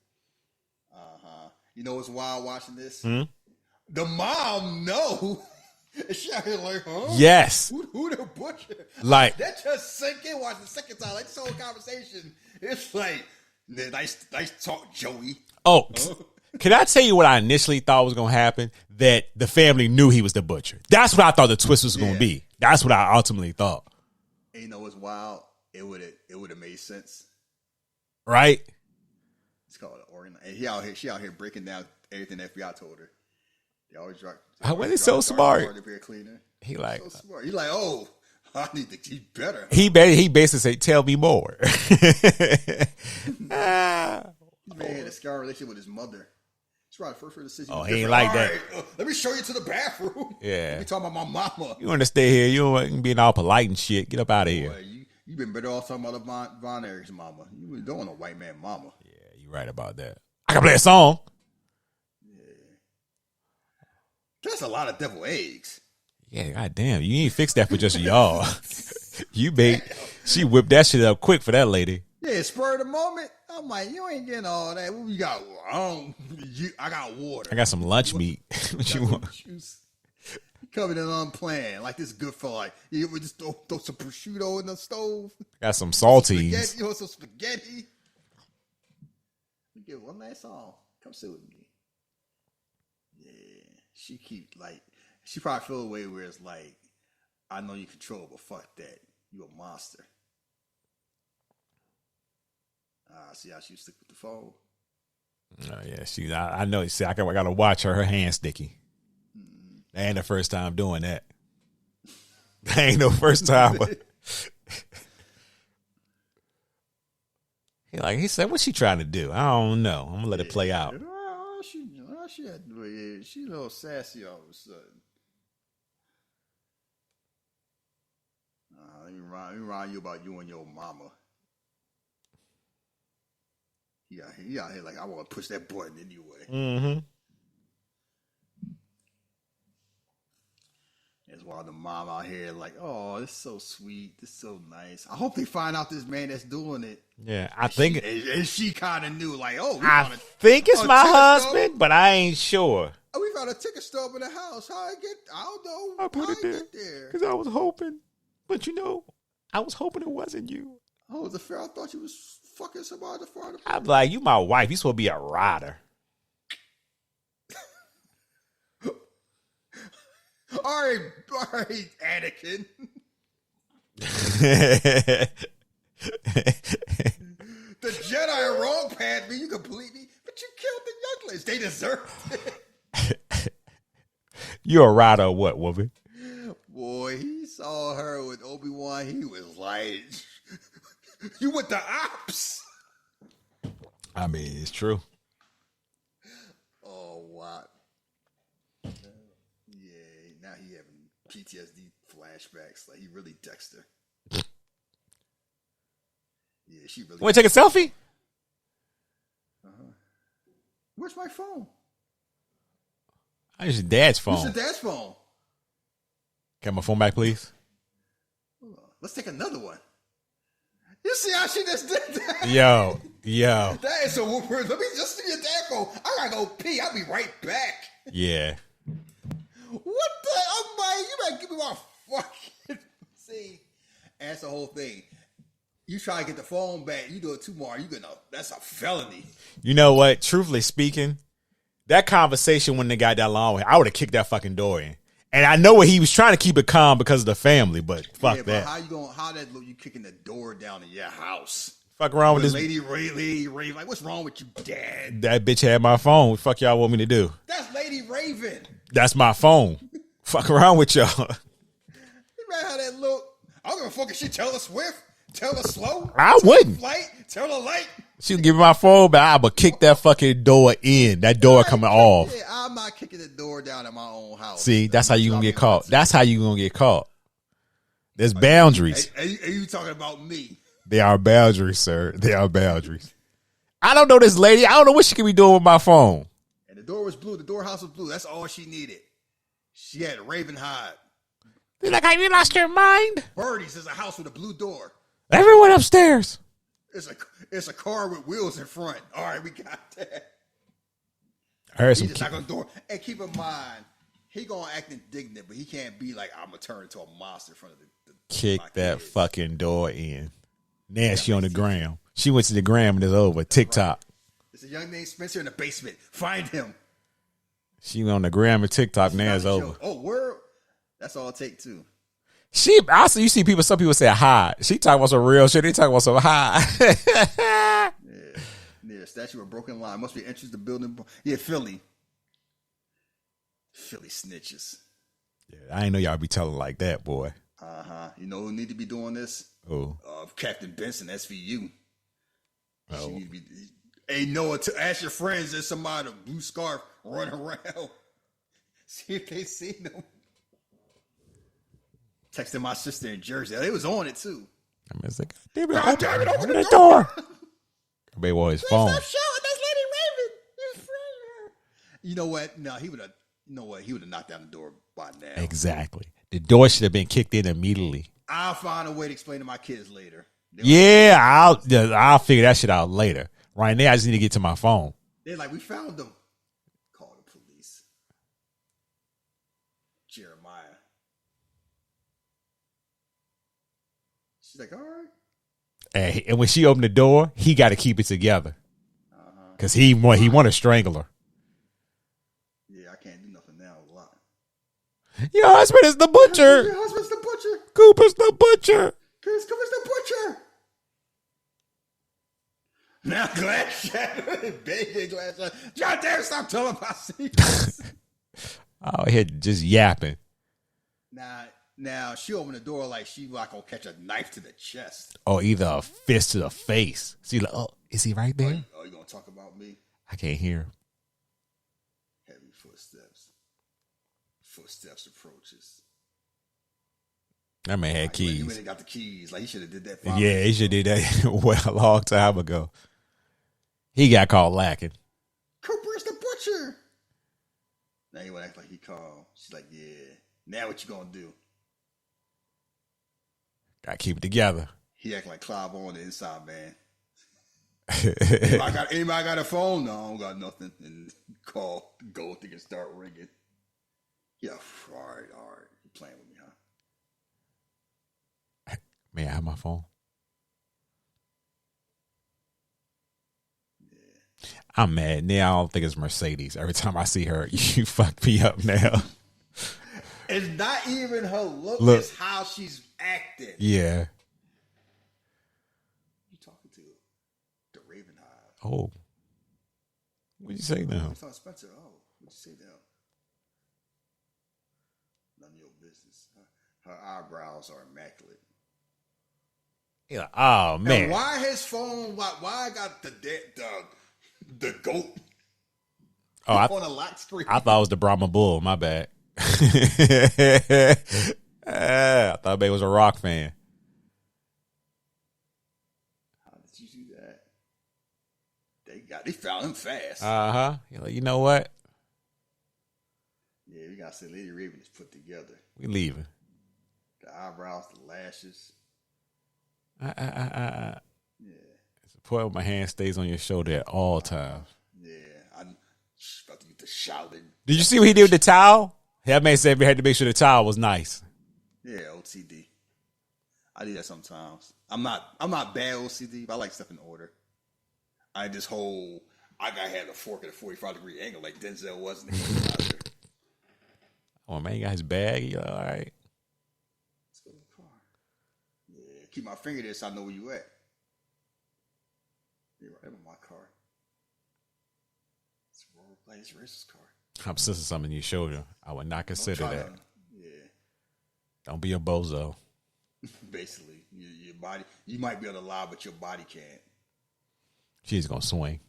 Uh-huh. You know what's wild watching this? The mom know. She out here like, huh? Yes. Who the butcher? Like that just sank in. Watch the second time. Like this whole conversation. It's like nice talk, Joey. Oh, can I tell you what I initially thought was going to happen? That the family knew he was the butcher. That's what I thought the twist was going to be. That's what I ultimately thought. And you know what's wild? It would have made sense, right? It's called organ. And she out here breaking down everything the FBI told her. They always drop. How was it so smart? He like, so smart. He like, oh, I need to keep better. He basically said, "Tell me more." He had a scar relationship with his mother. It's right. First decision. Oh, he ain't like that. Right, let me show you to the bathroom. Yeah. We talking about my mama. You want to stay here? You don't being all polite and shit. Get up out of here. Boy, you been better off talking about Von Erich's mama. You don't want a white man mama. Yeah, you right about that. I can play a song. That's a lot of devil eggs. Yeah, goddamn. You ain't fixed that for just y'all. She whipped that shit up quick for that lady. Yeah, spur of the moment. I'm like, you ain't getting all that. What we got? I got water. I got some lunch meat. What you want? Juice. Coming in unplanned, like this good for like you would just throw some prosciutto in the stove. Got some saltines. Spaghetti, you want some spaghetti? We give one last song. Come sit with me. Yeah, she probably feel a way where it's like, I know you control, but fuck that, you a monster. See how she stick with the phone. Oh yeah, I know. See, I gotta watch her. Her hand sticky. That ain't the first time doing that. That ain't no first time. He said, what's she trying to do? I don't know. I'm gonna let it play out. She a little sassy all of a sudden. Let me remind you about you and your mama. He out here like, I want to push that button anyway. Mm-hmm. That's why the mom out here like, oh, this is so sweet. This is so nice. I hope they find out this man that's doing it. Yeah, I think... And she kind of knew, like, oh, I think it's my husband, but I ain't sure. Oh, we found a ticket stub in the house. I don't know. I put it there because I was hoping. But I was hoping it wasn't you. Oh, was it fair? I thought you was fucking somebody at the front. I'm like, you my wife. You supposed to be a rider. All right, Anakin. The Jedi wrong path me. You completely, but you killed the younglings. They deserved it. You a rider or what, woman? Boy, he saw her with Obi-Wan. He was like, you with the ops. I mean, it's true. Oh, wow. Yeah, now he having PTSD flashbacks. Like, he really Dexter. Yeah, she really... Want to take a selfie? Where's my phone? I use your dad's phone. Use your dad's phone. Get my phone back, please. Hold on. Let's take another one. You see how she just did that? Yo. That is a whooper. Let me just see your dad's phone. I gotta go pee. I'll be right back. Yeah. What the? I'm like, you better give me my fucking... See, and that's the whole thing. You try to get the phone back, you do it tomorrow, that's a felony. You know what? Truthfully speaking, that conversation when they got that long, I would have kicked that fucking door in. And I know what he was trying to keep it calm because of the family, but fuck that. But how that look? You kicking the door down in your house? Fuck around with this lady Raven. Like, what's wrong with you, Dad? That bitch had my phone. What the fuck y'all want me to do? That's Lady Raven. That's my phone. Fuck around with y'all. You remember how that look? I don't give a fuck if she tell her swift, tell her slow. I wouldn't. Flight, tell her light. She would give me my phone, but I would kick that fucking door in. That door coming off. Yeah, I'm not kicking the door down at my own house. See, that's how you gonna get caught. That's how you gonna get caught. There's boundaries. Are you talking about me? They are boundaries, sir. They are boundaries. I don't know this lady. I don't know what she could be doing with my phone. And the door was blue. The door house was blue. That's all she needed. She had Raven hide. They're like, have you lost your mind? Birdie's is a house with a blue door. Everyone upstairs. It's a car with wheels in front. All right, we got that. I heard some. He just knock on the door. And keep in mind, he gonna act indignant, but he can't be like, I'm gonna turn into a monster in front of the kick that kids. Fucking door in. Now she on the gram. She went to the gram and it's over. TikTok. There's a young named Spencer in the basement. Find him. She on the gram and TikTok. Now it's over. Oh, word. That's all it take too. Also, you see people. Some people say hi. She talking about some real shit. They talking about some hi. Yeah. Statue of broken line must be entrance to building. Yeah, Philly snitches. Yeah, I ain't know y'all be telling like that, boy. You know who need to be doing this? Who? Captain Benson, SVU. Oh. She need to be. Hey, Noah, to ask your friends there's somebody with a blue scarf running around. See if they seen them. Texting my sister in Jersey. They was on it too. I mean, it's like, damn it, open the door. Everybody want his phone. Stop showing. That's Lady Raven. You know what? No, he would have. You know what? He would have knocked down the door by now. Exactly. The door should have been kicked in immediately. I'll find a way to explain to my kids later. I'll figure that shit out later. Right now, I just need to get to my phone. They're like, we found them. Call the police. Jeremiah She's like, all right. And when she opened the door, he got to keep it together. Because he want to strangle her. Yeah, I can't do nothing now a lot. Your husband is the butcher. Your husband's the butcher. Cooper's the butcher. Cooper's the butcher. Now glass shatter. Big glass shatter. God damn, stop telling my secrets. Oh, he just yapping. Now she opened the door like she like gonna catch a knife to the chest. Or either a fist to the face. See, like, oh, is he right there? Oh, you gonna talk about me? I can't hear him. Heavy footsteps. Footsteps approaches. That man had He keys. really got the keys. Like he should have did that. Yeah, he should have did that well a long time ago. He got caught lacking. Cooper's the butcher. Now he would act like he called. She's like, yeah. Now what you gonna do? Gotta keep it together. He act like Clive on the inside, man. Anybody got a phone? No, I don't got nothing. And call, go thing and start ringing. Yeah, all right. You playing with me, huh? May I have my phone? Yeah. I'm mad. Now I don't think it's Mercedes. Every time I see her, you fuck me up now. It's not even her look, it's how she's acting. Yeah. You talking to the Raven Hive. Oh. What'd you say now? I thought Spencer. Oh, what'd you say now? None of your business. Her eyebrows are immaculate. Yeah. Oh, man. And why his phone? Why I got the goat? Oh, on a lock screen. I thought it was the Brahma Bull. My bad. I thought babe was a rock fan. How did you do that? They found him fast. You're like, you know what? Yeah, we gotta say Lady Raven is put together. We leaving. The eyebrows, the lashes. Yeah. It's important my hand stays on your shoulder at all times. Yeah, I'm about to get the shouting. Did you see what he did with the towel? That man said we had to make sure the towel was nice. Yeah, OCD. I do that sometimes. I'm not bad OCD, but I like stuff in order. I gotta have a fork at a 45-degree angle like Denzel was in the Equalizer. Oh man, he got his bag. He like, all right. Let's go to the car. Yeah, keep my finger there so I know where you at. You're right on my car. It's a role play. It's Race's car. I'm sensing something in your shoulder. I would not consider that. Yeah. Don't be a bozo. Basically, your body, you might be able to lie, but your body can't. She's gonna swing.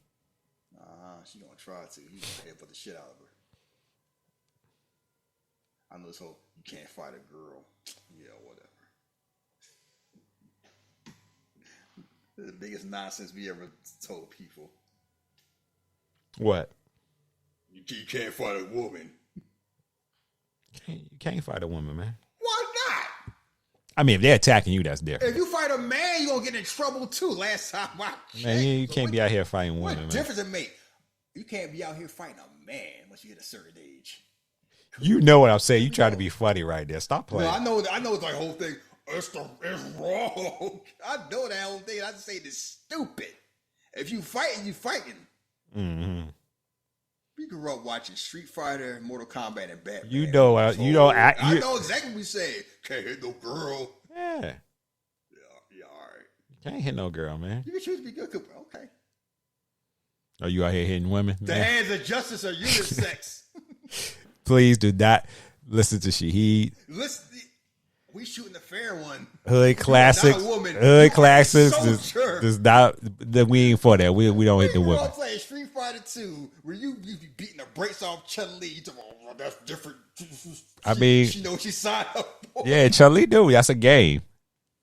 She's gonna try to. You gonna headbutt the shit out of her. I know this whole you can't fight a girl. Yeah, whatever. The biggest nonsense we ever told people. What? You can't fight a woman. You can't fight a woman, man. Why not? I mean, if they're attacking you, that's different. If you fight a man, you're gonna get in trouble too. Last time I checked. Man, you can't be out here fighting women, man. What difference it make? You can't be out here fighting a man once you hit a certain age. You know what I'm saying. You try to be funny right there. Stop playing. No, I know it's like whole thing. It's wrong. I know that whole thing. I just say it's stupid. If you fighting, you fighting. Mm-hmm. We grew up watching Street Fighter, Mortal Kombat, and Batman. You know, I know exactly what we say. Can't hit no girl. Yeah, all right. You can't hit no girl, man. You can choose to be good, Cooper. Okay. Are you out here hitting women? The hands of justice are unisex. Please do not listen to Shahid. Listen, we shooting the fair one. Hood classics. Hood classics. Does not that we ain't for that. We don't hit the women. We playing Street Fighter 2 where you be beating the brakes off Chun-Li. You talk about, oh, that's different. She knows she signed up for. Yeah, Chun-Li do. That's a game.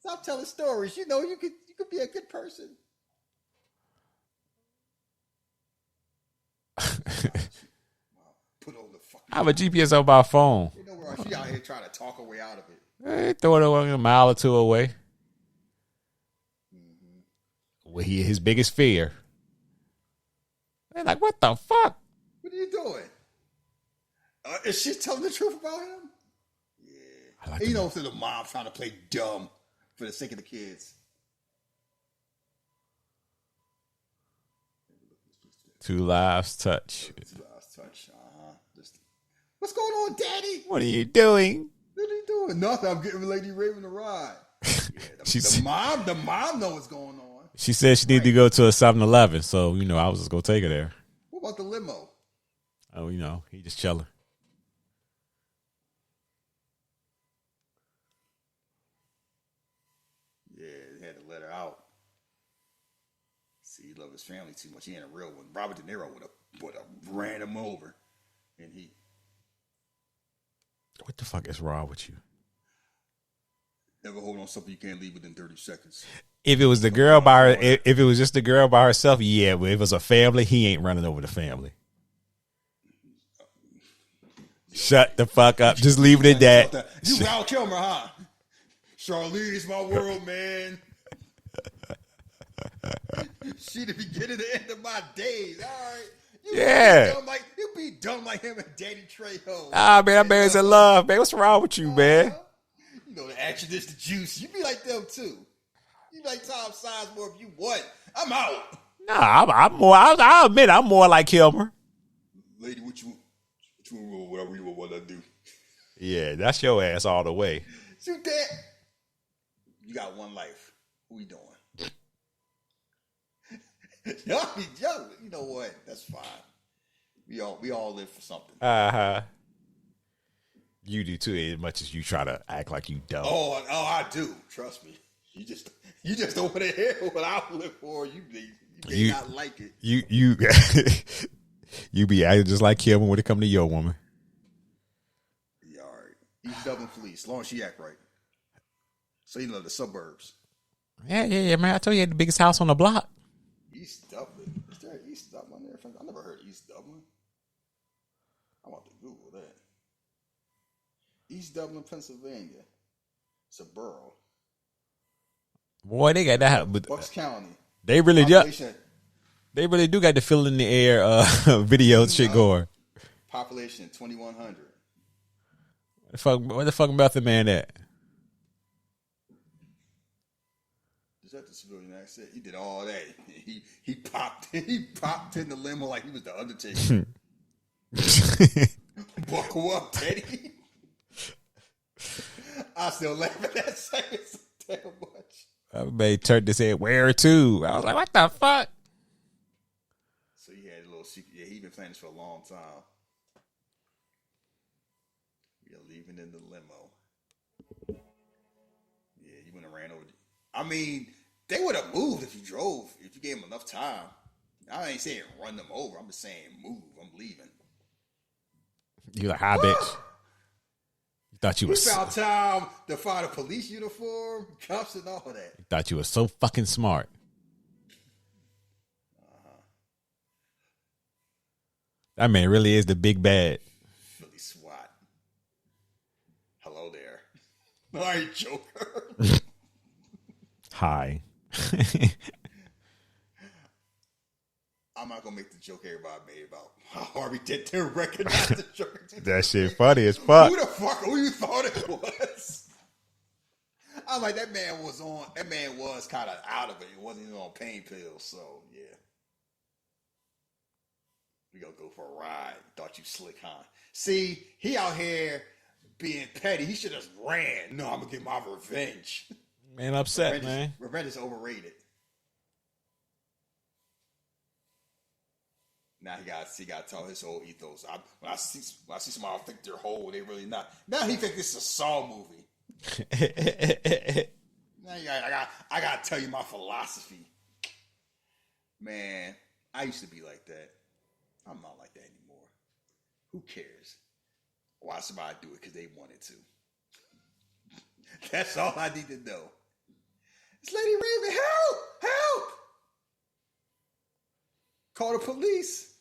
Stop telling stories. You know you could be a good person. Put on the fucking. I have a GPS on my phone. You know where she out here trying to talk her way out of it. Hey, throw it a mile or two away. Mm-hmm. Well, his biggest fear. They're like, what the fuck? What are you doing? Is she telling the truth about him? Yeah. Like you know, the mom trying to play dumb. for the sake of the kids. Two lives touch. What's going on, Daddy? What are you doing? What are you doing? Nothing. I'm getting Lady Raven a ride. Yeah, the mom knows what's going on. She said she needed to go to a 7-Eleven, so I was just gonna take her there. What about the limo? Oh, he just chilling. Yeah, they had to let her out. See, he loved his family too much. He ain't a real one. Robert De Niro would have ran him over, and he. What the fuck is wrong with you? Never hold on something you can't leave within 30 seconds. If it was the girl by her, if it was just the girl by herself, yeah. But if it was a family, he ain't running over the family. Shut the fuck up. Just leave it at that. You Val Kilmer, huh? Charlize, my world, man. She the beginning and end of my days. All right. You be dumb like him and Danny Trejo. Ah, man, that man's in love, man. What's wrong with you, man? You know, the action is the juice. You be like them, too. You like Tom Sizemore if you what? I'm out. Nah, I'm more, I'll admit I'm more like Kilmer. Lady, what you whatever you want to do. Yeah, that's your ass all the way. Shoot that. You got one life. What we doing? Y'all, you know what? That's fine. We all live for something. You do too, as much as you try to act like you don't. Oh, I do. Trust me. You just don't want to hear what I live for. You may not like it. You be acting just like Kim when it come to your woman. Yeah, all right. East Dublin police, as long as she act right. So you know the suburbs. Yeah, man. I told you had the biggest house on the block. East Dublin. Is there East Dublin there? I never heard East Dublin. I'm about to Google that. East Dublin, Pennsylvania. It's a borough. Boy, they got that. But Bucks County. They really do. They really do got the fill in the air video shit going. Population 2,100. Where the fuck Method Man at? Is that the civilian accent? He did all that. He popped in the limo like he was the Undertaker. Buckle up, Teddy. I still laugh at that second so damn much. Everybody turned his head, where to? I was like, what the fuck? So he had a little secret. Yeah, he been planning this for a long time. We are leaving in the limo. Yeah, he went and ran over. I mean, they would have moved if you drove, if you gave them enough time. I ain't saying run them over. I'm just saying move. I'm leaving. You like, hi, bitch. You thought you was. He found time to find a police uniform, cuffs, and all that. You thought you was so fucking smart. That man really is the big bad. Philly SWAT. Hello there. All right, Joker. Hi. I'm not gonna make the joke everybody made about how Harvey did to recognize the Joker. That shit funny as fuck. Who the fuck you thought it was? I'm like, that man was kind of out of it. He wasn't even on pain pills, so yeah. We gonna go for a ride. Thought you slick, huh? See, he out here being petty. He should have ran. No, I'm gonna get my revenge. Man, upset, man. Revenge is overrated. Now he got to tell his whole ethos. When I see somebody think they're whole, they really not. Now he think this is a Saw movie. Now I got to tell you my philosophy. Man, I used to be like that. I'm not like that anymore. Who cares? Why somebody do it because they wanted to? That's all I need to know. It's Lady Raven. Help! Help! Call the police.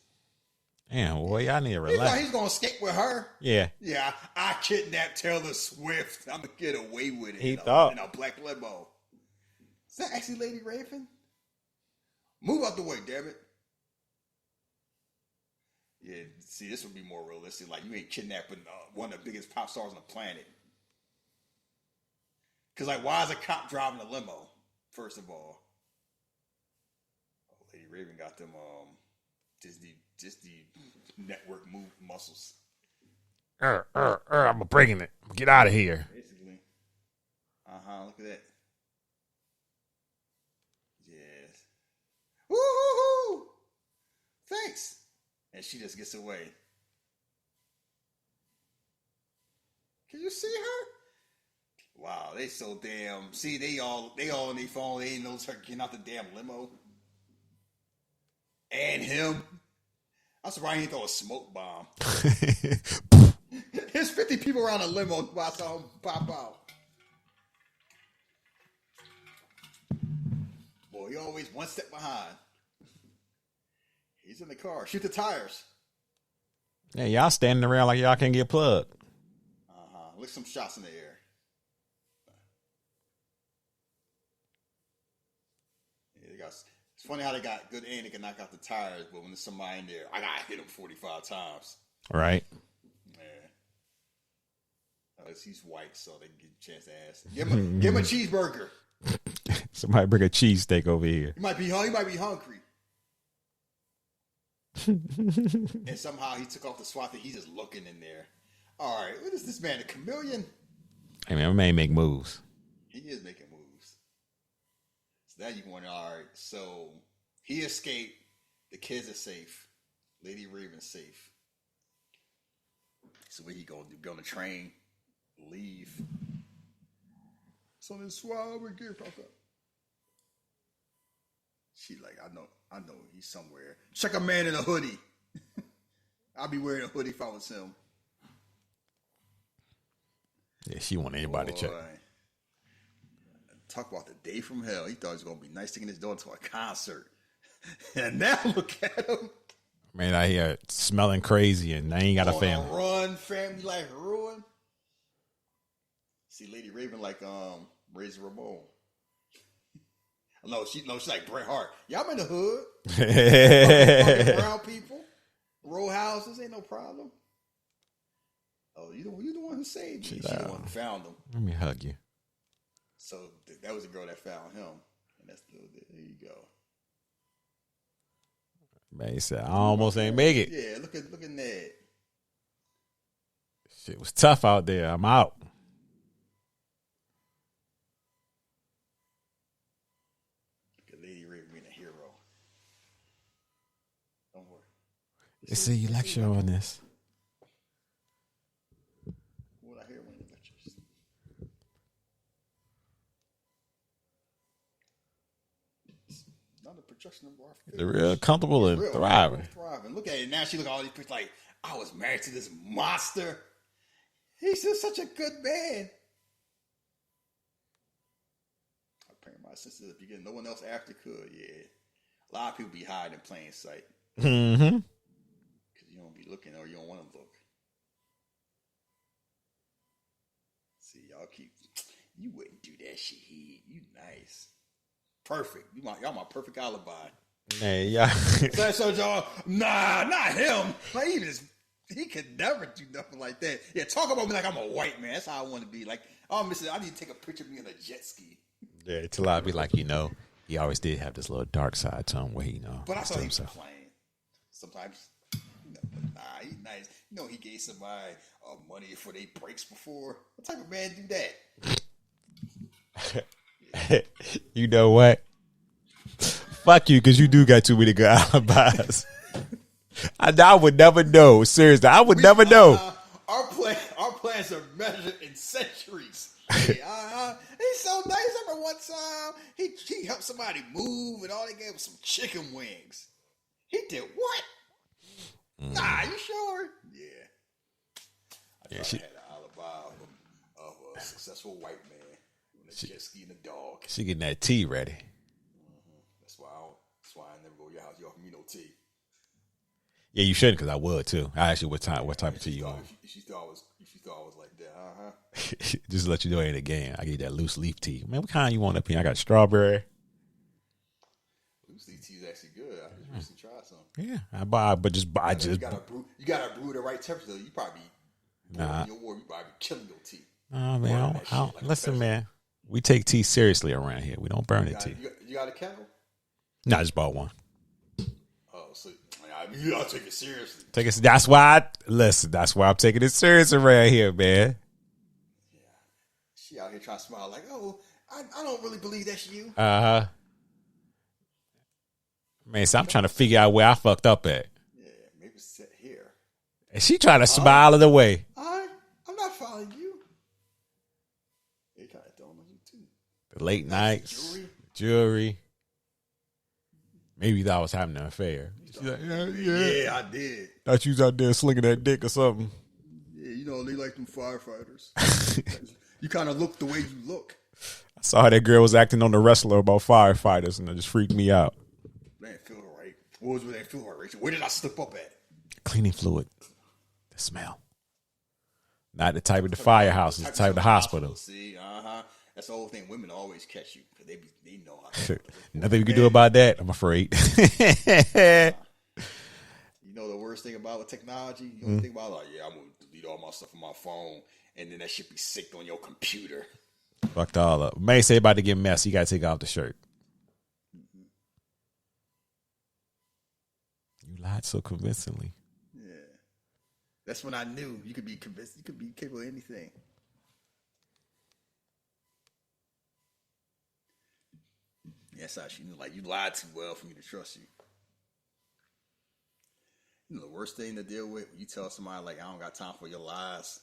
Damn, boy, y'all need to relax. He's going to skate with her. Yeah. Yeah, I kidnapped Taylor Swift. I'm going to get away with it. He thought. In a black limo. Is that actually Lady Raven? Move out the way, damn it. Yeah, see, this would be more realistic. Like, you ain't kidnapping one of the biggest pop stars on the planet. Because, like, why is a cop driving a limo, first of all? Oh, Lady Raven got them Disney network move muscles. I'm breaking it. Get out of here. Basically. Look at that. Yes. Woo-hoo-hoo! Thanks. And she just gets away. Can you see her? Wow, they so damn. See, they all on their phone. They ain't notice her getting out the damn limo. And him. I'm surprised he didn't throw a smoke bomb. There's 50 people around a limo while I saw him pop out. Boy, he always one step behind. He's in the car. Shoot the tires. Yeah, y'all standing around like y'all can't get plugged. Look, some shots in the air. Yeah, it's funny how they got good aim. They can knock out the tires, but when there's somebody in there, I gotta hit him 45 times. Right. Yeah. He's white, so they get a chance to ask. Give him a cheeseburger. Somebody bring a cheesesteak over here. He might be hungry. And somehow he took off the SWAT thing. He's just looking in there. All right, what is this man, a chameleon? Hey man, my man make moves. He is making moves. So now you wonder, all right, so he escaped. The kids are safe. Lady Raven's safe. So what he gonna do? Get on the train? Leave? So this SWAT over here popped up. She like, I know he's somewhere. Check a man in a hoodie. I'll be wearing a hoodie if I was him. Yeah, she want anybody to check. Talk about the day from hell. He thought he was going to be nice taking his daughter to a concert. And now look at him. Man, I hear smelling crazy and I ain't got a family. Run, family life ruined. See, Lady Raven like Razor Ramon. No, she's like Bret Hart. Yeah, I'm in the hood. Fucking brown people. Row houses, ain't no problem. Oh, you the one who saved me. She's the one who found him. Let me hug you. So that was the girl that found him. And that's there you go. Man, he said, I almost ain't make it. Yeah, look at that. Shit was tough out there. I'm out. Look at Lady Raven being a hero. Don't worry. Let's see you lecture on this. What I hear when you lectures. Not a projection of our figures. They're real comfortable and thriving. Look at it now. She look at all these pictures like, I was married to this monster. He's just such a good man. I pray my sister at the beginning. No one else after could. Yeah, a lot of people be hiding in plain sight. Mm-hmm. Because you don't be looking or you don't want to look. See, y'all keep. You wouldn't do that, Shahid. You nice. Perfect. Y'all my perfect alibi. Man, yeah. So y'all, nah, not him. Like he could never do nothing like that. Yeah, talk about me like I'm a white man. That's how I want to be. Like, oh, I need to take a picture of me on a jet ski. Yeah, till I be like, he always did have this little dark side to him where But I thought he was playing. Sometimes, nah, he's nice. He gave somebody money for their breaks before. What type of man do that? You know what? Fuck you, because you do got too many good alibis. I would never know. Seriously, I would never know. Our plans are measured in centuries. He's so nice. I remember one time he helped somebody move, and all they gave was some chicken wings. He did what? Nah, you sure? Yeah. I had an alibi of a successful white man. Jet ski and a dog. She getting that tea ready. Mm-hmm. That's why I never go to your house. You offer me no tea. Yeah, you shouldn't, because I would too. I ask you what type of tea you want. If she thought I was like that, Just to let you know it ain't a game. I get that loose leaf tea. Man, what kind you want up here? I got strawberry. Loose leaf tea is actually good. I just recently tried some. Yeah, I buy, but just buy. You gotta brew the right temperature. You probably you probably be killing your tea. Oh man, listen, man. We take tea seriously around here. We don't burn You it got, tea. you got a kettle? No, I just bought one. Oh, so you gotta take it seriously. That's why that's why I'm taking it serious around here, man. She out here trying to smile like, oh, I don't really believe that's you. Uh-huh. Man, so I'm trying to figure out where I fucked up at. Yeah, maybe sit here. And she trying to smile it away. I'm not following you. They kind of don't know you too. The late nights, jewelry. Maybe you thought I was having an affair. She's like, Yeah, I did. Thought you was out there slinging that dick or something. Yeah, you know, they like them firefighters. You kind of look the way you look. I saw how that girl was acting on The Wrestler about firefighters, and it just freaked me out. That didn't feel right. What was with that feel right, Rachel? Where did I slip up at? Cleaning fluid. The smell. Not the type of the firehouse, it's the type of the hospital. See, that's the whole thing. Women always catch you because they know how. Nothing you can do about that, I'm afraid. You know the worst thing about technology? You don't think about like, yeah, I'm gonna delete all my stuff on my phone, and then that shit be synced on your computer. Fucked all up. May say about to get messy. You gotta take off the shirt. You lied so convincingly. Yeah, that's when I knew you could be convinced. You could be capable of anything. Yes, how she knew. Like you lied too well for me to trust you. You know the worst thing to deal with when you tell somebody like I don't got time for your lies.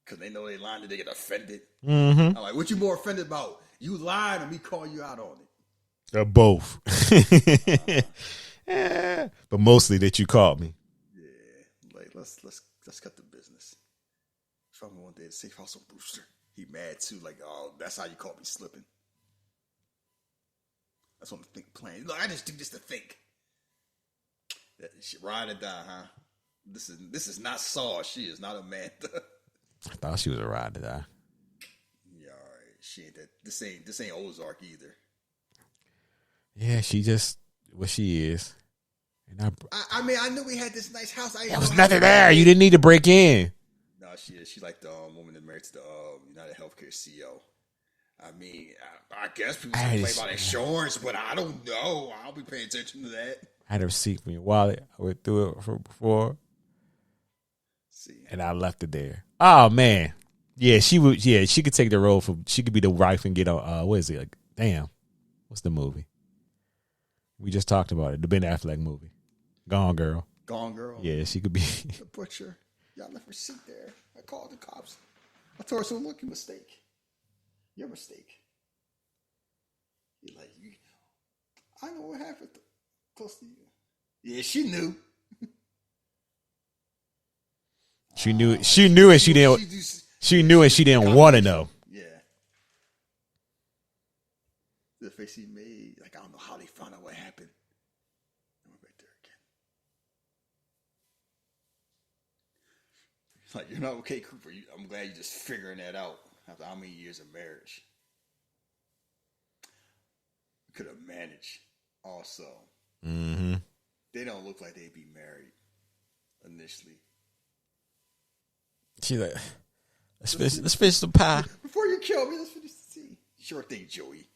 Cause they know they lying, they get offended. Mm-hmm. I'm like, what you more offended about? You lying or me call you out on it? They're both. But mostly that you called me. Yeah. Like let's cut the business. Trump one day to safe house on Brewster. He mad too, like, oh, that's how you caught me slipping. That's what I'm playing. Look, I just do this to think. That shit, ride or die, huh? This is not Saw. She is not Amanda. I thought she was a ride or die. Yeah, all right. She ain't that. This ain't Ozark either. Yeah, she just what she is. And I mean, I knew we had this nice house. there was nothing there. You didn't need to break in. No, she is. She's like the woman that married to the United Healthcare CEO. I mean, I guess people complain about insurance, but I don't know. I'll be paying attention to that. I had a receipt from your wallet. I went through it before. See, and I left it there. Oh man, yeah, she would. Yeah, she could take the role for. She could be the wife and get on. What is it? Like, damn, what's the movie? We just talked about it. The Ben Affleck movie, Gone Girl. Gone Girl. Yeah, she could be. The butcher. Y'all left her seat there. I called the cops. I told her, so look, your mistake. Your mistake. You're like, I know what happened close to you. Yeah, she knew. She knew. She knew, and she didn't. She knew, and she didn't want to know. Yeah. The face he made, like I don't know how they found out what happened. I went back there again. It's like you're not okay, Cooper. I'm glad you're just figuring that out after how many years of marriage. We could have managed. Also, they don't look like they'd be married initially. She's like, let's finish the pie. Before you kill me, let's finish the tea. Sure thing, Joey.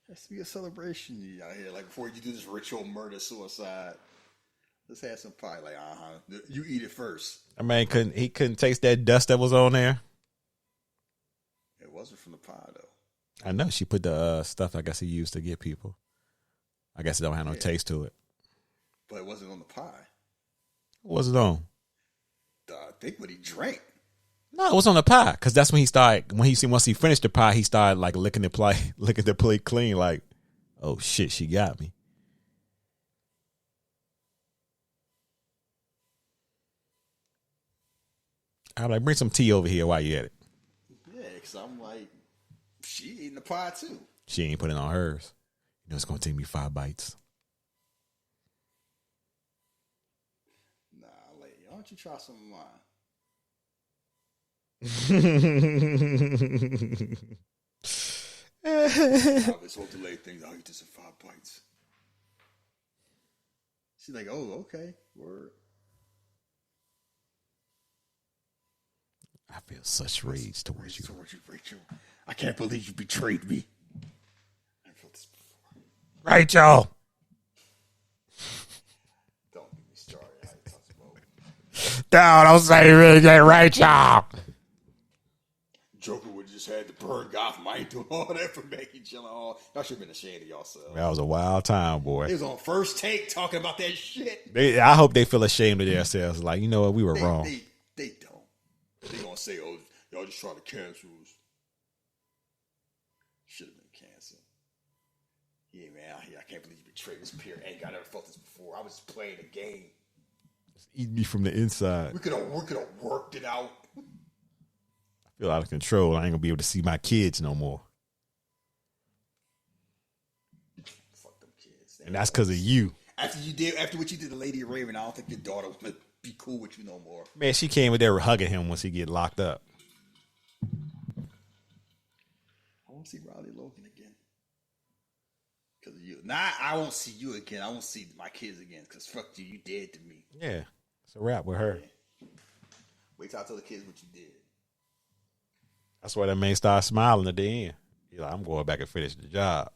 Has to be a celebration out here. Like before you do this ritual murder suicide, let's have some pie. Like, you eat it first. I mean, he couldn't taste that dust that was on there. It wasn't from the pie though. I know she put the stuff I guess he used to get people. I guess it don't have no taste to it. But it wasn't on the pie. What was it on? I think what he drank. No, it was on the pie because that's when he started. Once he finished the pie, he started like licking the plate clean. Like, oh shit, she got me. I'm like, bring some tea over here while you at it. Yeah, because I'm like, she eating the pie too. She ain't putting on hers. You know, it's gonna take me 5 bites. Nah, like, why don't you try some of mine? I was so delayed things. I'll eat this in 5 bites. She's like, oh, okay, word. I feel such rage towards you. Rachel. I can't believe you betrayed me. I felt this before. Rachel! Don't get me started. How you talk about Don't say Rachel! Joker would just had to burn Gotham. I ain't doing all that for Maggie Gyllenhaal. Y'all should have been ashamed of yourselves. That was a wild time, boy. They was on First Take talking about that shit. I hope they feel ashamed of themselves. Like, you know what? We were wrong. They don't. They gonna say, oh, y'all just trying to cancel us. Should have been canceled. Yeah, man, I can't believe you betrayed this peer. I never felt this before. I was just playing a game. Eat me from the inside. We could have worked it out. I feel out of control. I ain't gonna be able to see my kids no more. Fuck them kids. And that's because of you. After what you did to Lady Raven, I don't think your daughter would be cool with you no more. Man, she came in there hugging him once he get locked up. I won't see Riley Logan again. Because of you. Nah, I won't see you again. I won't see my kids again. Because fuck you. You dead to me. Yeah. It's a wrap with her. Yeah. Wait till I tell the kids what you did. That's why that man started smiling at the end. He's like, I'm going back and finish the job.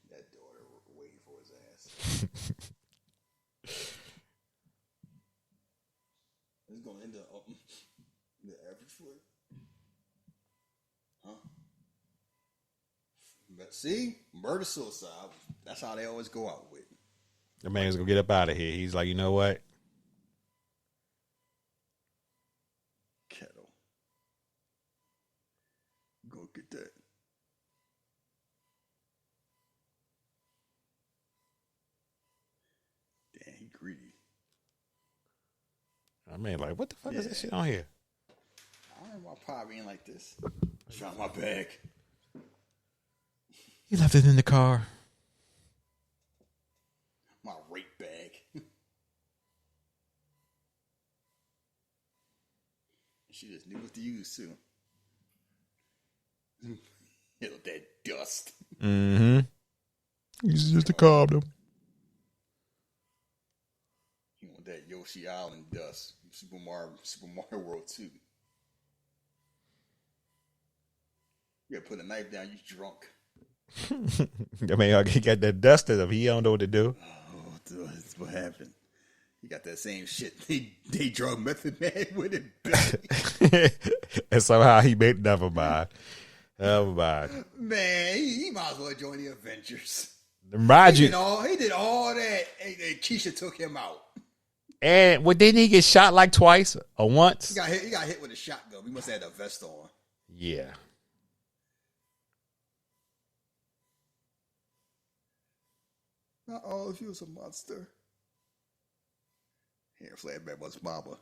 That daughter waiting for his ass. It's going to end up the average foot. Huh? But see, murder-suicide, that's how they always go out with. The man's going to get up out of here. He's like, you know what? Kettle. Go get that. Damn, he greedy. I mean, like, what the fuck is this shit on here? I don't remember my pop being like this. Drop my bag. He left it in the car. My rape bag. She just knew what to use too. That dust. Mm-hmm. He's just to calm them. You want that Yoshi Island dust. Super Mario World 2. You gotta put a knife down, you drunk. I mean, he got that dust in him. He don't know what to do. Oh, that's what happened. He got that same shit. They drug Method Man with it. And somehow he made never mind. Never mind. Man, he might as well join the Avengers. Remind you. He did all that, and Keisha took him out. And didn't he get shot like twice or once? He got hit with a shotgun. We must have had a vest on. Yeah. Not all of you is a monster. Here, flashback was Mama.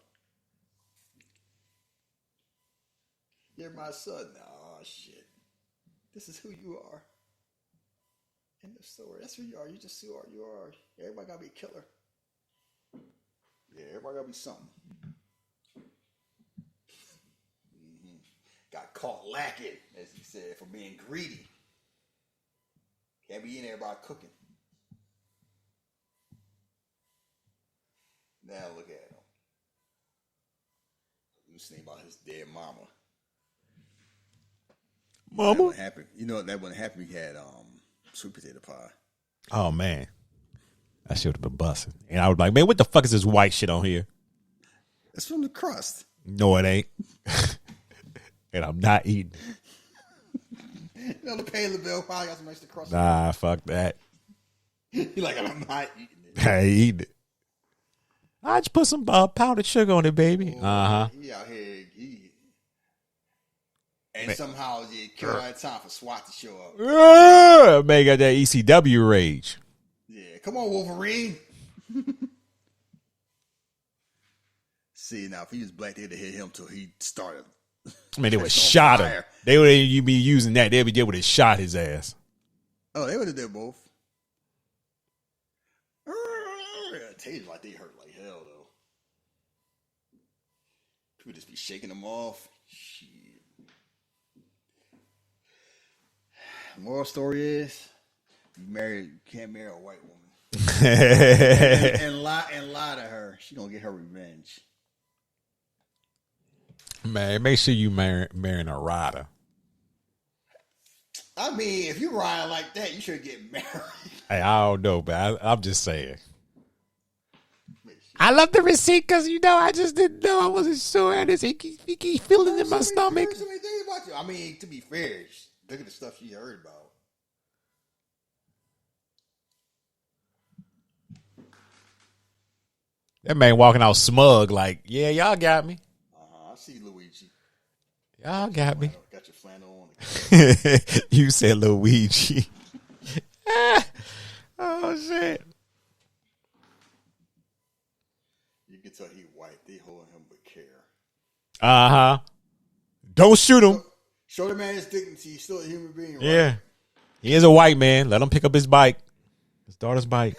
You're my son. Oh, shit. This is who you are. End of story. That's who you are. You just who you are. Everybody gotta be a killer. Yeah, everybody gotta be something. Mm-hmm. Got caught lacking, as he said, for being greedy. Can't be eating everybody cooking. Now look at him. Listening about his dead mama. Mama? That wouldn't happen. You know that wouldn't happen. We had sweet potato pie. Oh, man. That shit would have been busting. And I was like, man, what the fuck is this white shit on here? It's from the crust. No, it ain't. And I'm not eating. You know the Paleo Bill probably got some extra crust. Nah, fuck that. You're like, I'm not eating it. I ain't eating it. I just put some powdered sugar on it, baby. Uh-huh. He out here. And somehow Carolina time for SWAT to show up. Man got that ECW rage. Yeah, come on, Wolverine. See, now if he was black, they'd have hit him till he started. I mean, they would have shot him. They would you be using that. They would have shot his ass. Oh, they would have did both. Tastes like they hurt like hell, though. People just be shaking them off. Shit. Moral story is, you can't marry a white woman. and lie to her. She gonna get her revenge. Man, make sure you marrying a rider. I mean, if you ride like that, you should get married. Hey, I don't know, but I'm just saying. I love the receipt because, I just didn't know. I wasn't sure. And he keep feeling in my stomach. I mean, to be fair, look at the stuff she heard about. That man walking out smug like, yeah, y'all got me. I see Luigi. Y'all got me. Got your flannel on. You said Luigi. Oh, shit. You can tell he white. They hold him with care. Uh-huh. Don't shoot him. Show the man his dignity. He's still a human being, right? Yeah. He is a white man. Let him pick up his bike. His daughter's bike.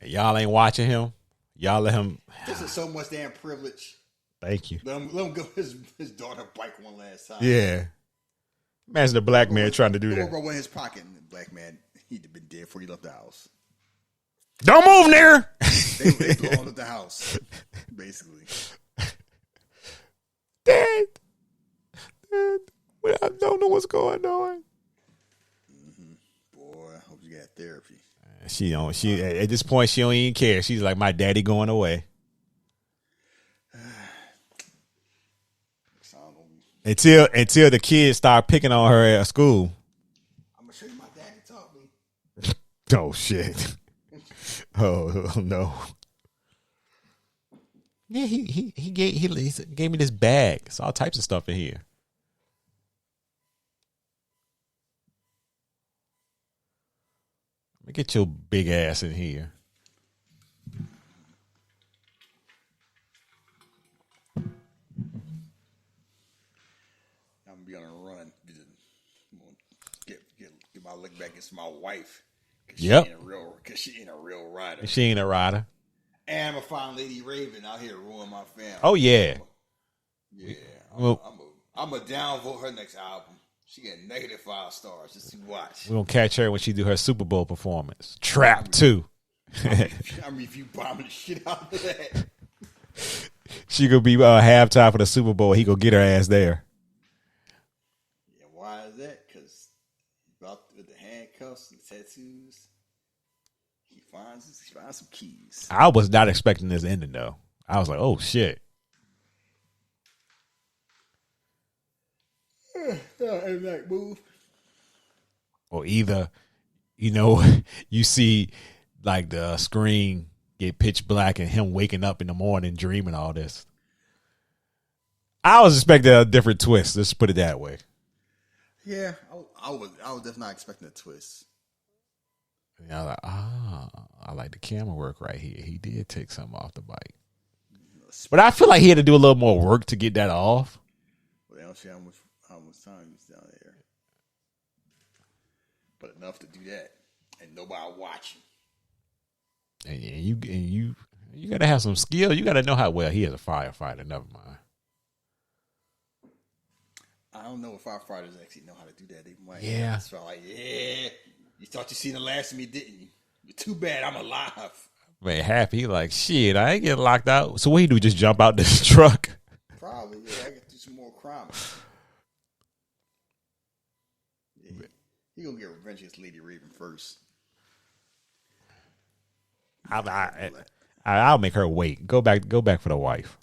Y'all ain't watching him. Y'all let him. This is so much damn privilege. Thank you. Let him go his daughter bike one last time. Yeah. Imagine a black man trying to do that. Bro, in his pocket, and the black man, he'd have been dead before he left the house. Don't move near. They blowing up the house, basically. Dad. I don't know what's going on. Boy, I hope you got therapy. She at this point she don't even care. She's like, my daddy going away. Until the kids start picking on her at school. I'm gonna show you my daddy taught me. Oh shit. Oh no. Yeah, he gave me this bag. It's all types of stuff in here. Let me get your big ass in here. I'm gonna be on a run. Get my look back against my wife. Yep. Because she ain't a real rider. She ain't a rider. And I'm gonna find Lady Raven out here ruin my family. Oh yeah. I'm gonna downvote her next album. She get -5 stars. Just to watch. We're gonna catch her when she do her Super Bowl performance. Trap 2. I mean, if you bombing the shit out of that. She gonna be halftime for the Super Bowl. He gonna get her ass there. Yeah, why is that? Because with the handcuffs and tattoos, he finds some keys. I was not expecting this ending though. I was like, oh shit. And that move. Or either, you see like the screen get pitch black and him waking up in the morning dreaming all this. I was expecting a different twist. Let's put it that way. Yeah, I was definitely not expecting a twist. And I was like, I like the camera work right here. He did take something off the bike. But I feel like he had to do a little more work to get that off. Well, they don't see how much time he's down there. But enough to do that. And nobody watching. And you gotta have some skill. You gotta know how well he is a firefighter. Never mind. I don't know if firefighters actually know how to do that. They might. Yeah. So like, yeah. You thought you seen the last of me, didn't you? You're too bad I'm alive. Man, happy like shit. I ain't getting locked out. So what he do? Just jump out this truck? Probably. Yeah, I got to do some more crime. Yeah, he gonna get revenge against Lady Raven first. I'll make her wait. Go back for the wife.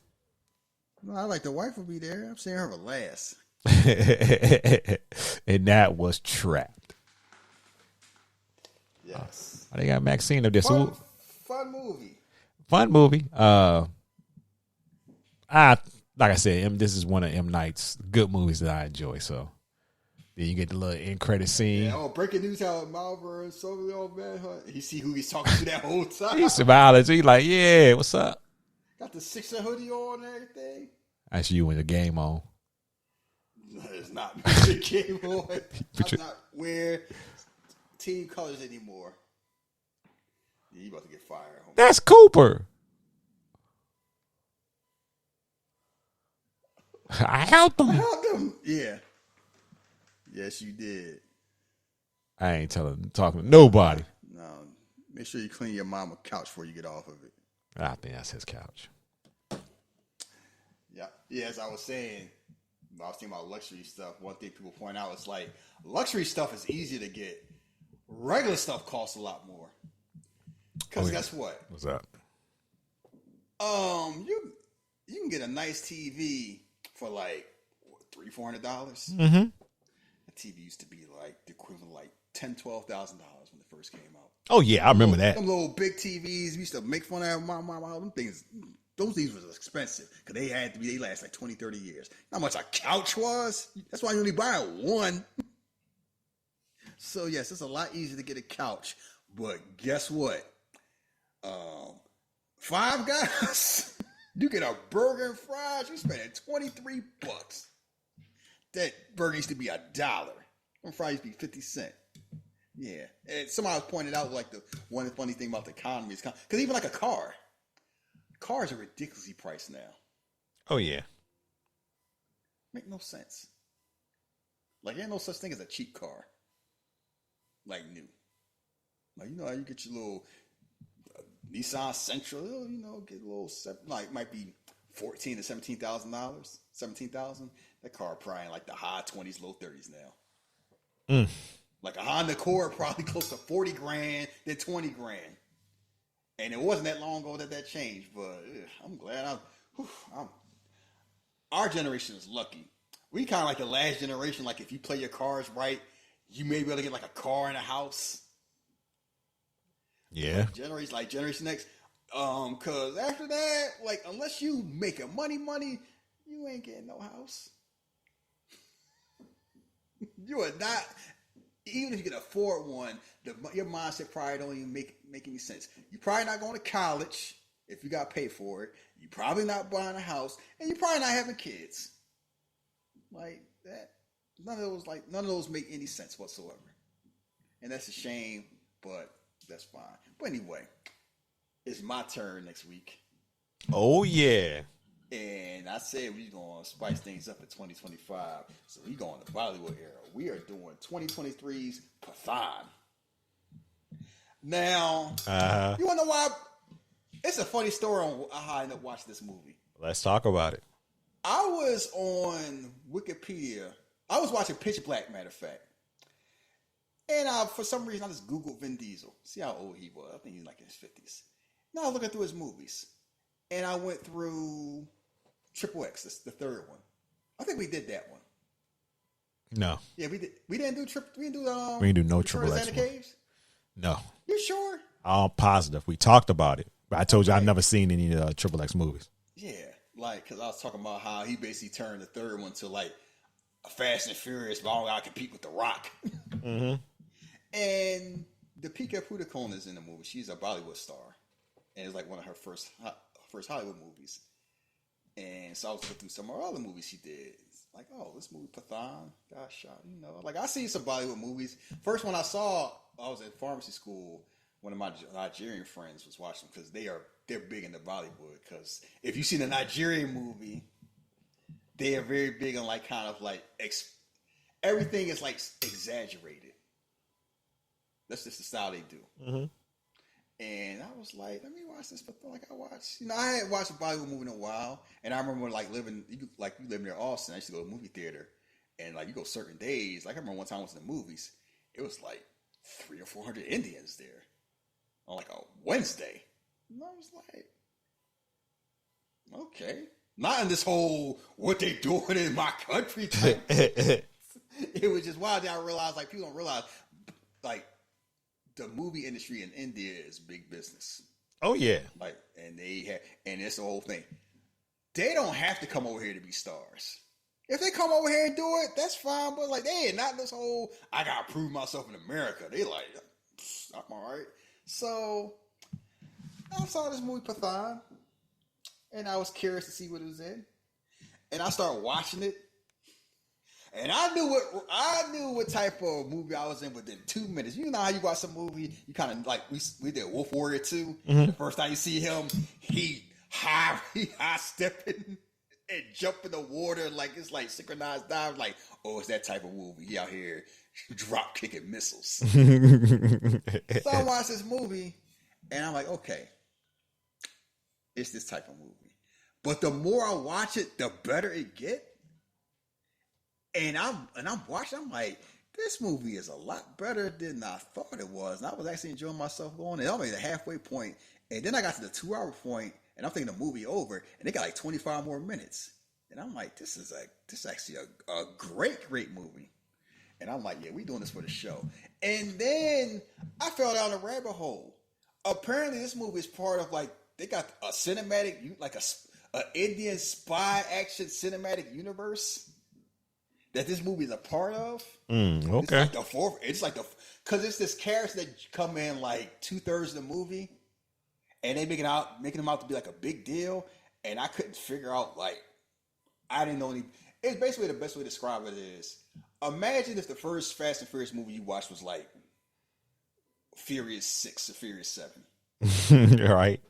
No, I like the wife will be there. I'm saying her for last. And that was Trapped. Yes. They got Maxine up there. Fun movie. Fun movie. Like I said, this is one of M. Night's good movies that I enjoy. So then you get the little end credit scene. Yeah, breaking news how Malvern and Soviet old man. He see who he's talking to that whole time. He's smiling. He's like, yeah, what's up? Got the 6 hoodie on and everything. That's you when the game on. No, it's not the game on. I'm not wearing team colors anymore. Yeah, you about to get fired. Homie. That's Cooper. I helped him. Yeah. Yes, you did. I ain't talking to nobody. No, make sure you clean your mama's couch before you get off of it. I think that's his couch. Yeah, as I was saying, I was thinking about luxury stuff. One thing people point out is like luxury stuff is easy to get. Regular stuff costs a lot more. Because guess what? What's that? You can get a nice TV for like $300-$400. Mm-hmm. The TV used to be like the equivalent of like $10,000-$12,000 when it first came out. Oh yeah, I remember that. Them little big TVs, we used to make fun of them things. Those things was expensive because they last like 20, 30 years. How much a couch was? That's why you only buy one. So yes, it's a lot easier to get a couch. But guess what? Five Guys, you get a burger and fries, you're spending $23. That burger used to be $1. And fries used to be 50 cents. Yeah. And somebody pointed out like the one funny thing about the economy is because even like a car. Cars are ridiculously priced now. Oh yeah. Make no sense. Like there ain't no such thing as a cheap car. Like new. Like you know how you get your little Nissan Sentra, get a little like might be $14,000 to $17,000. $17,000. That car probably in like the high 20s, low 30s now. Like a Honda Accord probably close to 40 grand, then 20 grand. And it wasn't that long ago that changed, but I'm glad our generation is lucky. We kind of like the last generation. Like if you play your cards right, you may be able to get like a car and a house. Yeah. Generation X. Cause after that, like unless you making money, you ain't getting no house. You are not. Even if you can afford one, your mindset probably don't even make any sense. You're probably not going to college if you got to pay for it. You're probably not buying a house, and you're probably not having kids. Like that, none of those make any sense whatsoever. And that's a shame, but that's fine. But anyway, it's my turn next week. Oh yeah. And I said we're going to spice things up in 2025. So we're going to Bollywood era. We are doing 2023's Pathan. Now, you want to know why? It's a funny story on how I ended up watching this movie. Let's talk about it. I was on Wikipedia. I was watching Pitch Black, matter of fact. And for some reason, I just Googled Vin Diesel. See how old he was. I think he's like in his 50s. Now I was looking through his movies. And I went through Triple X, the third one. I think we did that one. No. Yeah, we did. We didn't do We didn't do no Return Triple of X. Xander Caves? No. You sure? I'm positive. We talked about it. But I told you I've never seen any Triple X movies. Yeah, like because I was talking about how he basically turned the third one to like a Fast and Furious, but I don't gotta compete with The Rock. Mm-hmm. And Deepika Padukone is in the movie. She's a Bollywood star, and it's like one of her first Hollywood movies. And so I was looking through some of her other movies she did. It's like, oh, this movie Pathan got shot. Like I see some Bollywood movies. First one I saw, I was at pharmacy school. One of my Nigerian friends was watching because they're big into Bollywood. Because if you see the Nigerian movie, they are very big on like kind of like everything is like exaggerated. That's just the style they do. Mm-hmm. And I was like, let me watch this. But like I watched, I hadn't watched a Bollywood movie in a while. And I remember like you live near Austin. I used to go to a movie theater, and like you go certain days. Like I remember one time I was in the movies. It was like 300 or 400 Indians there on like a Wednesday. And I was like, okay, not in this whole what they doing in my country type. It was just wild. I realized like people don't realize like the movie industry in India is big business. Oh yeah. Like, and it's the whole thing. They don't have to come over here to be stars. If they come over here and do it, that's fine. But like, they ain't not this whole I gotta prove myself in America. They like, I'm all right. So I saw this movie Pathan, and I was curious to see what it was in, and I started watching it. And I knew what type of movie I was in within 2 minutes. You know how you watch some movie, you kind of like we did Wolf Warrior 2. Mm-hmm. The first time you see him, he high stepping, and jump in the water like it's like synchronized dive. Like, oh, it's that type of movie. He out here drop kicking missiles. So I watched this movie, and I'm like, okay, it's this type of movie. But the more I watch it, the better it get. And I'm watching. I'm like, this movie is a lot better than I thought it was. And I was actually enjoying myself going. And I made the halfway point, and then I got to the 2-hour point, and I'm thinking the movie over, and they got like 25 more minutes. And I'm like, this is actually a great movie. And I'm like, yeah, we doing this for the show. And then I fell down a rabbit hole. Apparently, this movie is part of like they got a cinematic, like a Indian spy action cinematic universe that this movie is a part of. Okay. It's like because it's this character that come in like 2/3 of the movie, and they making him out to be like a big deal, and I couldn't figure out like I didn't know any. It's basically the best way to describe it is imagine if the first Fast and Furious movie you watched was like Furious 6 or Furious 7. Right.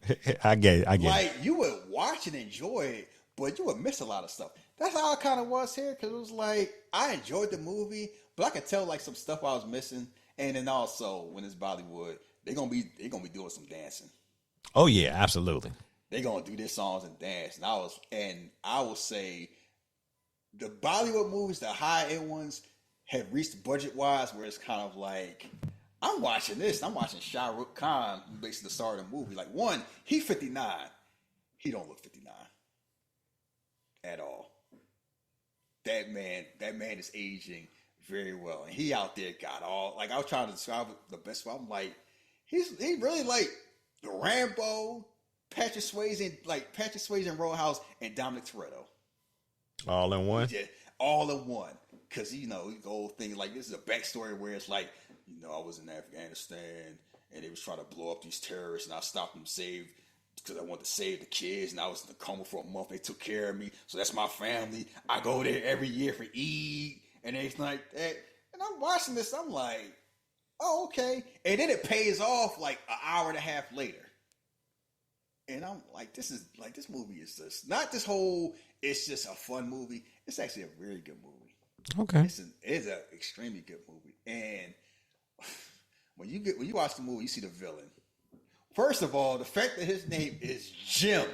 I get it. Like you would watch and enjoy it, but you would miss a lot of stuff. That's how it kind of was here because it was like I enjoyed the movie, but I could tell like some stuff I was missing. And then also when it's Bollywood, they're gonna be doing some dancing. Oh yeah, absolutely. They're gonna do their songs and dance. And I will say the Bollywood movies, the high end ones, have reached budget wise where it's kind of like I'm watching this. I'm watching Shah Rukh Khan, who basically the star of the movie. Like one, he's 59. He don't look 59 at all. That man is aging very well, and he out there got all like I was trying to describe it the best way. I'm like, he really like the Rambo, Patrick Swayze in Roadhouse, and Dominic Toretto. All in one. Yeah, all in one. Because the whole thing like this is a backstory where it's like I was in Afghanistan and they was trying to blow up these terrorists, and I stopped them, because I wanted to save the kids, and I was in the coma for a month. They took care of me, so that's my family. I go there every year for Eid and everything like that. And I'm watching this, I'm like, oh, okay. And then it pays off like an hour and a half later. And I'm like, this movie is just not this whole. It's just a fun movie. It's actually a very good movie. Okay, it's an extremely good movie. And when you watch the movie, you see the villain. First of all, the fact that his name is Jim,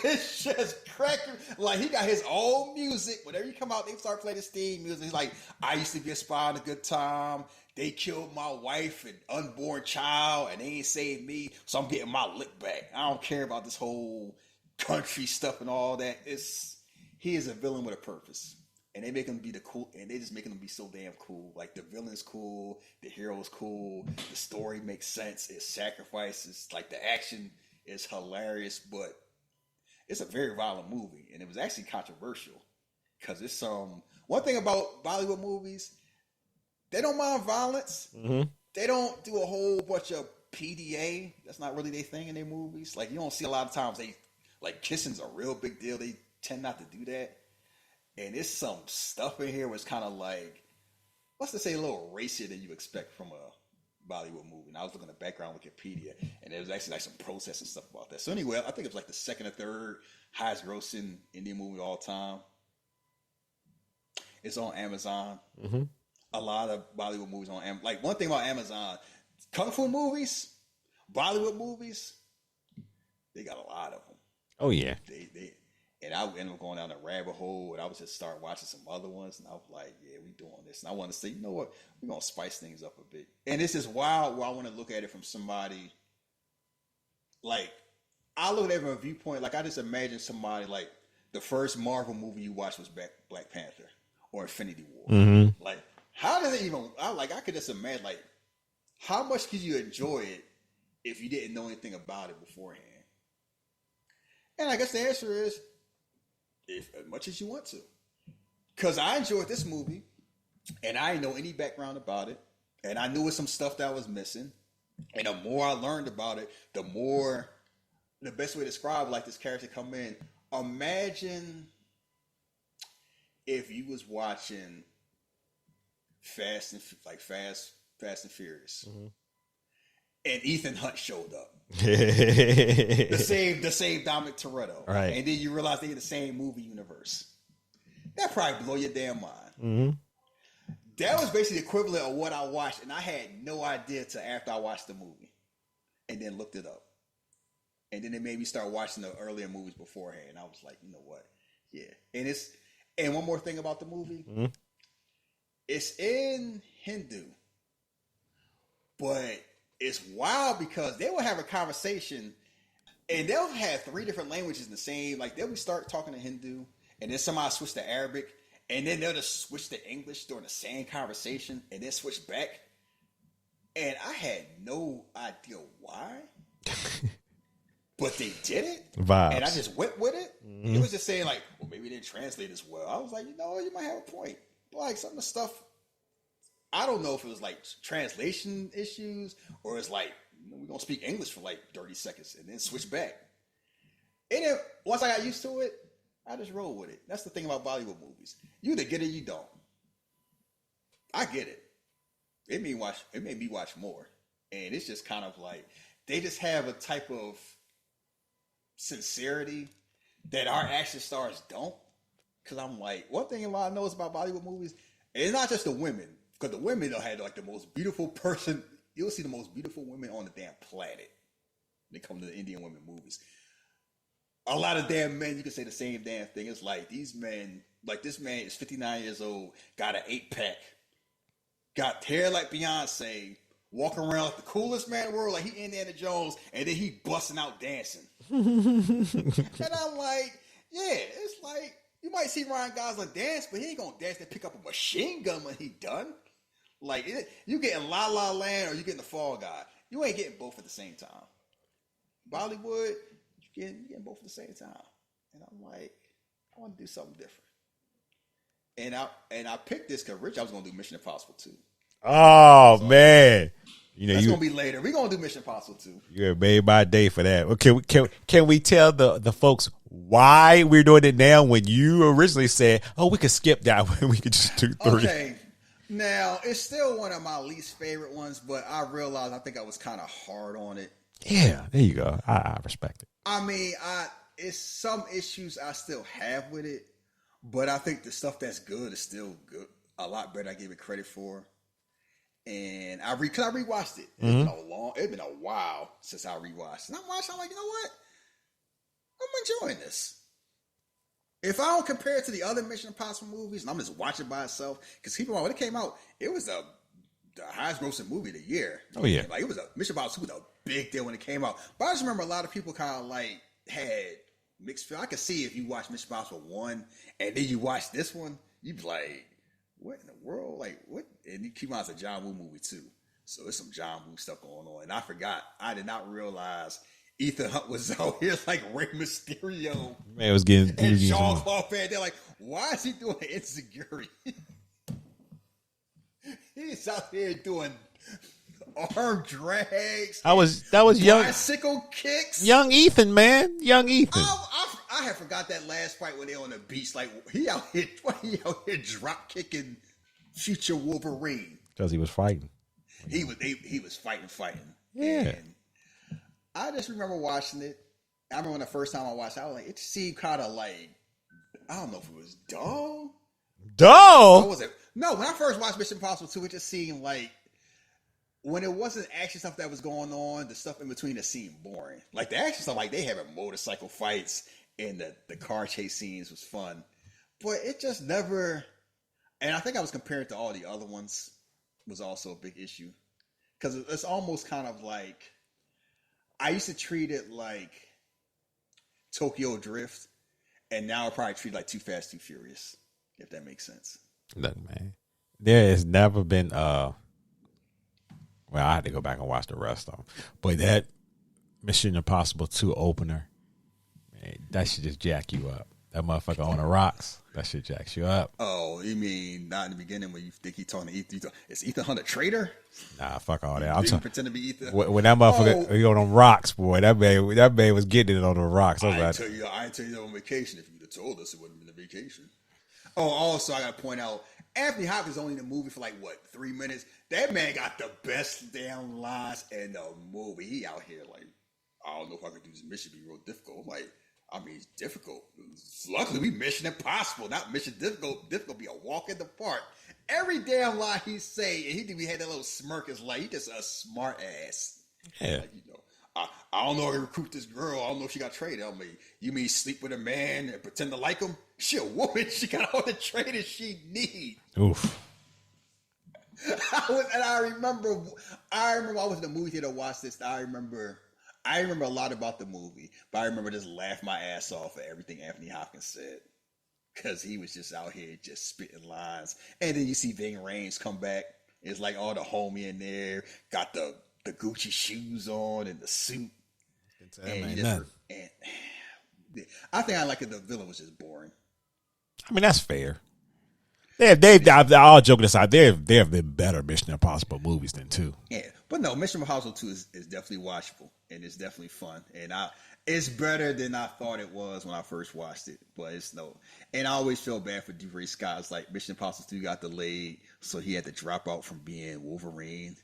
it's just cracking. Like he got his own music. Whenever you come out, they start playing his theme music. He's like, I used to be a spy in a good time. They killed my wife and unborn child, and they ain't saved me, so I'm getting my lick back. I don't care about this whole country stuff and all that. He is a villain with a purpose. And they make him be and they just making him be so damn cool. Like the villain's cool, the hero's cool, the story makes sense, it's sacrifices, like the action is hilarious, but it's a very violent movie, and it was actually controversial because it's one thing about Bollywood movies, they don't mind violence. Mm-hmm. They don't do a whole bunch of PDA. That's not really their thing in their movies. Like you don't see a lot of times kissing's a real big deal. They tend not to do that. And there's some stuff in here was kind of like, let's just say a little racier than you expect from a Bollywood movie. And I was looking at background Wikipedia, and there was actually like some protests and stuff about that. So anyway, I think it was like the second or third highest grossing Indian movie of all time. It's on Amazon. Mm-hmm. A lot of Bollywood movies on Amazon. Like one thing about Amazon, kung fu movies, Bollywood movies, they got a lot of them. Oh yeah. And I ended up going down a rabbit hole, and I was just start watching some other ones, and I was like, yeah, we doing this. And I want to say, you know what? We're going to spice things up a bit. And this is wild where I want to look at it from somebody, like, I look at it from a viewpoint, like, I just imagine somebody, like, the first Marvel movie you watched was Black Panther or Infinity War. Mm-hmm. Like, how does it even, I could just imagine, like, how much could you enjoy it if you didn't know anything about it beforehand? And I guess the answer is, as much as you want to. Because I enjoyed this movie, and I didn't know any background about it, and I knew it was some stuff that I was missing. And the more I learned about it, the best way to describe like this character come in. Imagine if you was watching Fast and Furious, mm-hmm. and Ethan Hunt showed up. the same Dominic Toretto. Right. And then you realize they're in the same movie universe. That probably blow your damn mind. Mm-hmm. That was basically the equivalent of what I watched, and I had no idea till after I watched the movie. And then looked it up. And then it made me start watching the earlier movies beforehand. And I was like, you know what? Yeah. And one more thing about the movie. Mm-hmm. It's in Hindu. But it's wild because they will have a conversation and they'll have 3 different languages in the same, like they'll start talking to Hindu and then somebody switch to Arabic and then they'll just switch to English during the same conversation and then switch back. And I had no idea why. But they did it. Vibes. And I just went with it. Mm-hmm. It was just saying like, well, maybe they didn't translate as well. I was like, you know, you might have a point. But like some of the stuff, I don't know if it was like translation issues or it's like, you know, we're going to speak English for like 30 seconds and then switch back. And then once I got used to it, I just roll with it. That's the thing about Bollywood movies. You either get it or you don't. I get it. It made me watch more. And it's just kind of like, they just have a type of sincerity that our action stars don't. Because I'm like, one thing I know about Bollywood movies, it's not just the women. Because the women don't have like the most beautiful person. You'll see the most beautiful women on the damn planet when they come to the Indian women movies. A lot of damn men, you can say the same damn thing. It's like these men, like this man is 59 years old, got an 8-pack, got hair like Beyonce, walking around like the coolest man in the world, like he Indiana Jones, and then he busting out dancing. And I'm like, yeah, it's like, you might see Ryan Gosling dance, but he ain't gonna dance and pick up a machine gun when he done. Like, you getting La La Land or you getting the Fall Guy. You ain't getting both at the same time. Bollywood, you getting both at the same time. And I'm like, I want to do something different. And I picked this because Rich, I was gonna do Mission Impossible 2. Oh, so, man. You know, that's gonna be later. We're gonna do Mission Impossible 2. You're made by day for that. Okay, can we tell the folks why we're doing it now when you originally said, oh, we could skip that one. We could just do 3. Okay. Now, it's still one of my least favorite ones, but I realized I think I was kind of hard on it. Yeah, there you go. I respect it. I mean, it's some issues I still have with it, but I think the stuff that's good is still good. A lot better than I gave it credit for. And because I rewatched it. It's been a while since I rewatched it. And I'm watching, I'm like, you know what? I'm enjoying this. If I don't compare it to the other Mission Impossible movies, and I'm just watching by itself, because keep in mind, when it came out, it was the highest grossing movie of the year. Oh, yeah. Like, it was Mission Impossible 2 was a big deal when it came out. But I just remember a lot of people kind of like had mixed feelings. I could see if you watch Mission Impossible 1 and then you watch this one, you'd be like, what in the world? Like, what? And you keep on, it's a John Woo movie too. So there's some John Woo stuff going on. And I did not realize Ethan Hunt was out here like Rey Mysterio. Man, it was getting. And Jean-Claude Van Damme. Like, why is he doing insecurity? He's out here doing arm drags. That was young. Bicycle kicks. Young Ethan, man. Young Ethan. I had forgot that last fight when they on the beach. Like, he out here drop kicking future Wolverine. Because he was fighting. He was fighting. Yeah. And I just remember watching it. I remember when the first time I watched it, I was like, it seemed kind of like, I don't know if it was dull. Dull? Or was it? No, when I first watched Mission Impossible 2, it just seemed like, when it wasn't action stuff that was going on, the stuff in between it seemed boring. Like the action stuff, like they having motorcycle fights and the car chase scenes was fun. But it just never, and I think I was comparing it to all the other ones, was also a big issue. Because it's almost kind of like, I used to treat it like Tokyo Drift, and now I probably treat it like Too Fast, Too Furious, if that makes sense. Look, man, there has never been, well, I had to go back and watch the rest of them. But that Mission Impossible 2 opener, man, that should just jack you up. That motherfucker on the rocks, that shit jacks you up. Oh, you mean not in the beginning when you think he's talking to Ethan? Is Ethan Hunt a traitor? Nah, fuck all that. I'm talking pretend to be Ethan. When that motherfucker he on them rocks, boy, that man was getting it on the rocks. I didn't tell you on vacation. If you'd have told us, it wouldn't have been a vacation. Oh, also I got to point out, Anthony Hopkins only in the movie for like 3 minutes. That man got the best damn lines in the movie. He out here like I don't know if I could do this mission. Be real difficult. I'm like, I mean, it's difficult. Luckily, we Mission Impossible, not Mission Difficult. Difficult be a walk in the park. Every damn lie he say, and he had that little smirk. Is like he just a smart ass. Yeah. Like, I don't know how to recruit this girl. I don't know if she got traded. I mean, you mean sleep with a man and pretend to like him? She a woman. She got all the training she need. Oof. I remember I was in the movie theater to watch this. I remember a lot about the movie, but I remember just laugh my ass off at everything Anthony Hopkins said. Because he was just out here just spitting lines. And then you see Ving Rhames come back. It's like all the homie in there. Got the Gucci shoes on and the suit. And I think I like it. The villain was just boring. I mean, that's fair. They all joking aside, there have been better Mission Impossible movies than 2. Yeah, but no, Mission Impossible 2 is definitely watchable and it's definitely fun. And it's better than I thought it was when I first watched it. But it's no, and I always feel bad for DeRay Scott. It's like Mission Impossible 2 got delayed, so he had to drop out from being Wolverine.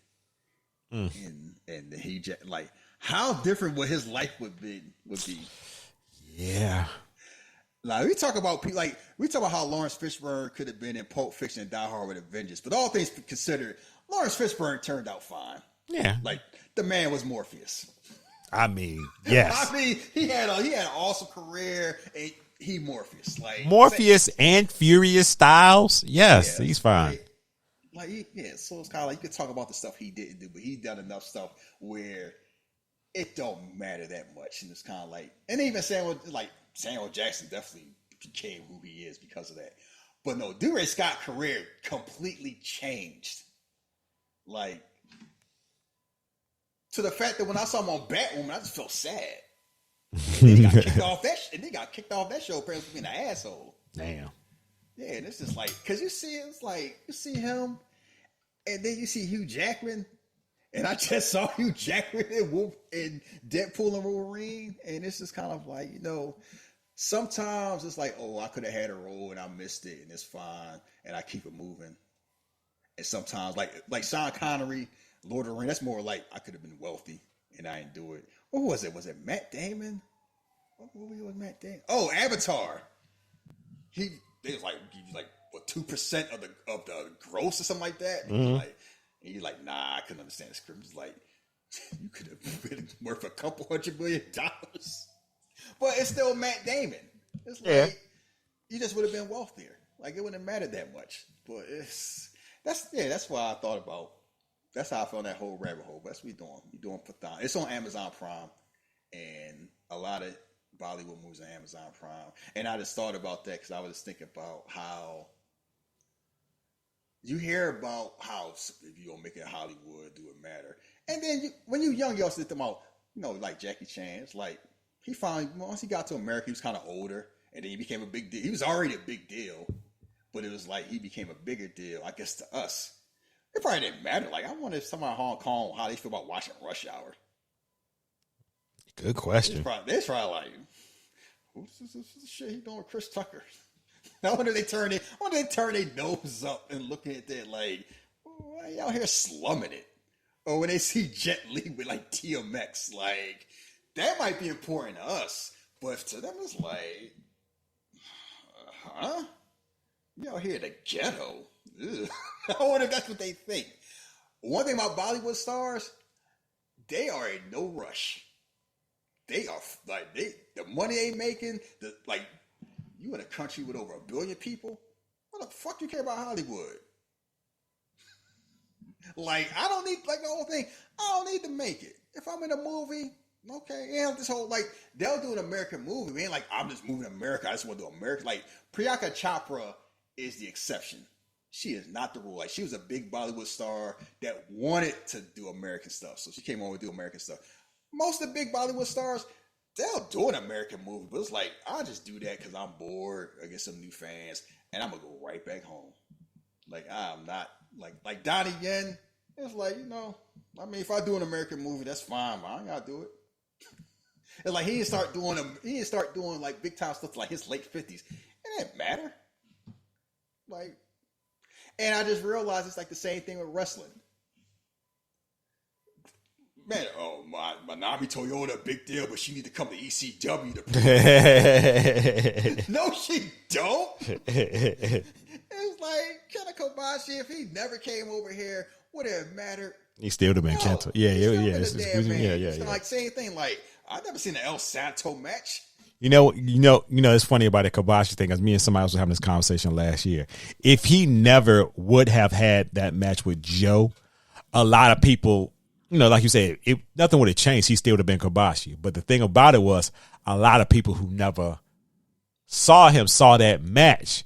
And he just, like, how different would his life would be? Yeah. Like we talk about how Lawrence Fishburne could have been in Pulp Fiction and Die Hard with a Vengeance, but all things considered, Lawrence Fishburne turned out fine. Yeah, like the man was Morpheus. I mean, yes. I mean, he had an awesome career, and he Morpheus, like Morpheus and Furious Styles. Yes, he's fine. So it's kind of like you could talk about the stuff he didn't do, but he done enough stuff where it don't matter that much, and it's kind of like, and even Samuel Jackson definitely became who he is because of that. But no, DeRay Scott's career completely changed. Like, to the fact that when I saw him on Batwoman, I just felt sad. And then he got kicked off that show apparently for being an asshole. Damn. Yeah, and it's just like, because you see him, and then you see Hugh Jackman, and I just saw Hugh Jackman in Deadpool and Wolverine, and it's just kind of like, sometimes it's like, oh, I could have had a role and I missed it, and it's fine, and I keep it moving. And sometimes, like Sean Connery, Lord of the Rings, that's more like I could have been wealthy and I didn't do it. What was it? Was it Matt Damon? What movie was Matt Damon? Oh, Avatar. They was like, give you 2% of the gross or something like that. Mm-hmm. And he's like, nah, I couldn't understand the script. It's like, you could have been worth $200 million. But it's still Matt Damon. It's like, you just would have been wealthier. Like, it wouldn't have mattered that much. But that's why I thought about, that's how I fell in that whole rabbit hole. But that's what we're doing. We're doing Pathan. It's on Amazon Prime. And a lot of Bollywood movies on Amazon Prime. And I just thought about that because I was just thinking about how you hear about how if you don't make it in Hollywood, do it matter? And then when you're young, you also think about, like Jackie Chan. It's like, he finally, once he got to America, he was kind of older. And then he became a big deal. He was already a big deal. But it was like he became a bigger deal, I guess, to us. It probably didn't matter. Like, I wonder if somebody in Hong Kong, how they feel about watching Rush Hour. Good question. They're probably like, who's this shit he doing with Chris Tucker? I wonder if they turn their nose up and look at that like, why y'all here slumming it? Or when they see Jet Li with like DMX, like, that might be important to us. But to them, it's like, huh? Y'all here in the ghetto. Ugh. I wonder if that's what they think. One thing about Bollywood stars, they are in no rush. They are like the money they making. You in a country with over 1 billion people. What the fuck do you care about Hollywood? Like, I don't need the whole thing. I don't need to make it. If I'm in a movie, okay, this whole they'll do an American movie. It ain't like I'm just moving to America. I just want to do America. Like Priyanka Chopra is the exception. She is not the rule. Like, she was a big Bollywood star that wanted to do American stuff. So she came over to do American stuff. Most of the big Bollywood stars, they'll do an American movie. But it's like, I'll just do that because I'm bored. I get some new fans. And I'm going to go right back home. Like, I'm not, like Donnie Yen. It's like, I mean, if I do an American movie, that's fine. But I ain't got to do it. It's like, he didn't start doing like big time stuff like his late 50s. It didn't matter. Like, and I just realized it's like the same thing with wrestling. Man, Manami Toyota, big deal, but she need to come to ECW to prove No, she don't. It's like, Kenta Kobashi, if he never came over here, would it have mattered? He still would have been Kenta. Yeah. It's like same thing. Like, I've never seen an El Santo match. You know, it's funny about the Kobashi thing, because me and somebody else was having this conversation last year. If he never would have had that match with Joe, a lot of people, like you said, nothing would have changed. He still would have been Kobashi. But the thing about it was, a lot of people who never saw him saw that match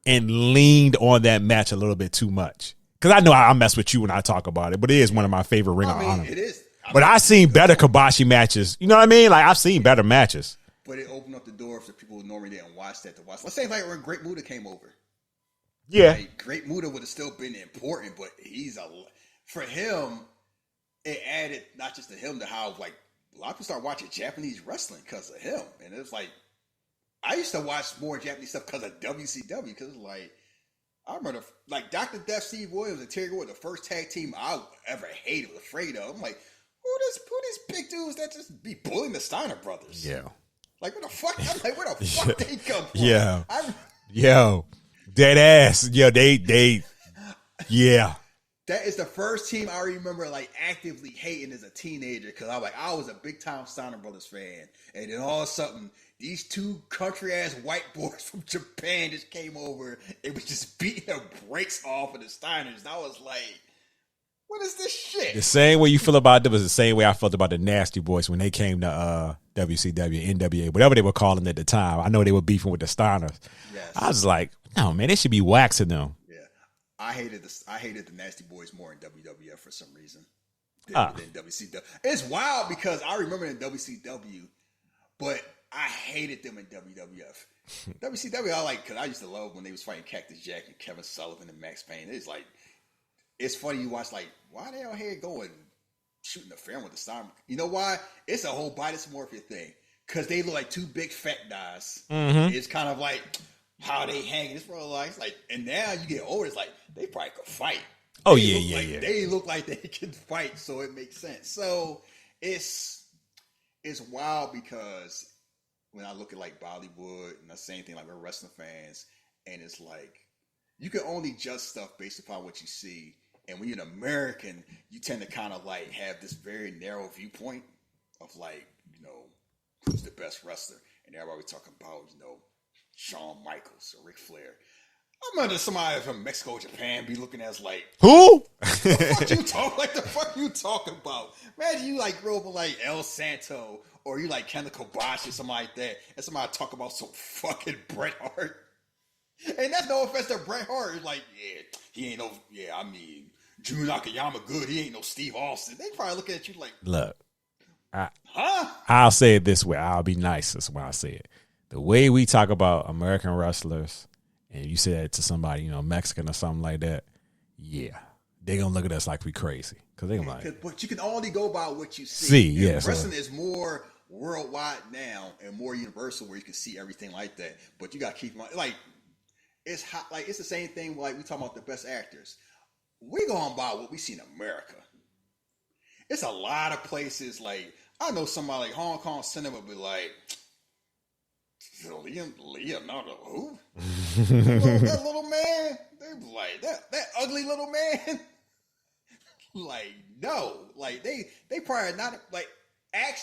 and leaned on that match a little bit too much. Because I know I mess with you when I talk about it, but it is one of my favorite Ring of Honor. It is. But I've seen better Kobashi matches. You know what I mean? Like, I've seen better matches. But it opened up the door for people who normally didn't watch that to watch. Let's say like when Great Muta came over. Yeah. Like, Great Muta would have still been important, but for him, it added not just to him to how like a lot of people start watching Japanese wrestling because of him. And it's like, I used to watch more Japanese stuff because of WCW, because it's like, I remember like Dr. Death, Steve Williams, and Terry Gordy, the first tag team I ever hated, was afraid of. I'm like, who these big dudes that just be bullying the Steiner brothers? Yeah. Like, where the fuck? I'm like, where the fuck they come from? Yeah. Yo, dead ass. Yo, they, yeah. That is the first team I remember like actively hating as a teenager, because I was a big time Steiner Brothers fan, and then all of a sudden these two country ass white boys from Japan just came over. It was just beating the brakes off of the Steiners. And I was like, what is this shit? The same way you feel about them is the same way I felt about the Nasty Boys when they came to WCW, NWA, whatever they were calling at the time. I know they were beefing with the Steiners. Yes. I was like, no, man, they should be waxing them. Yeah, I hated the Nasty Boys more in WWF for some reason than WCW. It's wild because I remember in WCW, but I hated them in WWF. WCW, I like, because I used to love when they was fighting Cactus Jack and Kevin Sullivan and Max Payne. It's like, it's funny you watch, like, why they out here going shooting the film with the Steiner? You know why? It's a whole body dysmorphia thing. Because they look like two big fat guys. Mm-hmm. It's kind of like how they hang. It's like, and now you get older, it's like, they probably could fight. Oh, yeah. They look like they can fight, so it makes sense. So it's wild, because when I look at like Bollywood and the same thing, like we're wrestling fans, and it's like, you can only judge stuff based upon what you see. And when you're an American, you tend to kind of like have this very narrow viewpoint of like, who's the best wrestler. And everybody was talking about, Shawn Michaels or Ric Flair. I'm under somebody from Mexico or Japan be looking at us like, who? The fuck you talking about? Imagine you like grow up with like El Santo, or you like Kenta Kobashi or something like that, and somebody talk about some fucking Bret Hart. And that's no offense to Bret Hart. It's like, he ain't no, Drew Nakayama good. He ain't no Steve Austin. They probably look at you like, look, I'll say it this way. I'll be nice. That's why I say it. The way we talk about American wrestlers, and you say that to somebody, Mexican or something like that, yeah, they gonna look at us like we crazy, because they gonna like. But you can only go by what you see. Yes. Wrestling is more worldwide now and more universal, where you can see everything like that. But you gotta keep in mind, like, it's hot. Like, it's the same thing. Like, we talking about the best actors. We going by what we see in America. It's a lot of places. Like, I know somebody like Hong Kong cinema be like, Leonardo who? that little man. They be like, that ugly little man. Like, no. Like, they probably not like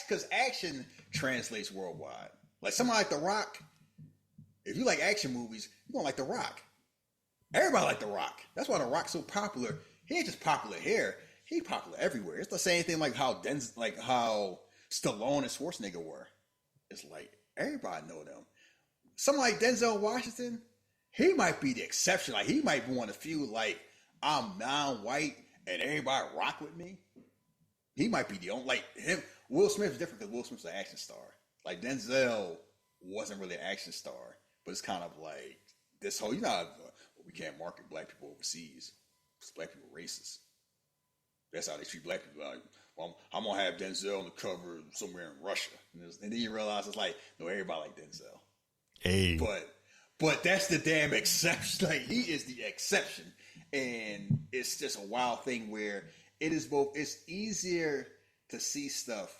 because action translates worldwide. Like, somebody like The Rock. If you like action movies, you're gonna like The Rock. Everybody like The Rock. That's why The Rock's so popular. He ain't just popular here. He popular everywhere. It's the same thing like how Stallone and Schwarzenegger were. It's like everybody know them. Someone like Denzel Washington, he might be the exception. Like, he might be one of the few, like, I'm non-white and everybody rock with me. He might be the only, like, him. Will Smith is different because Will Smith's an action star. Like, Denzel wasn't really an action star, but it's kind of like this whole, we can't market black people overseas. Because black people are racist. That's how they treat black people. Like, well, I'm going to have Denzel on the cover somewhere in Russia. And then you realize it's like, no, everybody like Denzel. Hey. But that's the damn exception. Like, he is the exception. And it's just a wild thing where it is both, it's easier to see stuff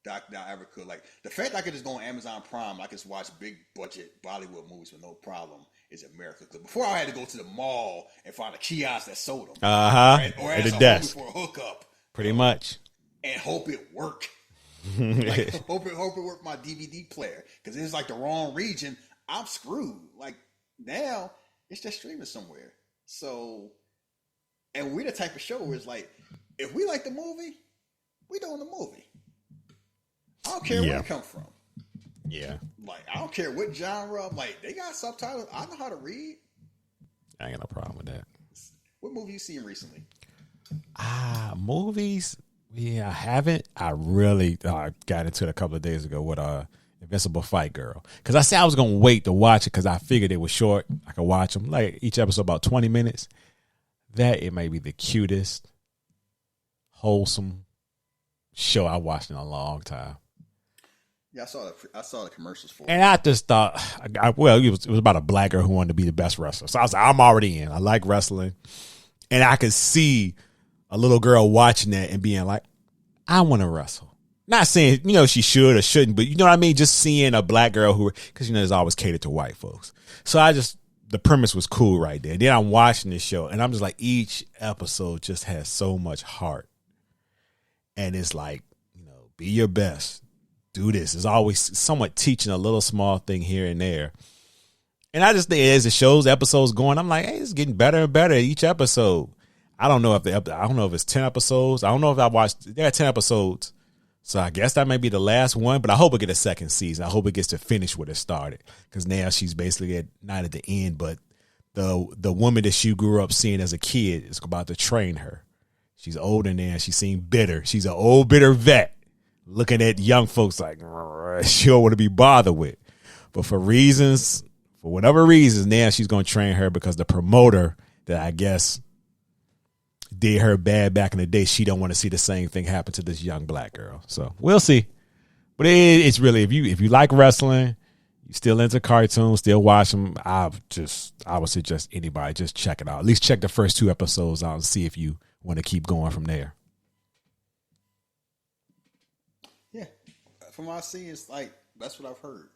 that I ever could. Like the fact I could just go on Amazon Prime, I could just watch big budget Bollywood movies with no problem is America. Because before I had to go to the mall and find a kiosk that sold them. Right? Or At ask the a desk. homie for a hookup. Pretty much. And hope it worked. Like hope it worked my DVD player. Because it's like the wrong region, I'm screwed. Like now, it's just streaming somewhere. So, and we're the type of show where it's like, if we like the movie, we doing the movie. I don't care where it come from. Yeah. Like, I don't care what genre. I'm like, they got subtitles. I know how to read. I ain't got no problem with that. What movie you seen recently? Movies? Yeah, I haven't. I really got into it a couple of days ago with Invincible Fight Girl. Because I said I was going to wait to watch it because I figured it was short. I could watch them. Like, each episode about 20 minutes. That, it may be the cutest, wholesome show I watched in a long time. Yeah, I saw the commercials for it. And I just thought, it was about a black girl who wanted to be the best wrestler. So I was like, I'm already in. I like wrestling. And I could see a little girl watching that and being like, I want to wrestle. Not saying, she should or shouldn't, but you know what I mean? Just seeing a black girl because, there's always catered to white folks. So the premise was cool right there. Then I'm watching this show and I'm just like, each episode just has so much heart. And it's like, be your best. Do this. It's always somewhat teaching a little small thing here and there. And I just think as the show's episodes going, I'm like, hey, it's getting better and better each episode. I don't know if it's 10 episodes. I don't know if I watched. There are 10 episodes, so I guess that may be the last one. But I hope it gets a second season. I hope it gets to finish where it started, because now she's basically not at the end, but the woman that she grew up seeing as a kid is about to train her. She's older now. She seemed bitter. She's an old bitter vet, looking at young folks like she don't want to be bothered with. But for whatever reasons, now she's going to train her because the promoter that I guess did her bad back in the day, she don't want to see the same thing happen to this young black girl. So we'll see. But it's really, if you like wrestling, you still into cartoons, still watch them, I would suggest anybody just check it out. At least check the first 2 episodes out and see if you want to keep going from there. Yeah, from what I see, it's like that's what I've heard.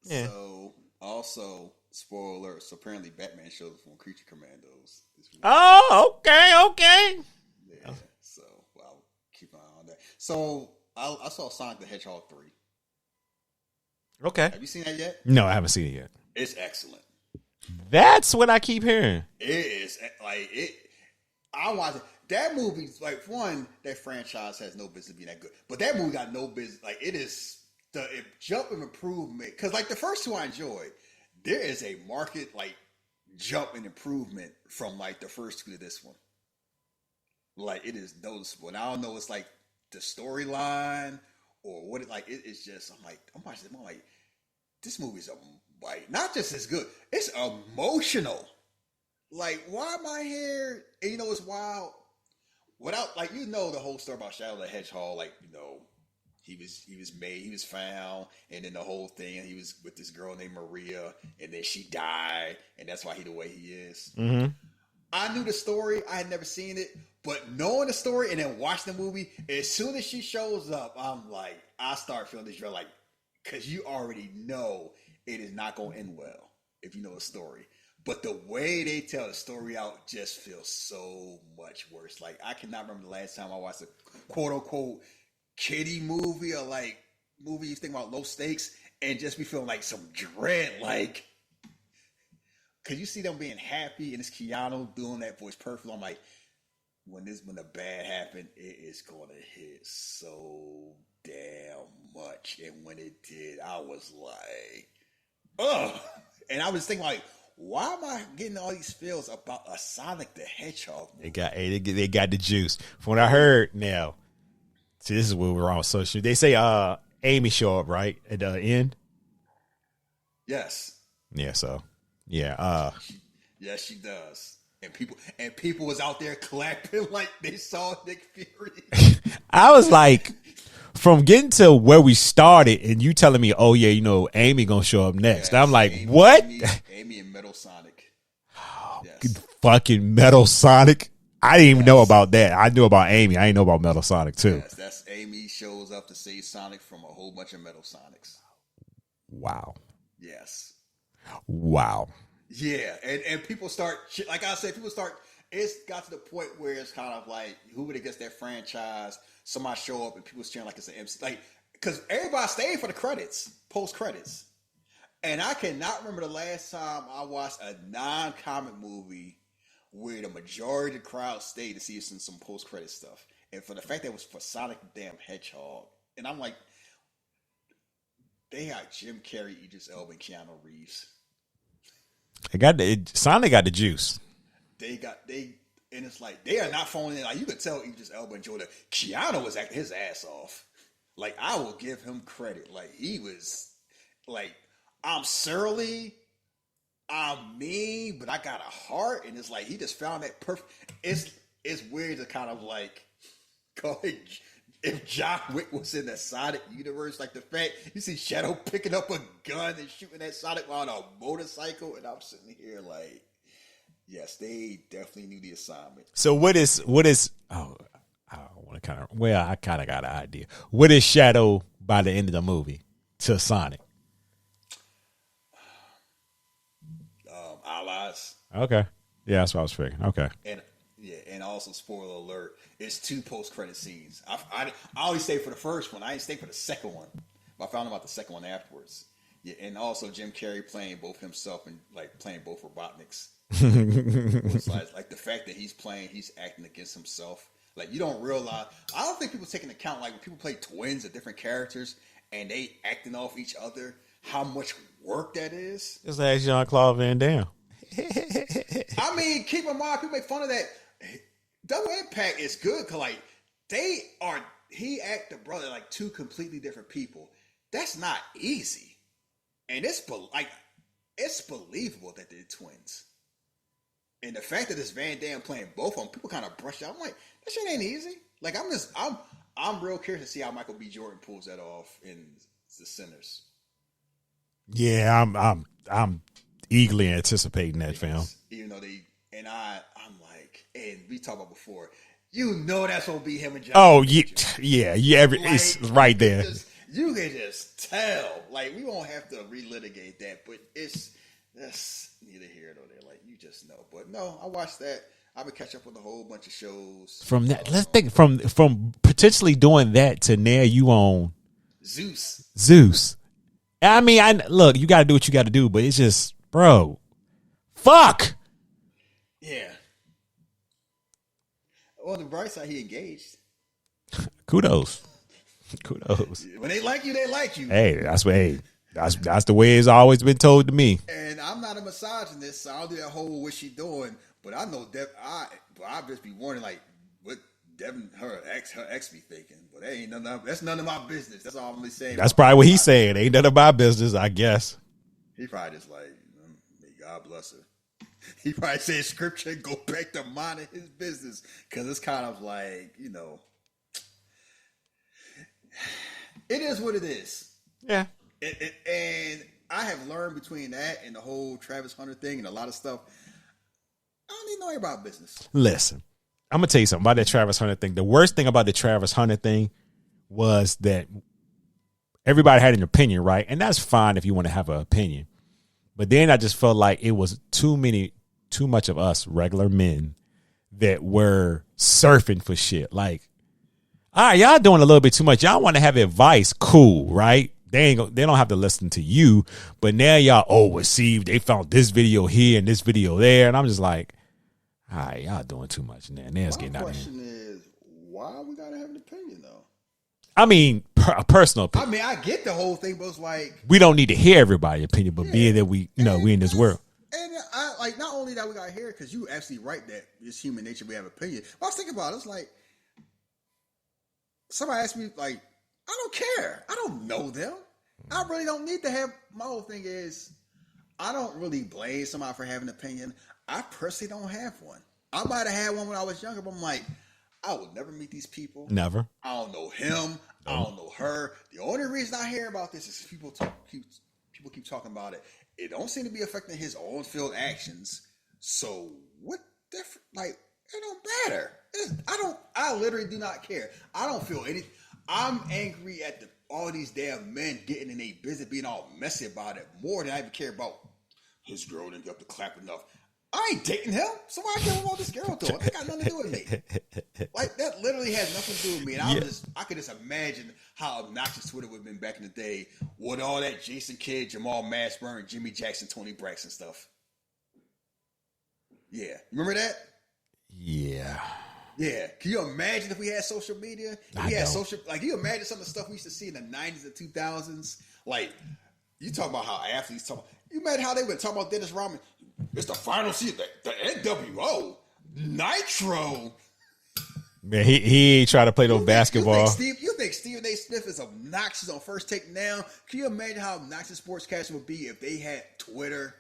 Yeah. So also, spoiler alert, so apparently Batman shows up on Creature Commandos. Oh, okay. Yeah. So I'll keep an eye on that. So I saw Sonic the Hedgehog 3. Okay. Have you seen that yet? No, I haven't seen it yet. It's excellent. That's what I keep hearing. It is like it. I watch it. That movie's like, one, that franchise has no business being that good, but that movie got no business. Like, it is the jump of improvement, because like the first 2 I enjoyed, there is a market like jump in improvement from like the first 2 to this one. Like, it is noticeable, and I don't know, it's like the storyline or what it like. It's just I'm watching it, I'm like, this movie's like not just as good, it's emotional. Like, why am I here? And it's wild. Without, like, the whole story about Shadow the Hedgehog, like, he was found, and then the whole thing, he was with this girl named Maria, and then she died, and that's why he the way he is. Mm-hmm. I knew the story, I had never seen it, but knowing the story and then watching the movie, as soon as she shows up, I'm like, I start feeling this dread, like, because you already know it is not going to end well if you know the story. But the way they tell the story out just feels so much worse. Like, I cannot remember the last time I watched a quote-unquote kiddie movie, or like movie you think about low stakes and just be feeling like some dread. Like, because you see them being happy and it's Keanu doing that voice perfectly. I'm like, when the bad happened, it is going to hit so damn much. And when it did, I was like, ugh. And I was thinking like, why am I getting all these feels about a Sonic the Hedgehog movie? They got the juice. From what I heard now, see, this is where we're on social. They say Amy show up, right, at the end? Yes. Yeah, so yeah. Yes, she does. And people was out there clapping like they saw Nick Fury. I was like, from getting to where we started and you telling me, oh yeah, Amy gonna show up next. Yes, I'm like, what? Amy and Metal Sonic. Yes. Fucking Metal Sonic. I didn't even know about that. I knew about Amy. I didn't know about Metal Sonic too. Yes, that's Amy shows up to save Sonic from a whole bunch of Metal Sonics. Wow. Yes. Wow. Yeah, and people start, like I said, it's got to the point where it's kind of like, who would have guessed that franchise? Somebody show up and people cheering like it's an MC. Like, because everybody stayed for the credits, post credits. And I cannot remember the last time I watched a non-comic movie where the majority of the crowd stayed to see some post credit stuff. And for the fact that it was for Sonic the damn Hedgehog. And I'm like, they got Jim Carrey, Idris Elba, and Keanu Reeves. Sonic got the juice. And it's like, they are not phoning in. Like, you could tell Idris Elba and Jordan, Keanu was acting his ass off. Like, I will give him credit. Like, he was, like, I'm surly, I'm mean, but I got a heart. And it's like, he just found that perfect. It's weird to kind of like, call it, if John Wick was in the Sonic universe, like the fact you see Shadow picking up a gun and shooting at Sonic while on a motorcycle, and I'm sitting here like, yes, they definitely knew the assignment. So what is? Oh, I want to kind of. Well, I kind of got an idea. What is Shadow by the end of the movie to Sonic? Allies. Okay, yeah, that's what I was figuring. Okay, and also spoiler alert, it's 2 post-credit scenes. I always stay for the first one. I didn't stay for the second one. But I found out about the second one afterwards. Yeah, and also Jim Carrey playing both himself and like playing both Robotniks. It's like the fact that he's acting against himself. Like, you don't realize. I don't think people take into account, like when people play twins of different characters and they acting off each other, how much work that is. just like Jean-Claude Van Damme. I mean, keep in mind, people make fun of that. Double Impact is good because, like, he act the brother like 2 completely different people. That's not easy. And it's believable that they're twins. And the fact that it's Van Damme playing both of them, people kind of brush it. I'm like, that shit ain't easy. Like, I'm real curious to see how Michael B. Jordan pulls that off in The Sinners. Yeah, I'm eagerly anticipating that film. Even though I'm like, and we talked about before, you know that's gonna be him and John. Oh yeah, it's right there. You can just tell. Like, we won't have to relitigate that, but that's neither here nor there. Like, you just know. But no, I watched that. I've been catch up with a whole bunch of shows. From that, let's think from potentially doing that to now you on Zeus. I mean, look, you got to do what you got to do, but it's just, bro, fuck. Yeah. On the bright side, he engaged. Kudos. When they like you, they like you. Hey, that's the way it's always been told to me. And I'm not a misogynist, so I'll do that whole what she doing. But I know I just be wondering, like, what Devin, her ex be thinking. But that's none of my business. That's all I'm really saying. That's probably what he's saying. Ain't none of my business, I guess. He probably just like, may God bless her. He probably said scripture and go back to minding his business. Because it's kind of like, it is what it is. Yeah. And I have learned between that and the whole Travis Hunter thing and a lot of stuff, I don't even know about business. Listen, I'm going to tell you something about that Travis Hunter thing. The worst thing about the Travis Hunter thing was that everybody had an opinion, right? And that's fine if you want to have an opinion. But then I just felt like it was too much of us regular men that were surfing for shit. Like, all right, y'all doing a little bit too much. Y'all want to have advice. Cool, right? They don't have to listen to you. But now y'all, see, they found this video here and this video there. And I'm just like, all right, y'all doing too much now. Now it's getting out of here. My question is, why we got to have an opinion, though? I mean, a personal opinion. I mean, I get the whole thing, but it's like, we don't need to hear everybody's opinion, but being that we in this world. And I like, not only that we got to hear it, because you actually right that it's human nature, we have opinion. But I was thinking about it, it's like, somebody asked me, like, I don't care. I don't know them. I really don't need to have, my whole thing is, I don't really blame somebody for having an opinion. I personally don't have one. I might have had one when I was younger, but I'm like, I would never meet these people. Never. I don't know him. No. I don't know her. The only reason I hear about this is people keep talking about it. It don't seem to be affecting his own field actions. So what different? Like, It don't matter. I literally do not care. I don't feel anything. I'm angry at all these damn men getting in their business, being all messy about it, more than I even care about his girl didn't get up to clap enough. I ain't dating him, so why care about this girl doing? That got nothing to do with me. Like, that literally has nothing to do with me. And I could just imagine how obnoxious Twitter would have been back in the day with all that Jason Kidd, Jamal Mashburn, Jimmy Jackson, Tony Braxton stuff. Yeah. Remember that? Yeah. Yeah. Can you imagine if we had social media? Can you imagine some of the stuff we used to see in the 90s and 2000s? Like, you talk about how athletes talk. You imagine how they would talk about Dennis Rodman. It's the final season, the NWO, Nitro. Man, he ain't trying to play no basketball. You think Stephen A. Smith is obnoxious on First Take now? Can you imagine how obnoxious sportscasting would be if they had Twitter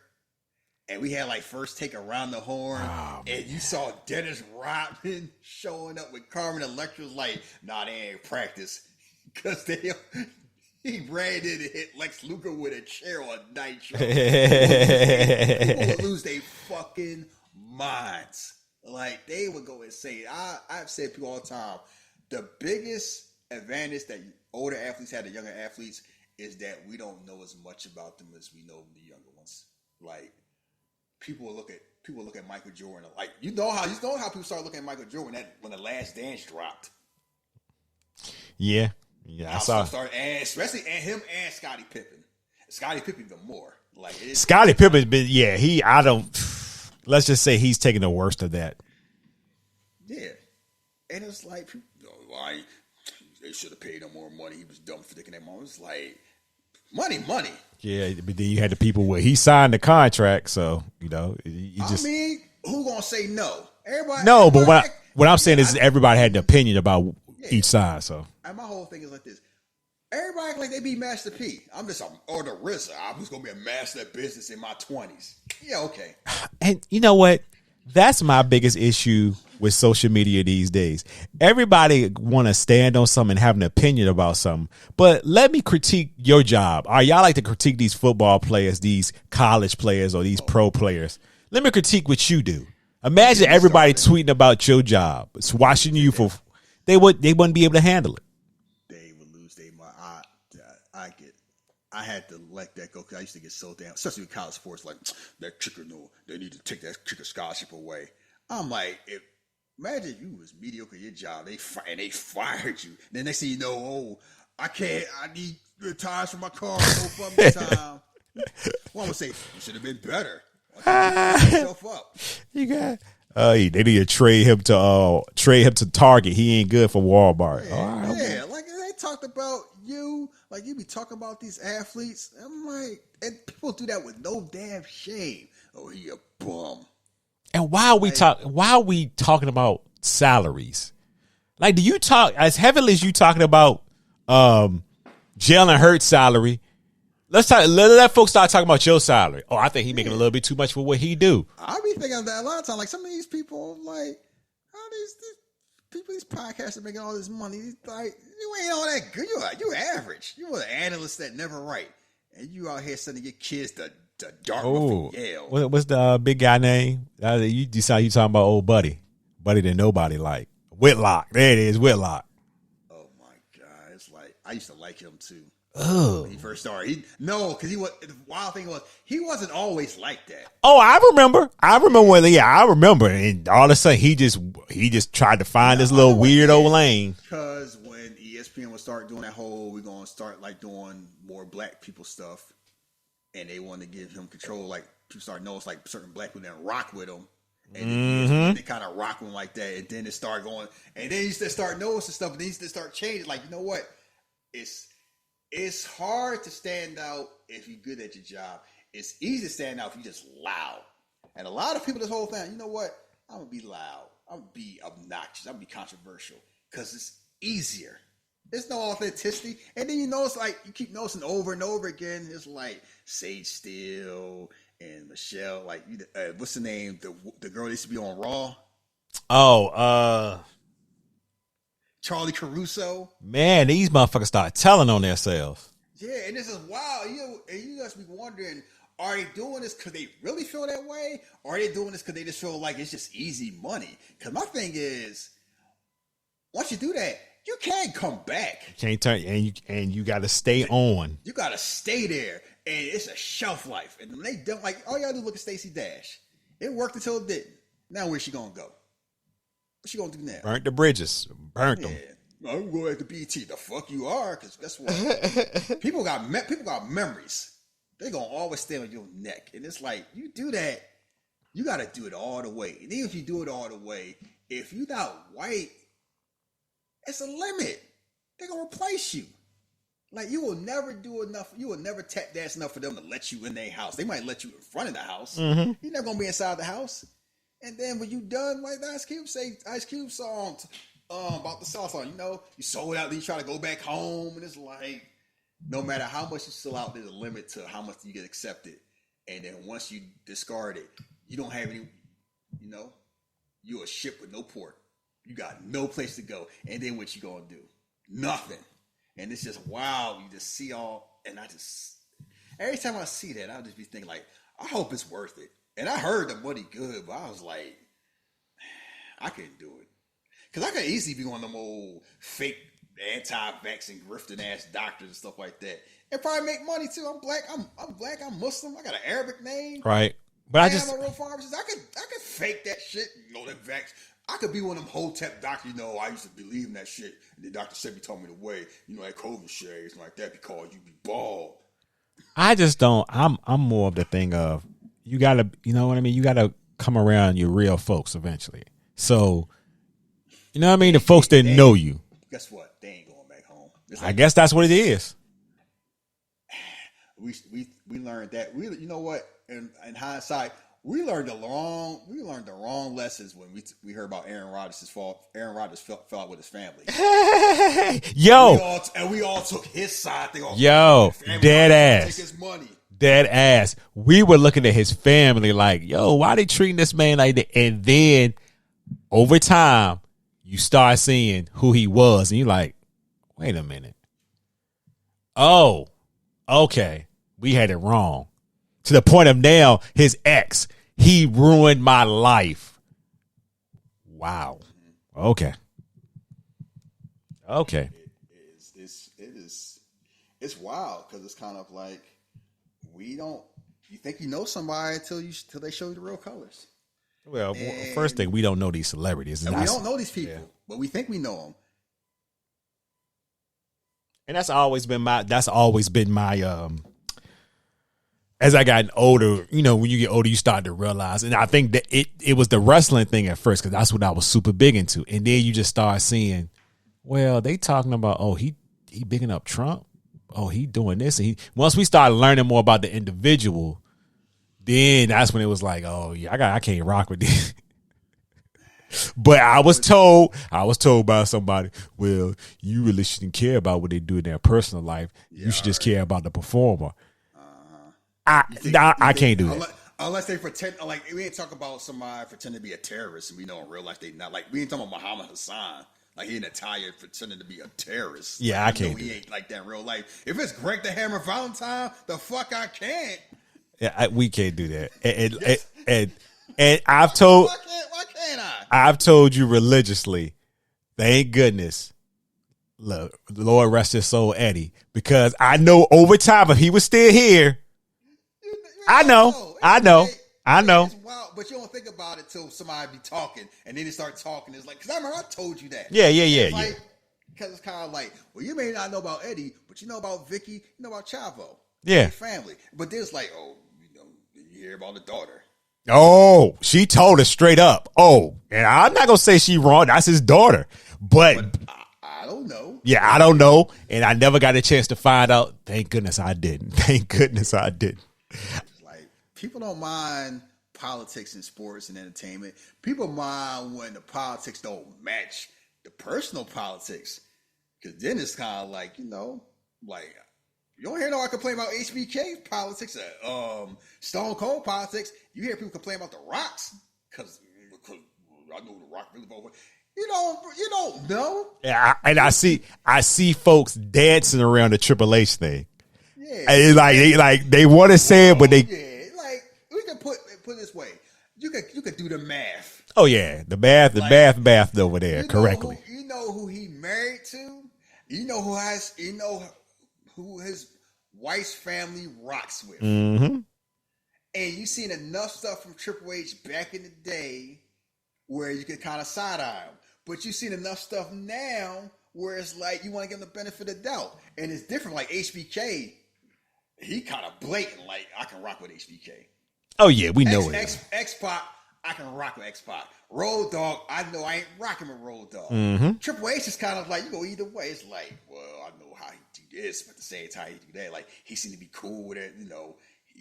and we had like First Take around the horn and you saw Dennis Rodman showing up with Carmen Electra's like, nah, they ain't practice because he ran in and hit Lex Luger with a chair on Nitro. People would lose their fucking minds. Like, they would go insane. I've said to people all the time, the biggest advantage that older athletes had to younger athletes is that we don't know as much about them as we know the younger ones. Like, people look at Michael Jordan. Like, you know how people started looking at Michael Jordan when The Last Dance dropped. Yeah, I saw. Especially him and Scottie Pippen. Scottie Pippen even more. Like, Scottie Pippen's been, let's just say he's taking the worst of that. Yeah. And it's like, why they should have paid him more money. He was dumb for taking that money. It's like, money. Yeah, but then you had the people where he signed the contract, so, you just. I mean, who gonna say no? Everybody. No, but what I'm saying is everybody had an opinion about each side, so. And my whole thing is like this. Everybody act like they be Master P. I'm just or the RZA. I was gonna be a master of business in my 20s. Yeah, okay. And you know what? That's my biggest issue with social media these days. Everybody want to stand on something and have an opinion about something. But let me critique your job. All right, y'all like to critique these football players, these college players, or these pro players. Let me critique what you do. Imagine everybody tweeting about your job. It's watching you for they wouldn't be able to handle it. They would lose their mind. I had to let that go because I used to get so damn, especially with college sports, like that kicker, no, they need to take that kicker scholarship away. I'm like, imagine you was mediocre at your job, they fired you. Then next thing you know, I need the tires for my car, no fun time. Well, I'm gonna say you should have been better. Yourself up. You got. They need to trade him to Target. He ain't good for Walmart. Yeah, like they talked about you, like you be talking about these athletes. I'm like, and people do that with no damn shame. Oh, he a bum. And why are we talking about salaries? Like, do you talk as heavily as you talking about Jalen Hurts' salary? Let folks start talking about your salary. Oh, I think he making a little bit too much for what he do. I be thinking of that a lot of times. Like, some of these people, like, how these podcasts are making all this money. Like, you ain't all that good. You average. You an analyst that never write, and you out here sending your kids to Dartmouth and Yale. What's the big guy name? You decide you talking about old buddy that nobody like. Whitlock. There it is, Whitlock. Oh my God, it's like I used to like him too. Oh, when he first started, because the wild thing was he wasn't always like that. Oh, I remember I remember, and all of a sudden he just tried to find this little weirdo lane. Because when ESPN would start doing that whole, we're gonna start like doing more black people stuff, and they wanted to give him control. Like people started noticing like certain black people that rock with him, and they kind of rock him like that, and then it started going, and then he used to start noticing stuff, and then he used to start changing. Like, you know what, It's hard to stand out if you're good at your job. It's easy to stand out if you're just loud. And a lot of people this whole thing, you know what? I'm going to be loud. I'm going to be obnoxious. I'm going to be controversial because it's easier. There's no authenticity. And then you notice, like, you keep noticing over and over again, it's like Sage Steele and Michelle. Like, what's the name? The girl that used to be on Raw? Oh, Charlie Caruso. Man, these motherfuckers start telling on themselves. Yeah, and this is wild. You just be wondering, are they doing this because they really feel that way? Or are they doing this because they just feel like it's just easy money? Because my thing is, once you do that, you can't come back. You can't turn, and you got to stay on. You got to stay there, and it's a shelf life. And when they don't, like, all you got to do is look at Stacey Dash. It worked until it didn't. Now where's she going to go? What's she going to do now? Burnt the bridges. Burnt them. I'm going to BT. The fuck you are, because guess what? people got memories. They're going to always stay on your neck. And it's like, you do that, you got to do it all the way. And even if you do it all the way, if you're not white, it's a limit. They're going to replace you. Like, you will never do enough. You will never tap dance enough for them to let you in their house. They might let you in front of the house. Mm-hmm. You're never going to be inside the house. And then when you done, like the Ice Cube song about the South song, you sold out, then you try to go back home. And it's like, no matter how much you sell out, there's a limit to how much you get accepted. And then once you discard it, you don't have any, you're a ship with no port. You got no place to go. And then what you gonna do? Nothing. And it's just wild. You just see all, and every time I see that, I'll just be thinking like, I hope it's worth it. And I heard the money good, but I was like, I couldn't do it. Because I could easily be one of them old fake anti-vaccine grifting ass doctors and stuff like that. And probably make money too. I'm black. I'm Muslim. I got an Arabic name. Right. But I'm a real pharmacist. I could fake that shit. That vaccine. I could be one of them Hotep doctors, I used to believe in that shit. And the Dr. Sebi told me the way, that COVID shades like that because you be bald. I just don't. I'm more of the thing of, you gotta, you know what I mean? You gotta come around your real folks eventually. So, you know what I mean? The folks that know you. Guess what? They ain't going back home. I guess that's what it is. We learned that. You know what? In hindsight, we learned the wrong lessons when we heard about Aaron Rodgers' fault. Aaron Rodgers fell out with his family. Yo, we all took his side. Dead ass. Take his money. Dead ass. We were looking at his family like, yo, why they treating this man like that? And then over time, you start seeing who he was, and you're like, wait a minute. Oh, okay. We had it wrong. To the point of now, his ex, he ruined my life. Wow. Okay. It's wild because it's kind of like you think you know somebody until they show you the real colors. Well, first thing, we don't know these celebrities. And we don't know these people, but we think we know them. And that's always been my as I got older, when you get older, you start to realize, and I think that it was the wrestling thing at first, because that's what I was super big into. And then you just start seeing, well, they talking about, oh, he bigging up Trump. Oh, he doing this. And once we started learning more about the individual, then that's when it was like, oh yeah, I can't rock with this. But I was told by somebody, well, you really shouldn't care about what they do in their personal life. You should just care about the performer. I can't do that. Unless they pretend, like, we ain't talking about somebody pretending to be a terrorist, and we know in real life they not. Like, we ain't talking about Muhammad Hassan. Like, he in a tire pretending to be a terrorist. Yeah, I can't. He ain't like that in real life. If it's Greg the Hammer Valentine, the fuck I can't. Yeah, we can't do that. And I've told. Why can't I? I've told you religiously, thank goodness, look, the Lord rest his soul, Eddie, because I know over time, if he was still here, I know. It's wild, but you don't think about it till somebody be talking, and then they start talking. It's like, because I remember I told you that. Yeah. Because it's kind of like, well, you may not know about Eddie, but you know about Vicky, you know about Chavo. Yeah. Family. But then it's like, oh, you hear about the daughter. Oh, she told us straight up. Oh, and I'm not going to say she wrong. That's his daughter. But I don't know. Yeah, I don't know. And I never got a chance to find out. Thank goodness I didn't. Like, people don't mind politics and sports and entertainment. People mind when the politics don't match the personal politics. Because then it's kind of like, like, you don't hear nobody complain about HBK politics, Stone Cold politics. You hear people complain about the Rocks because I know the Rock really voted. You don't know. Yeah, and I see folks dancing around the Triple H thing. They want to say it, but they. Yeah, like we can put it this way. You could do the math. Oh yeah, the bath over there correctly. You know who he married to. You know who his wife's family rocks with. Mm-hmm. And you seen enough stuff from Triple H back in the day where you could kind of side eye him, but you seen enough stuff now where it's like you want to give him the benefit of the doubt, and it's different. Like HBK, he kind of blatant. Like I can rock with HBK. Oh yeah, we know it. X-Pac, I can rock with X-Pac. Road Dogg, I know I ain't rocking with Road Dogg. Mm-hmm. Triple H is kind of like, you go either way. It's like, well, I know how he do this, but at the same time he do that. Like, he seemed to be cool with it, you know.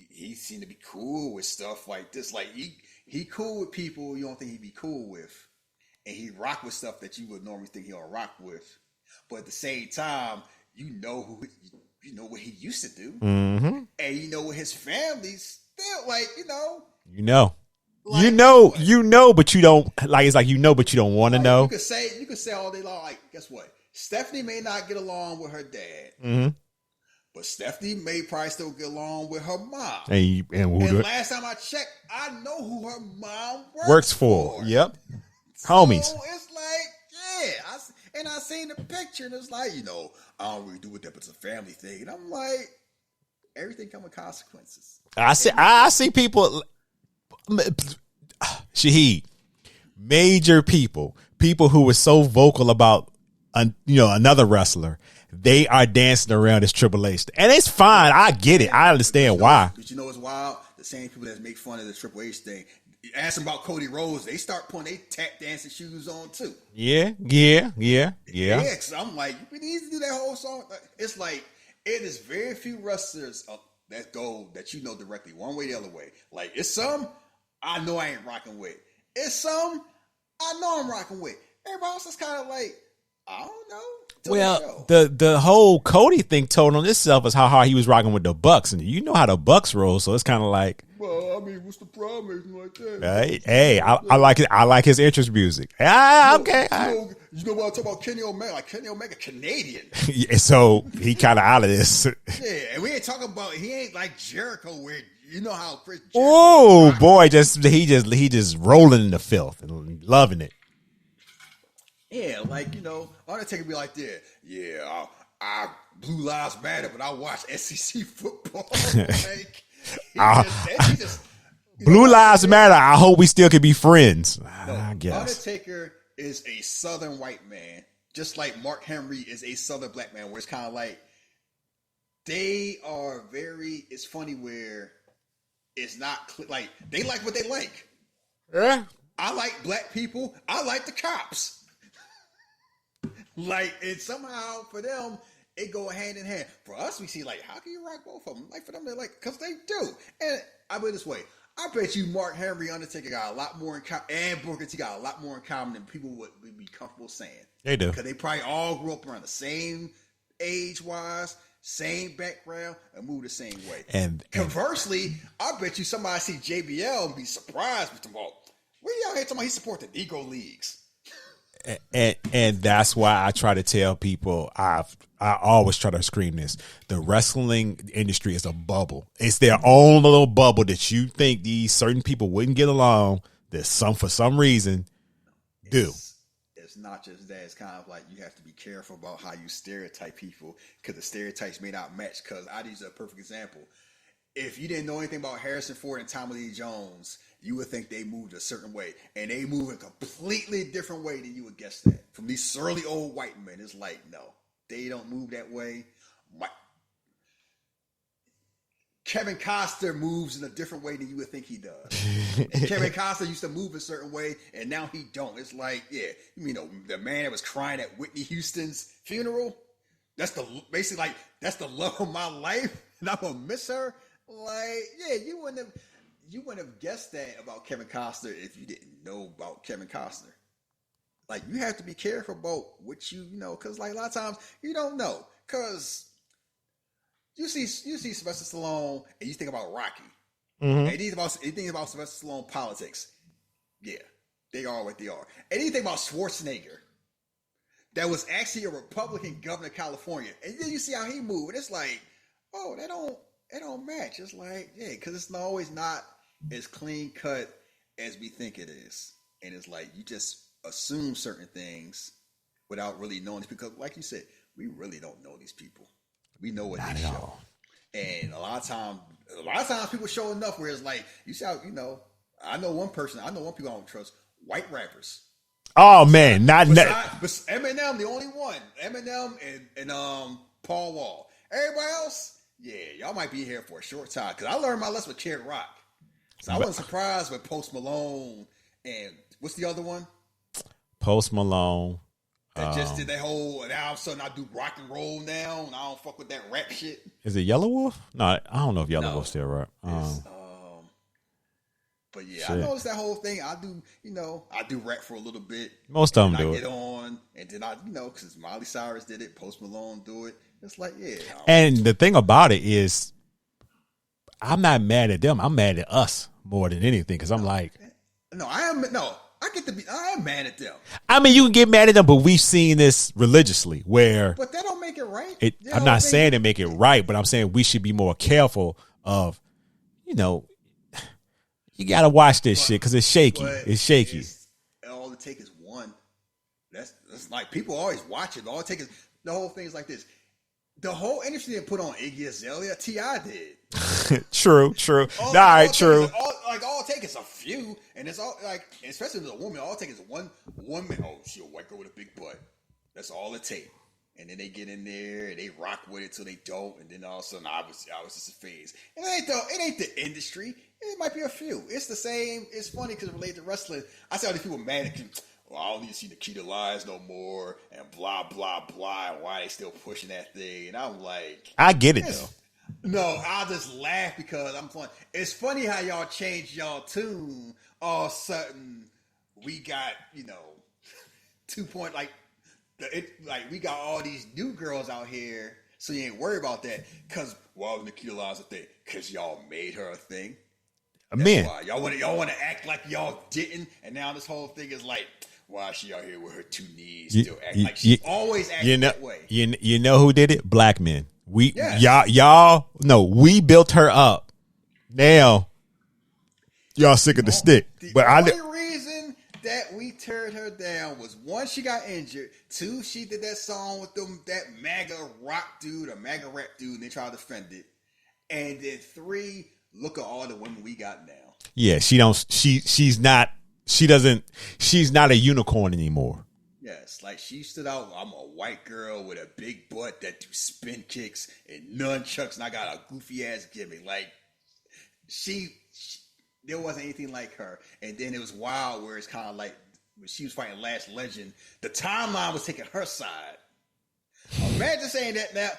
He seemed to be cool with stuff like this. Like, he cool with people you don't think he'd be cool with. And he rock with stuff that you would normally think he don't rock with. But at the same time, you know what he used to do. Mm-hmm. And you know what his family's still like, You know, but you don't like. It's like but you don't want to know. You could say all day long. Like, guess what? Stephanie may not get along with her dad, mm-hmm. but Stephanie may probably still get along with her mom. And last time I checked, I know who her mom works for. Yep, homies. So it's like, yeah. I seen the picture, and it's like, I don't really do with that, but it's a family thing. And I'm like, everything comes with consequences. I see people. Shahid, major people who were so vocal about another wrestler, they are dancing around this Triple H, and it's fine. I get it. I understand why. But it's wild. The same people that make fun of the Triple H thing. Ask them about Cody Rhodes. They start putting their tap dancing shoes on too. Yeah. Cause I'm like, you can easily do that whole song. It's like it is very few wrestlers that go that directly one way or the other way. Like it's some I know I ain't rocking with. It's some I know I'm rocking with. Everybody else is kind of like, I don't know. Well, the whole Cody thing told on itself is how hard he was rocking with the Bucks, and you know how the Bucks roll, so it's kind of like. Well, I mean, what's the problem? Like that. Right? Hey, I like it. I like his entrance music. Okay. You know what I'm talking about? Kenny Omega, like Kenny Omega, Canadian. Yeah, so he kind of out of this. Yeah, and we ain't talking about. He ain't like Jericho, where you know how Chris. Oh boy, he just rolling in the filth and loving it. Yeah, like Undertaker be like, I Blue Lives Matter, but I watch SEC football. Blue Lives Matter. I hope we still can be friends. I guess Undertaker is a Southern white man, just like Mark Henry is a Southern black man. Where it's kind of like they are very. It's funny where it's not like they like what they like. Yeah, I like black people. I like the cops. Like, and somehow for them, it go hand in hand. For us, we see like, how can you rock both of them? Like for them, they're like, because they do. And I put it this way, I bet you Mark Henry, Undertaker got a lot more in common, and Booker T got a lot more in common than people would be comfortable saying. They do. Because they probably all grew up around the same age-wise, same background, and move the same way. And conversely, I bet you somebody see JBL and be surprised with them all. What are y'all here talking about? He support the Negro Leagues. And that's why I try to tell people, I always try to scream this. The wrestling industry is a bubble. It's their own little bubble that you think these certain people wouldn't get along, that for some reason do. It's not just that. It's kind of like you have to be careful about how you stereotype people, because the stereotypes may not match. Because I'll use a perfect example. If you didn't know anything about Harrison Ford and Tommy Lee Jones, you would think they moved a certain way, and they move a completely different way than you would guess that. From these surly old white men, it's like, no, they don't move that way. Kevin Costner moves in a different way than you would think he does. And Kevin Costner used to move a certain way, and now he don't. It's like, the man that was crying at Whitney Houston's funeral, that's the love of my life, and I'm gonna miss her. Like, you wouldn't have guessed that about Kevin Costner if you didn't know about Kevin Costner. Like, you have to be careful about what because like a lot of times you don't know, because you see Sylvester Stallone and you think about Rocky, and you think about Sylvester Stallone politics. Yeah, they are what they are. And you think about Schwarzenegger, that was actually a Republican governor of California, and then you see how he moved, and it's like, oh, they don't match. It's like, yeah, because it's always not as clean cut as we think it is. And it's like you just assume certain things without really knowing this, because like you said, we really don't know these people. We know what they show. And a lot of times people show enough where it's like, you see how, I know one people I don't trust, white rappers. Oh man, not but Eminem, the only one. Eminem and Paul Wall. Everybody else, yeah, y'all might be here for a short time. Because I learned my lesson with Kid Rock. So I wasn't surprised with Post Malone and what's the other one? Post Malone. That just did that whole, and all of a sudden I do rock and roll now, and I don't fuck with that rap shit. Is it Yellow Wolf? No, I don't know if Yellow Wolf still rap. But yeah, shit. I noticed that whole thing. I do rap for a little bit. Most of them do it. I get on, and then because Miley Cyrus did it, Post Malone do it. It's like, yeah. And the thing about it is, I'm not mad at them. I'm mad at us more than anything, because I'm like, I am mad at them. I mean, you can get mad at them, but we've seen this religiously where. But that don't make it right. I'm not saying to make it right, but I'm saying we should be more careful of, you got to watch this shit because it's shaky. It's shaky. All it takes is one. That's like people always watch it. All it takes is the whole thing is like this. The whole industry didn't put on Iggy Azalea. T.I. did. True. True. All it takes is a few, and it's all like, especially as a woman, all it takes is one woman. Oh, she a white girl with a big butt. That's all it takes. And then they get in there and they rock with it till they don't, and then all of a sudden I was just a phase. And it ain't the industry. It might be a few. It's the same. It's funny because related to wrestling, I see all these people mad at you. Well, I don't need to see Nikita Lyons no more, and blah, blah, blah, and why they still pushing that thing. And I'm like... I get it, though. No, I just laugh because I'm fun. It's funny how y'all change y'all tune. All of a sudden, we got, 2 point, we got all these new girls out here, so you ain't worried about that. Because, why was Nikita Lyons a thing? Because y'all made her a thing. Man, why. Y'all want to act like y'all didn't, and now this whole thing is like, why is she out here with her two knees still acting like she always acted that way? You know who did it? Black men. Y'all no, we built her up. Now y'all sick of the stick. The only reason that we turned her down was, one, she got injured. Two, she did that song with that MAGA rock dude or MAGA rap dude, and they tried to defend it. And then three, look at all the women we got now. Yeah, she's not a unicorn anymore. Yes, like she stood out. I'm a white girl with a big butt that do spin kicks and nunchucks, and I got a goofy ass gimmick. Like there wasn't anything like her. And then it was wild where it's kind of like when she was fighting Last Legend, the timeline was taking her side. Imagine saying that now.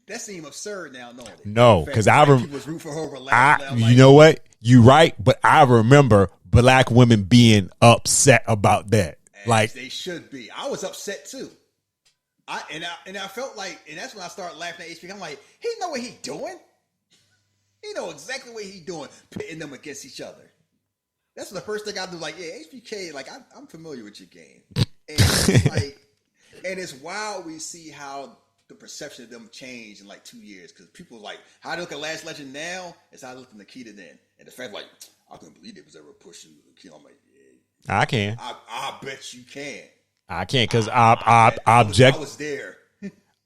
That seems absurd now, don't it? No, because was root for her. You know what? You right, but I remember black women being upset about that. Like they should be. I was upset too. I felt like, and that's when I started laughing at HBK. I'm like, he know what he doing. He know exactly what he doing, pitting them against each other. That's the first thing I do. Like, yeah, HBK. Like, I'm familiar with your game, and it's like, and it's wild. We see how the perception of them changed in like 2 years, because people like how they look at Last Legend now is how I looked at Nikita then, and the fact like I couldn't believe it was ever pushing Nikita. I'm like, yeah, I can. I bet you can. I can't, because I was there.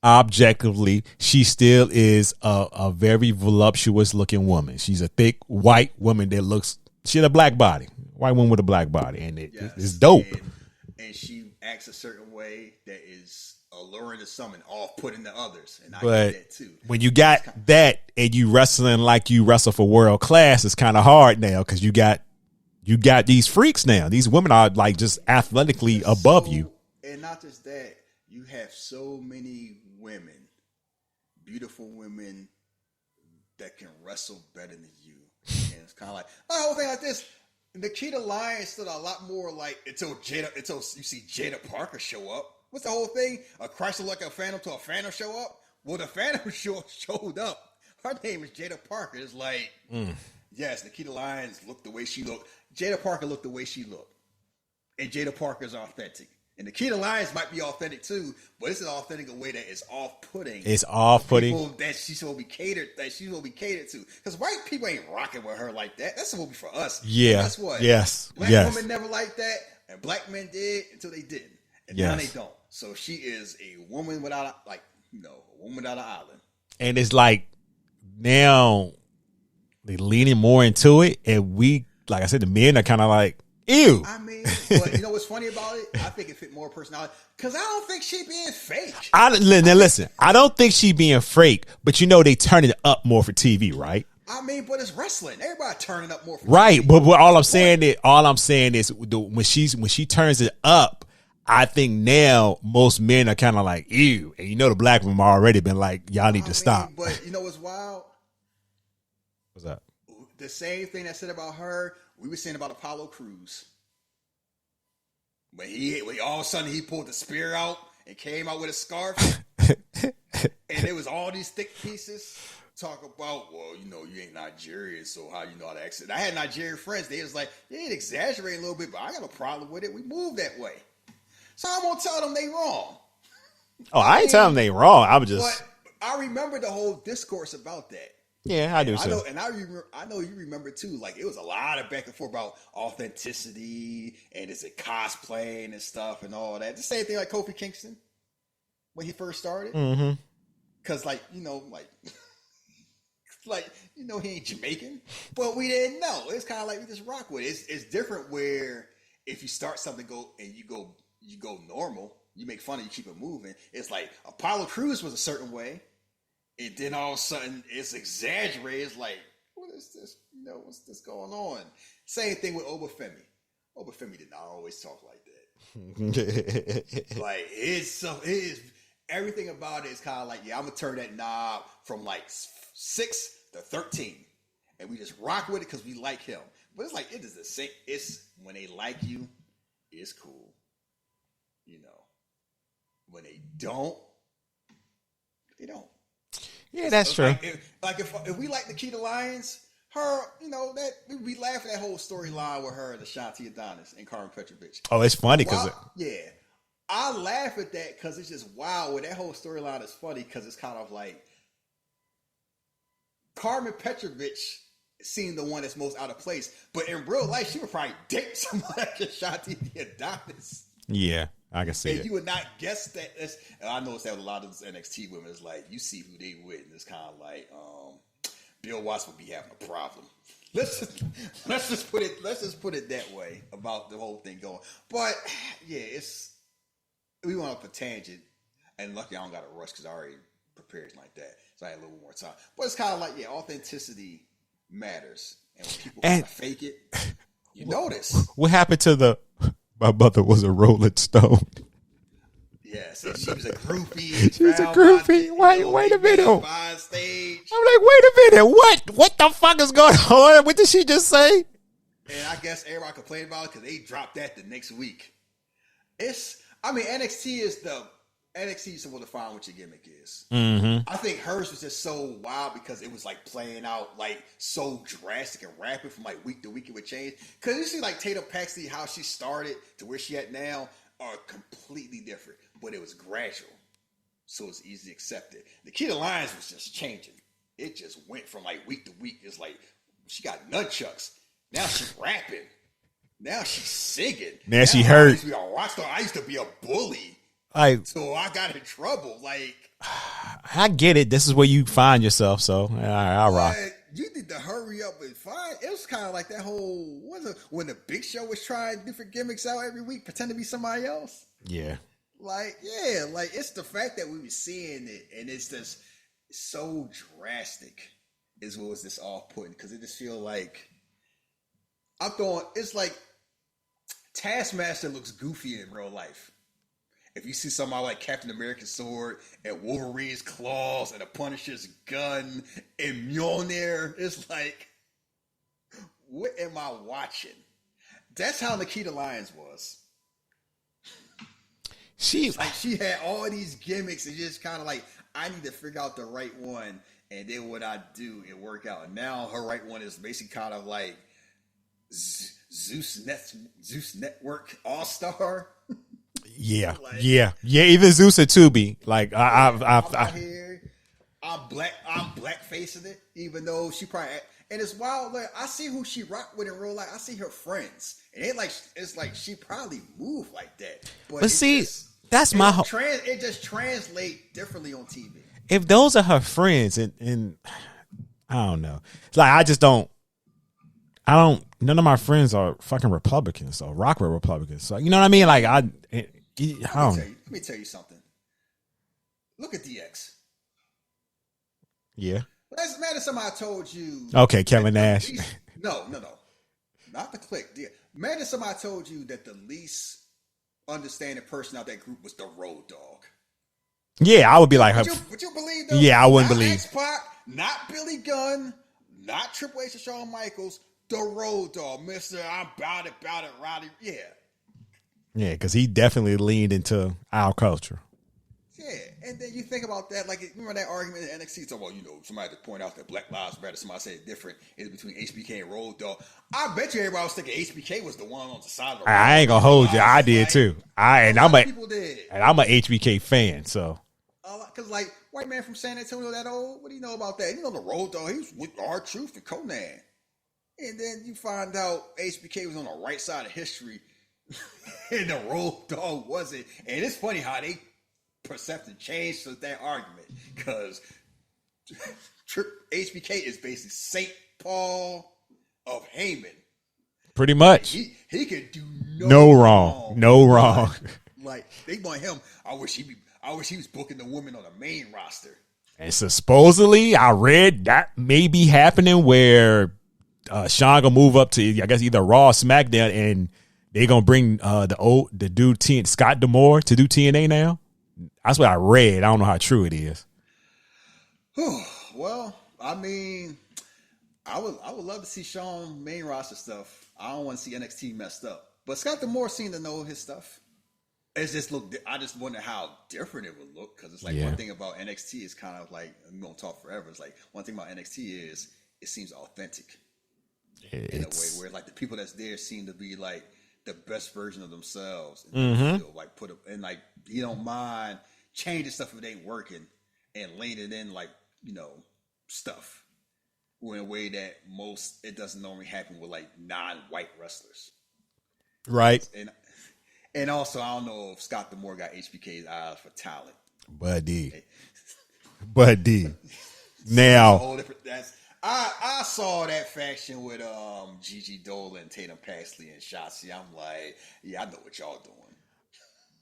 Objectively, she still is a very voluptuous looking woman. She's a thick white woman that looks. She had a black body, white woman with a black body, and it's dope. And she acts a certain way that is alluring to some and off-putting to others, and I but get that too. When you got that and you wrestling like you wrestle for world class, it's kind of hard now, because you got these freaks now. These women are like just athletically above you, and not just that. You have so many women, beautiful women that can wrestle better than you, and it's kind of like the whole thing like this. Nikita Lyons stood a lot more like until you see Jada Parker show up. What's the whole thing? A Chrysler like a Phantom to a Phantom show up? Well, the Phantom showed up. Her name is Jada Parker. It's like, yes, Nikita Lyons looked the way she looked. Jada Parker looked the way she looked. And Jada Parker's authentic. And the Nikita Lyons might be authentic too, but it's an authentic way that is off-putting. It's off-putting. People that she's supposed to be catered to. Because white people ain't rocking with her like that. That's supposed to be for us. Yeah. Guess what? Yes. Black women never liked that, and black men did until they didn't. And now they don't. So she is a woman without a woman without an island. And it's like now they leaning more into it, and we, like I said, the men are kind of like, ew. I mean, but you know what's funny about it? I think it fit more personality because I don't think she being fake. Now listen, I don't think she being fake, but they turn it up more for TV, right? I mean, but it's wrestling. Everybody turning up more for right. TV. But all I'm saying is when she turns it up, I think now most men are kind of like, ew. And the black women already been like, y'all need to stop. But you know what's wild? What's that? The same thing that said about her, we were saying about Apollo Crews. When all of a sudden he pulled the spear out and came out with a scarf. And there was all these thick pieces. Talk about, well, you ain't Nigerian, so how you know how to exit? I had Nigerian friends. They was like, yeah, exaggerate a little bit, but I got no problem with it. We move that way. So I'm going to tell them they wrong. Oh, I ain't telling them they wrong. I'm just... But I remember the whole discourse about that. Yeah, I do too. I know you remember too. Like it was a lot of back and forth about authenticity and is it cosplaying and stuff and all that. The same thing like Kofi Kingston when he first started. Mm-hmm. Cause he ain't Jamaican, but we didn't know. It's kind of like we just rock with it. It's different where if you start something you go normal, you make fun of it, you keep it moving. It's like Apollo Crews was a certain way. And then all of a sudden, it's exaggerated. It's like, what is this? What's this going on? Same thing with Obafemi. Obafemi did not always talk like that. Like, it is everything about it is kind of like, yeah, I'm going to turn that knob from like 6 to 13. And we just rock with it because we like him. But it's like, it is the same. It's when they like you, it's cool. When they don't, they don't. Yeah, that's true. If we like Nikita Lyons, her, that we laugh at that whole storyline with her and Ashanti Adonis and Carmen Petrovich. Oh, it's funny because I laugh at that because it's just wow. That whole storyline is funny because it's kind of like Carmen Petrovich seeing the one that's most out of place, but in real life, she would probably date somebody like Ashanti Adonis. Yeah. I can see and it. You would not guess that. I noticed that with a lot of those NXT women. It's like you see who they with, and it's kind of like Bill Watts would be having a problem. Let's just put it that way about the whole thing going. But yeah, we went up a tangent, and lucky I don't got to rush because I already prepared like that, so I had a little more time. But it's kind of like authenticity matters, and when people kind of fake it, you notice. What happened to my mother was a Rolling Stone. Yes, and she was a groupie. She was a groupie. Wait a minute. I'm like, wait a minute. What the fuck is going on? What did she just say? And I guess everybody complained about it because they dropped that the next week. NXT is supposed to find what your gimmick is. Mm-hmm. I think hers was just so wild because it was like playing out like so drastic and rapid from like week to week. It would change. Because you see like Tatum Paxley, how she started to where she at now are completely different. But it was gradual. So it's easy to accept it. Nikita Lyons was just changing. It just went from like week to week. It's like she got nunchucks. Now she's rapping. Now she's singing. Now she hurt. I used to be a rock star. I used to be a bully. So I got in trouble. Like, I get it. This is where you find yourself. So I'll rock. You need to hurry up and find. It was kind of like that whole when the Big Show was trying different gimmicks out every week, pretend to be somebody else. Yeah. Like it's the fact that we were seeing it, and it's just so drastic. Is what was this off-putting because it just feel like it's like Taskmaster looks goofy in real life. If you see somebody like Captain America's sword and Wolverine's claws and the Punisher's gun and Mjolnir, it's like, what am I watching? That's how Nikita Lyons was. She had all these gimmicks and just kind of like, I need to figure out the right one, and then what I do, it work out. And now her right one is basically kind of like Zeus Network All-Star. Yeah, Like, yeah. Either Zeus or Tubi. Like I'm out here. I'm black facing it, even though she probably. And it's wild. Like I see who she rock with in real life. I see her friends. It's like she probably moved like that. But see, that's it my it just translates differently on TV. If those are her friends, and I don't know, it's like none of my friends are fucking Republicans or Rockwell Republicans. So you know what I mean? Like Let me tell you something. Look at DX. Yeah. Let's imagine somebody told you. Okay, Kevin Nash. No. Not the click. Imagine somebody told you that the least understanding person out that group was the Road Dogg. Yeah, I would be like, would you believe that? Yeah, I wouldn't believe. X-Pac, not Billy Gunn, not Triple H or Shawn Michaels, the Road Dogg, Mr. I'm about it, Roddy. Yeah. Yeah, because he definitely leaned into our culture. Yeah, and then you think about that, like, remember that argument in NXT? So, well, somebody to point out that Black Lives Matter, somebody said it different, is between HBK and Road Dogg. I bet you everybody was thinking HBK was the one on the side of the road. I ain't gonna hold you. I did too. I'm a HBK fan, so. Because, like, white man from San Antonio that old, what do you know about that? You know the Road Dogg, he was with R-Truth and Conan. And then you find out HBK was on the right side of history, and the Road Dogg wasn't. And it's funny how they perception changed to that argument, because HBK is basically St. Paul of Heyman. Pretty much. He could do no wrong. No wrong. Like, they want him. I wish he was booking the women on the main roster. And so supposedly, I read that may be happening where Sean gonna move up to, I guess, either Raw or SmackDown, and they gonna bring the dude Scott D'Amore to do TNA now. That's what I read. I don't know how true it is. Well, I mean, I would love to see Sean main roster stuff. I don't want to see NXT messed up, but Scott D'Amore seemed to know his stuff. It's just I just wonder how different it would look, because it's like one thing about NXT is kind of like, I'm gonna talk forever. It's like one thing about NXT is it seems authentic in a way where like the people that's there seem to be like the best version of themselves, and like put up, and like you don't mind changing stuff if it ain't working and laying it in like stuff in a way that it doesn't normally happen with like non-white wrestlers, right? And also, I don't know if Scott D'Amore got HBK's eyes for talent. But D. Now, I saw that faction with Gigi Dolan, Tatum Paxley, and Shotzi. I'm like, yeah, I know what y'all doing.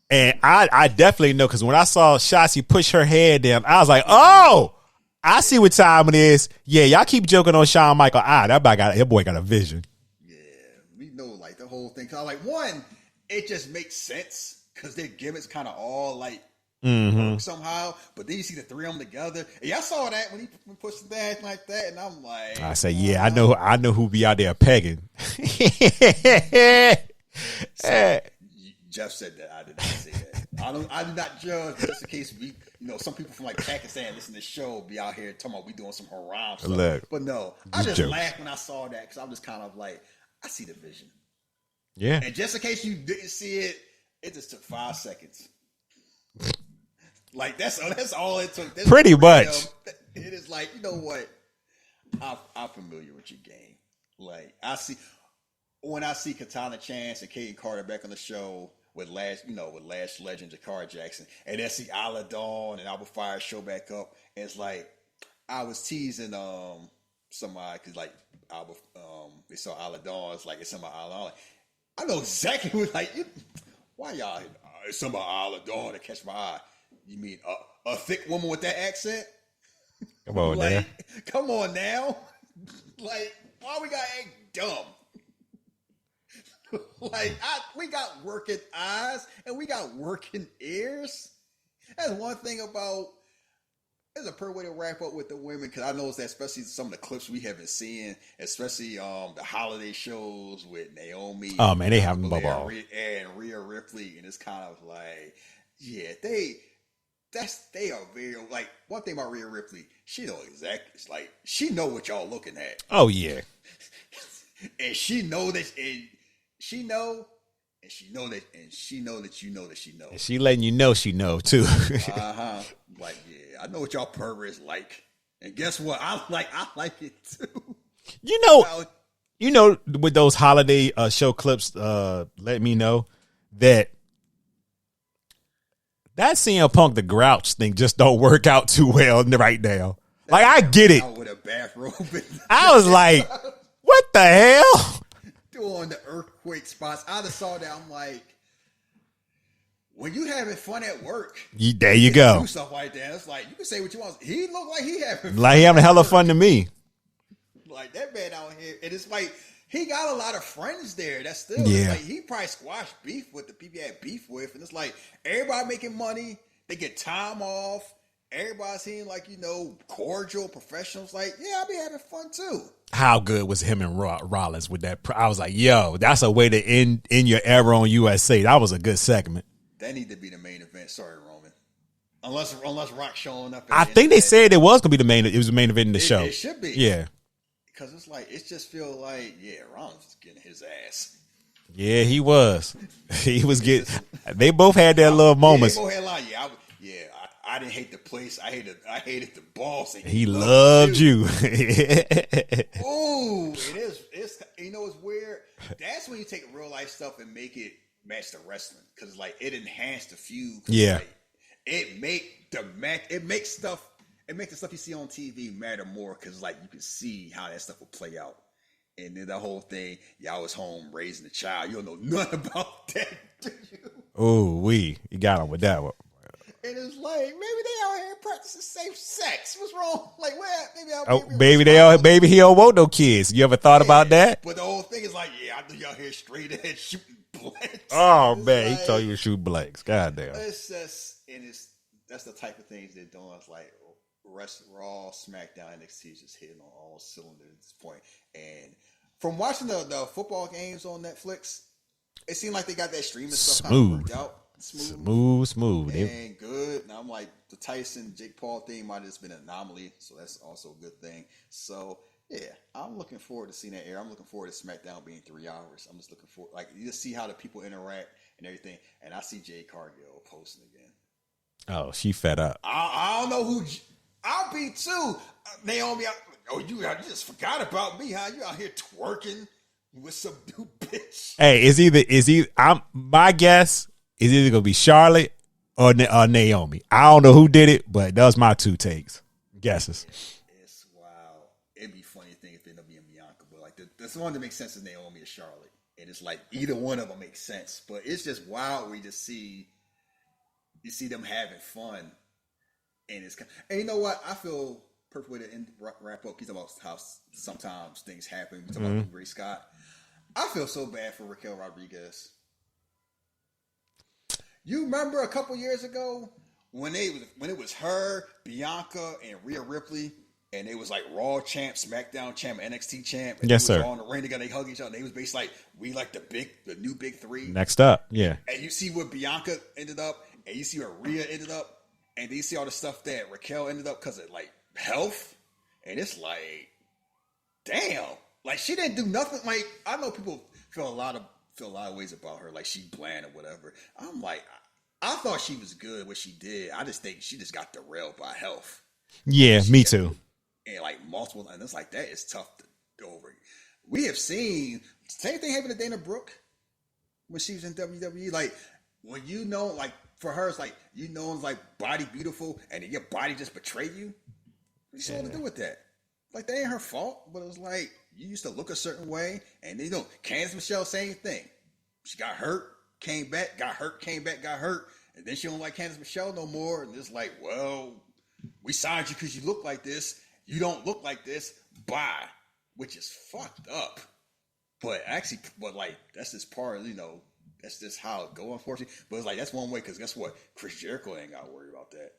And I definitely know, because when I saw Shotzi push her head down, I was like, oh, I see what time it is. Yeah, y'all keep joking on Shawn Michael. That boy got a vision. Yeah, we know like the whole thing. Cause like one, it just makes sense because their gimmicks kind of all like work somehow. But then you see the three of them together. And y'all saw that when he pushed the ass like that, and I'm like, I say, yeah, I know who be out there pegging. Jeff said that. I did not say that. I did not judge, just in case some people from like Pakistan listen to the show be out here talking about we doing some haram stuff. Look, but no, I just laughed when I saw that, because I'm just kind of like, I see the vision. Yeah. And just in case you didn't see it, it just took 5 seconds. Like that's all it took. That's pretty much. It is like, you know what? I'm familiar with your game. Like when I see Katana Chance and Kaden Carter back on the show with Lash Legends and Jakar Jackson, and then see Isla Dawn and Albert Fire show back up, and it's like I was teasing somebody, because like Albert they saw Isla Dawn, it's somebody Isla. Like, I know exactly who, like, why y'all it's somebody Isla Dawn to catch my eye. You mean a thick woman with that accent? Come on, like, come on now. Like, why we gotta act dumb? Like, we got working eyes and we got working ears. That's one thing about. There's a perfect way to wrap up with the women, because I noticed that especially some of the clips we have been seeing, especially the holiday shows with Naomi. Oh man, they have them bubble and Rhea Ripley, and it's kind of like, yeah, they are very, like, one thing about Rhea Ripley, she know exactly. It's like she know what y'all looking at. Oh yeah, and she know this, and she know and she know that you know that she knows. And she letting you know she know too. Like, yeah, I know what y'all perverts like, and guess what? I like it too. You know, with those holiday show clips, let me know that CM Punk the Grouch thing just don't work out too well right now. Like, I get it. With a bathrobe. I was like, what the hell? Doing the earthquake spots. I just saw that. I'm like, when you having fun at work, there you go. Do stuff like that. It's like, you can say what you want. He looked like he having fun. Like, he having a hell of fun to me. Like, that man out here, and it's like, he got a lot of friends there. That's still, like, he probably squashed beef with the people he had beef with. And it's like, everybody making money. They get time off. Everybody seems like, you know, cordial, professionals. Like, yeah, I'll be having fun too. How good was him and Rollins with that? I was like, yo, that's a way to end your era on USA. That was a good segment. That need to be the main event. Sorry, Roman. Unless Rock showing up. I think they said it was going to be the main. It was the main event in the show. It should be. Yeah. Because it's like, it just feel like, yeah, Rollins was getting his ass. Yeah, he was. He was getting. They both had their little moments. They both had like, I didn't hate the place. I hated the boss. And he loved you. Ooh, it's you know, it's weird. That's when you take real life stuff and make it match the wrestling, because like it enhanced the feud. Yeah, like, it makes the stuff you see on TV matter more, because like you can see how that stuff will play out. And then the whole thing, y'all was home raising a child. You don't know nothing about that, do you? Oh, you got him with that one. And it's like, maybe they out here practicing safe sex. What's wrong? Like, what? Maybe he don't want no kids. You ever thought about that? But the whole thing is like, yeah, I know y'all here straight ahead shooting blanks. Oh man, he told you to shoot blanks. God damn. It's just, that's the type of things they're doing. It's like Raw, SmackDown, NXT is just hitting on all cylinders at this point. And from watching the football games on Netflix, it seemed like they got that streaming stuff kind of worked out. Smooth. And good. Now I'm like, the Tyson Jake Paul thing might have just been an anomaly, so that's also a good thing. So yeah, I'm looking forward to seeing that air. I'm looking forward to SmackDown being 3 hours. I'm just looking forward, like, you just see how the people interact and everything. And I see Jade Cargill posting again. Oh, she fed up. I don't know who. I'll be too. Naomi. You just forgot about me, huh? You out here twerking with some new bitch. Hey, my guess is either gonna be Charlotte or Naomi. I don't know who did it, but that was my two guesses. It's wild. It'd be a funny thing if it ended up being Bianca, but like the one that makes sense is Naomi or Charlotte, and it's like either one of them makes sense. But it's just wild. We just see them having fun, and and you know what? I feel perfect way to wrap up. He's about how sometimes things happen. We talk about Ray Scott. I feel so bad for Raquel Rodriguez. You remember a couple years ago when it was her, Bianca, and Rhea Ripley, and it was like Raw champ, SmackDown champ, NXT champ. And yes, they sir. On the ring together, they hug each other. And they was basically like, we like the new big three. Next up, yeah. And you see where Bianca ended up, and you see where Rhea ended up, and you see all the stuff that Raquel ended up because of like health, and it's like, damn, like she didn't do nothing. Like, I know people feel a lot of ways about her, like she bland or whatever. I'm like, I thought she was good what she did. I just think she just got derailed by health. Yeah, me too. And like multiple, and it's like that is tough to go over. We have seen same thing happen to Dana Brooke when she was in WWE. Like, when you know, like for her, it's like, you know, it's like body beautiful, and then your body just betray you. What you supposed to do with that? Like, that ain't her fault, but it was like, you used to look a certain way, and you know, Candice Michelle, same thing. She got hurt, came back, got hurt, came back, got hurt, and then she don't like Candice Michelle no more, and it's like, well, we signed you because you look like this. You don't look like this. Bye. Which is fucked up. But actually, like, that's just part of, you know, that's just how it go, unfortunately. But it's like, that's one way, because guess what? Chris Jericho ain't got to worry about that.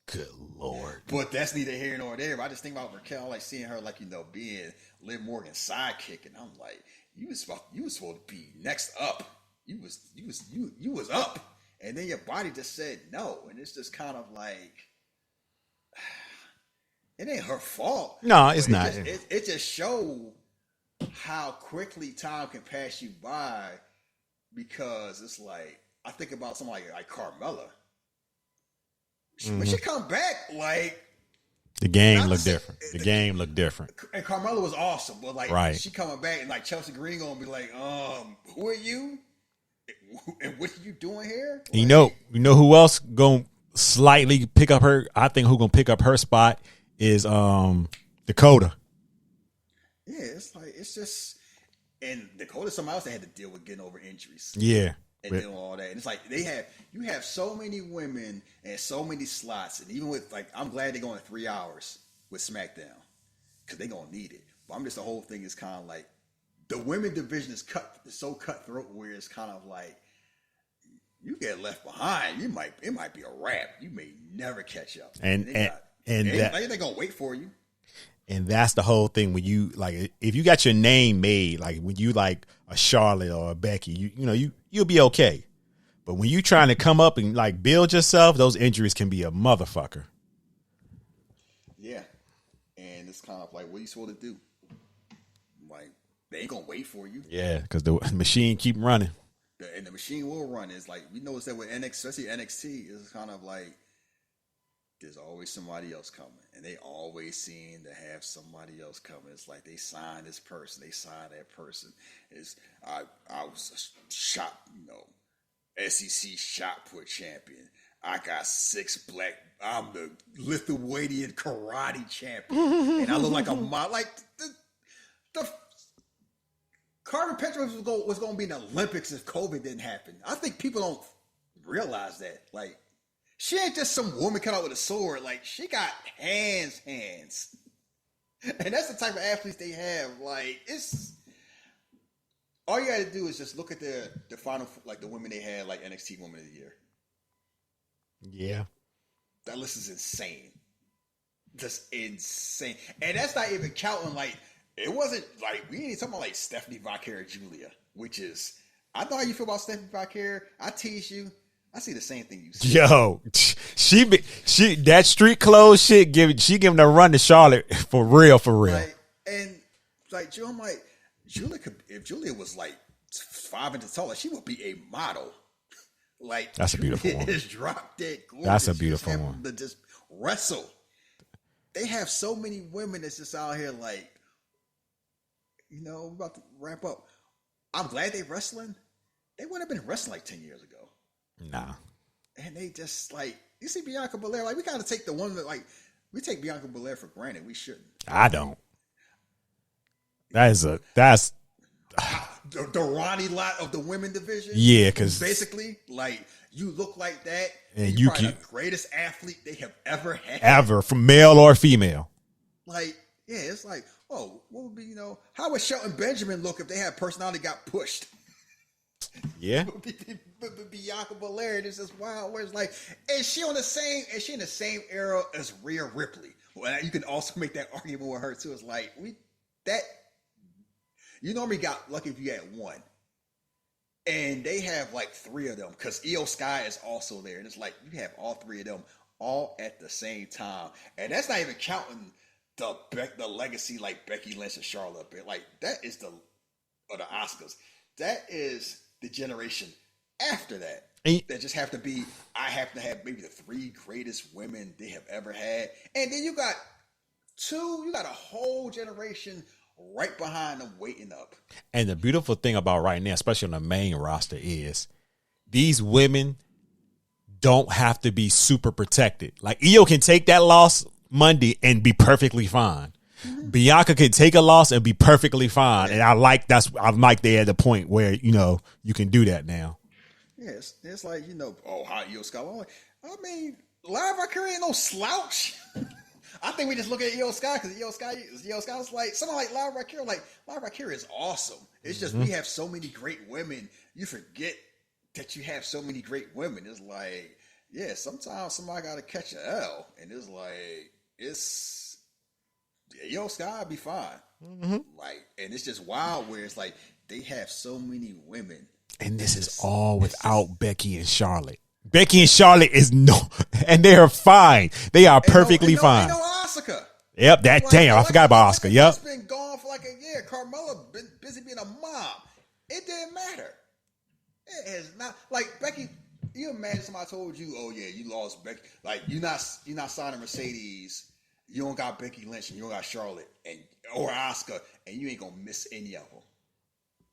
Good Lord. But that's neither here nor there. I just think about Raquel, like seeing her, like, you know, being Liv Morgan's sidekick, and I'm like, you was supposed to be next up. You was up, and then your body just said no, and it's just kind of like, it ain't her fault. No, it's not. It just shows how quickly time can pass you by because it's like I think about somebody like Carmella. When she come back, like the game looked different. The game looked different. And Carmella was awesome, but like right. she coming back and like Chelsea Green gonna be like, who are you? And what are you doing here? Like, you know who else gonna slightly pick up her? I think who gonna pick up her spot is Dakota. Yeah, it's just, and Dakota somebody else that had to deal with getting over injuries. Yeah. And doing all that. And it's like you have so many women and so many slots, and even with like I'm glad they're going 3 hours with SmackDown because they're gonna need it. But I'm just the whole thing is kind of like the women division is so cutthroat where it's kind of like you get left behind, it might be a wrap. You may never catch up. And they're gonna wait for you. And that's the whole thing when you like if you got your name made, like when you like a Charlotte or a Becky, you'll be okay. But when you trying to come up and like build yourself, those injuries can be a motherfucker. Yeah. And it's kind of like, what are you supposed to do? Like, they ain't gonna wait for you. Yeah, because the machine keep running. And the machine will run. It's like we noticed that with NXT, especially NXT, it's kind of like there's always somebody else coming, and they always seem to have somebody else coming. It's like they sign this person, they sign that person. I was a shot, SEC shot put champion. I got 6 black. I'm the Lithuanian karate champion, and I look like a mod. Like the Carmen Petra was going to be in the Olympics if COVID didn't happen. I think people don't realize that. Like, she ain't just some woman cut out with a sword. Like, she got hands. And that's the type of athletes they have. Like, it's... All you got to do is just look at the final, like, the women they had, like, NXT Women of the Year. Yeah. That list is insane. Just insane. And that's not even counting, like... It wasn't like we ain't talking about like Stephanie Vaquer Julia, which is I know how you feel about Stephanie Vaquer. I tease you. I see the same thing you see. Yo, she that street clothes shit giving a run to Charlotte for real. Like, and like Joe, I'm like Julia could if Julia was like 5 inches taller, she would be a model. Like that's a beautiful one. Is drop dead gorgeous. That's a beautiful one. To just wrestle. They have so many women that's just out here like. We're about to wrap up. I'm glad they wrestling. They wouldn't have been wrestling like 10 years ago. Nah. And they just like, you see Bianca Belair, like we got to take the one that like, we take Bianca Belair for granted. We shouldn't. I don't. That's the Ronnie Lott of the women division. Yeah, because basically, like, you look like that. And you're the greatest athlete they have ever had. Ever, from male or female. Like, yeah, it's like, oh, what would be, how would Shelton Benjamin look if they had personality got pushed? Yeah. Bianca Belair, this is wild. Where it's like, is she in the same era as Rhea Ripley? Well, you can also make that argument with her too. It's like you normally got lucky if you had one. And they have like 3 of them because Io Sky is also there. And it's like you have all 3 of them all at the same time. And that's not even counting the legacy like Becky Lynch and Charlotte, but like that is the Oscars. That is the generation after that. That just have to be. I have to have maybe the 3 greatest women they have ever had, and then you got 2. You got a whole generation right behind them waiting up. And the beautiful thing about right now, especially on the main roster, is these women don't have to be super protected. Like Io can take that loss Monday and be perfectly fine. Mm-hmm. Bianca can take a loss and be perfectly fine. And I like they're at the point where, you can do that now. Yes. It's like, how Io Sky. I mean, Lara Valkyrie ain't no slouch. I think we just look at Io Sky because Io Sky is like someone like Lara Valkyrie. Like Lara Valkyrie is awesome. It's just we have so many great women. You forget that you have so many great women. It's like, yeah, sometimes somebody got to catch an L. And it's like, Io Sky be fine. Mm-hmm. Like, and it's just wild where it's like they have so many women. And this is all without Becky and Charlotte. Becky and Charlotte and they are fine. They are perfectly fine. No Asuka. Yep, I forgot about Asuka. Yep. She's been gone for like a year. Carmella been busy being a mom. It didn't matter. It has not. Like Becky, you imagine somebody told you, "Oh yeah, you lost Becky. Like you're not signing Mercedes. You don't got Becky Lynch and you don't got Charlotte or Asuka, and you ain't gonna miss any of them."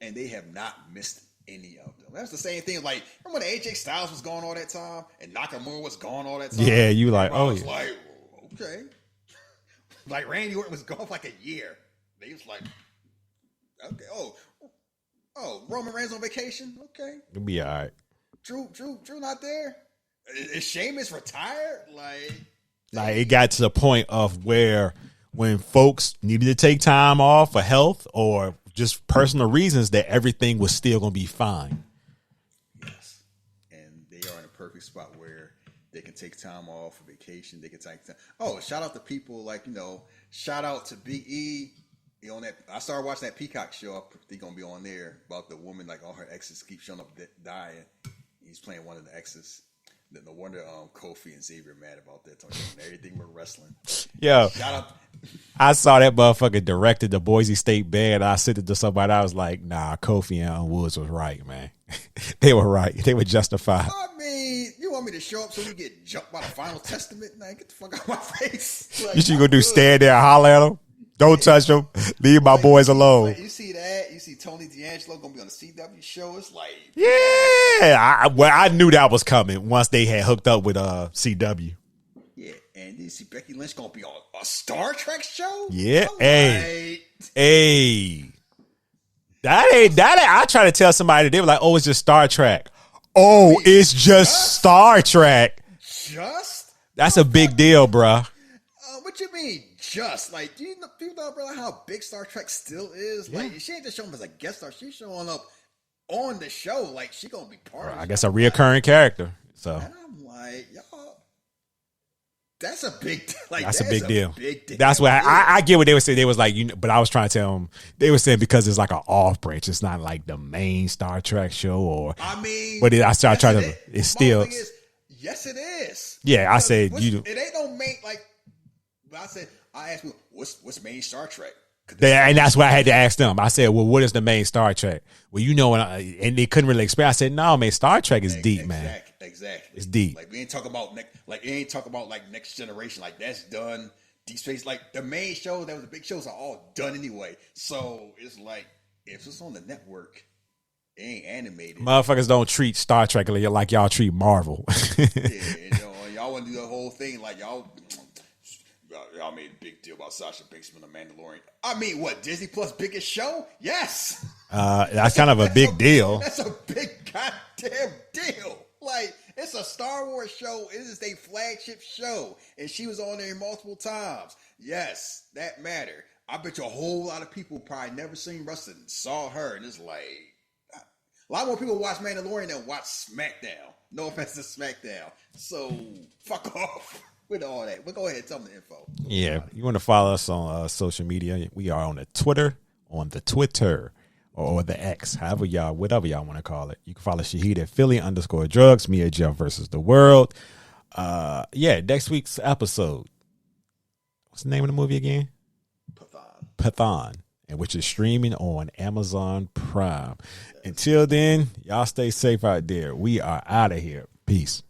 And they have not missed any of them. That's the same thing. Like remember when AJ Styles was gone all that time and Nakamura was gone all that time. Yeah, you like, Everybody oh was yeah. like, okay. Like Randy Orton was gone for like a year. They was like, okay, oh, Roman Reigns on vacation. Okay, It'll be all right. Drew not there. Is Sheamus retired? Like it got to the point of where when folks needed to take time off for health or just personal reasons, that everything was still going to be fine. Yes, and they are in a perfect spot where they can take time off for vacation. They can take time. Oh, shout out to people like shout out to Big E. On that, I started watching that Peacock show. They're gonna be on there about the woman, like all her exes keep showing up dying. He's playing one of the exes. No wonder Kofi and Xavier are mad about that. Talking about everything with wrestling. Yo, Shout out. I saw that motherfucker directed the Boise State Band. I sent it to somebody. I was like, nah, Kofi and Woods was right, man. They were right. They were justified. I mean, you want me to show up so we get jumped by the Final Testament? Man, get the fuck out of my face. Like, You should go do stand there and holler at them. Don't touch them. Leave my boys alone. Like, you see that? You see Tony D'Angelo gonna be on the CW show? It's like, Yeah. I knew that was coming once they had hooked up with CW. yeah. And you see Becky Lynch gonna be on a Star Trek show? Yeah. All Hey. right. Hey. That ain't. I try to tell somebody, they were like, oh, it's just Star Trek. Oh, it's just Star Trek. Just? That's a big deal, bruh. What you mean, just? Like, do you know how big Star Trek still is? Like, she ain't just showing up as a guest star. She's showing up on the show. Like, she gonna be part of it. I guess a reoccurring character. So And I'm like, y'all, that's a big deal. Like, that's a big deal. Big deal. That's what I get what they were saying. They was like, but I was trying to tell them, they were saying because it's like an off branch. It's not like the main Star Trek show or, I mean, but I started trying to, it's still, thing is, yes, it is. yeah, I said, it ain't no main, like, I asked people, what's main Star Trek? and that's why I had to ask them. I said, well, what is the main Star Trek? Well, and they couldn't really explain. I said, no, man, Star Trek is deep, man. Exactly. It's deep. Like, we ain't talking about Next Generation. Like, that's done. Deep Space, like, the main show, that was the big shows are all done anyway. So, it's like, if it's on the network, it ain't animated. Motherfuckers don't treat Star Trek like y'all treat Marvel. Yeah, y'all want to do the whole thing like y'all made a big deal about Sasha Banks from The Mandalorian. I mean, what, Disney Plus biggest show? Yes. That's kind of a big deal. That's a big goddamn deal. Like, it's a Star Wars show. It is a flagship show. And she was on there multiple times. Yes, that matter. I bet you a whole lot of people probably never seen wrestling saw her. And it's like, a lot more people watch Mandalorian than watch SmackDown. No offense to SmackDown. So, fuck off with all that. But go ahead, tell them the info. Yeah, you want to follow us on social media? We are on the Twitter, or the X, whatever y'all want to call it. You can follow Shahid at Philly_drugs, me at Jeff versus the world. Yeah, next week's episode. What's the name of the movie again? Pathan, and which is streaming on Amazon Prime. Until then, y'all stay safe out there. We are out of here. Peace.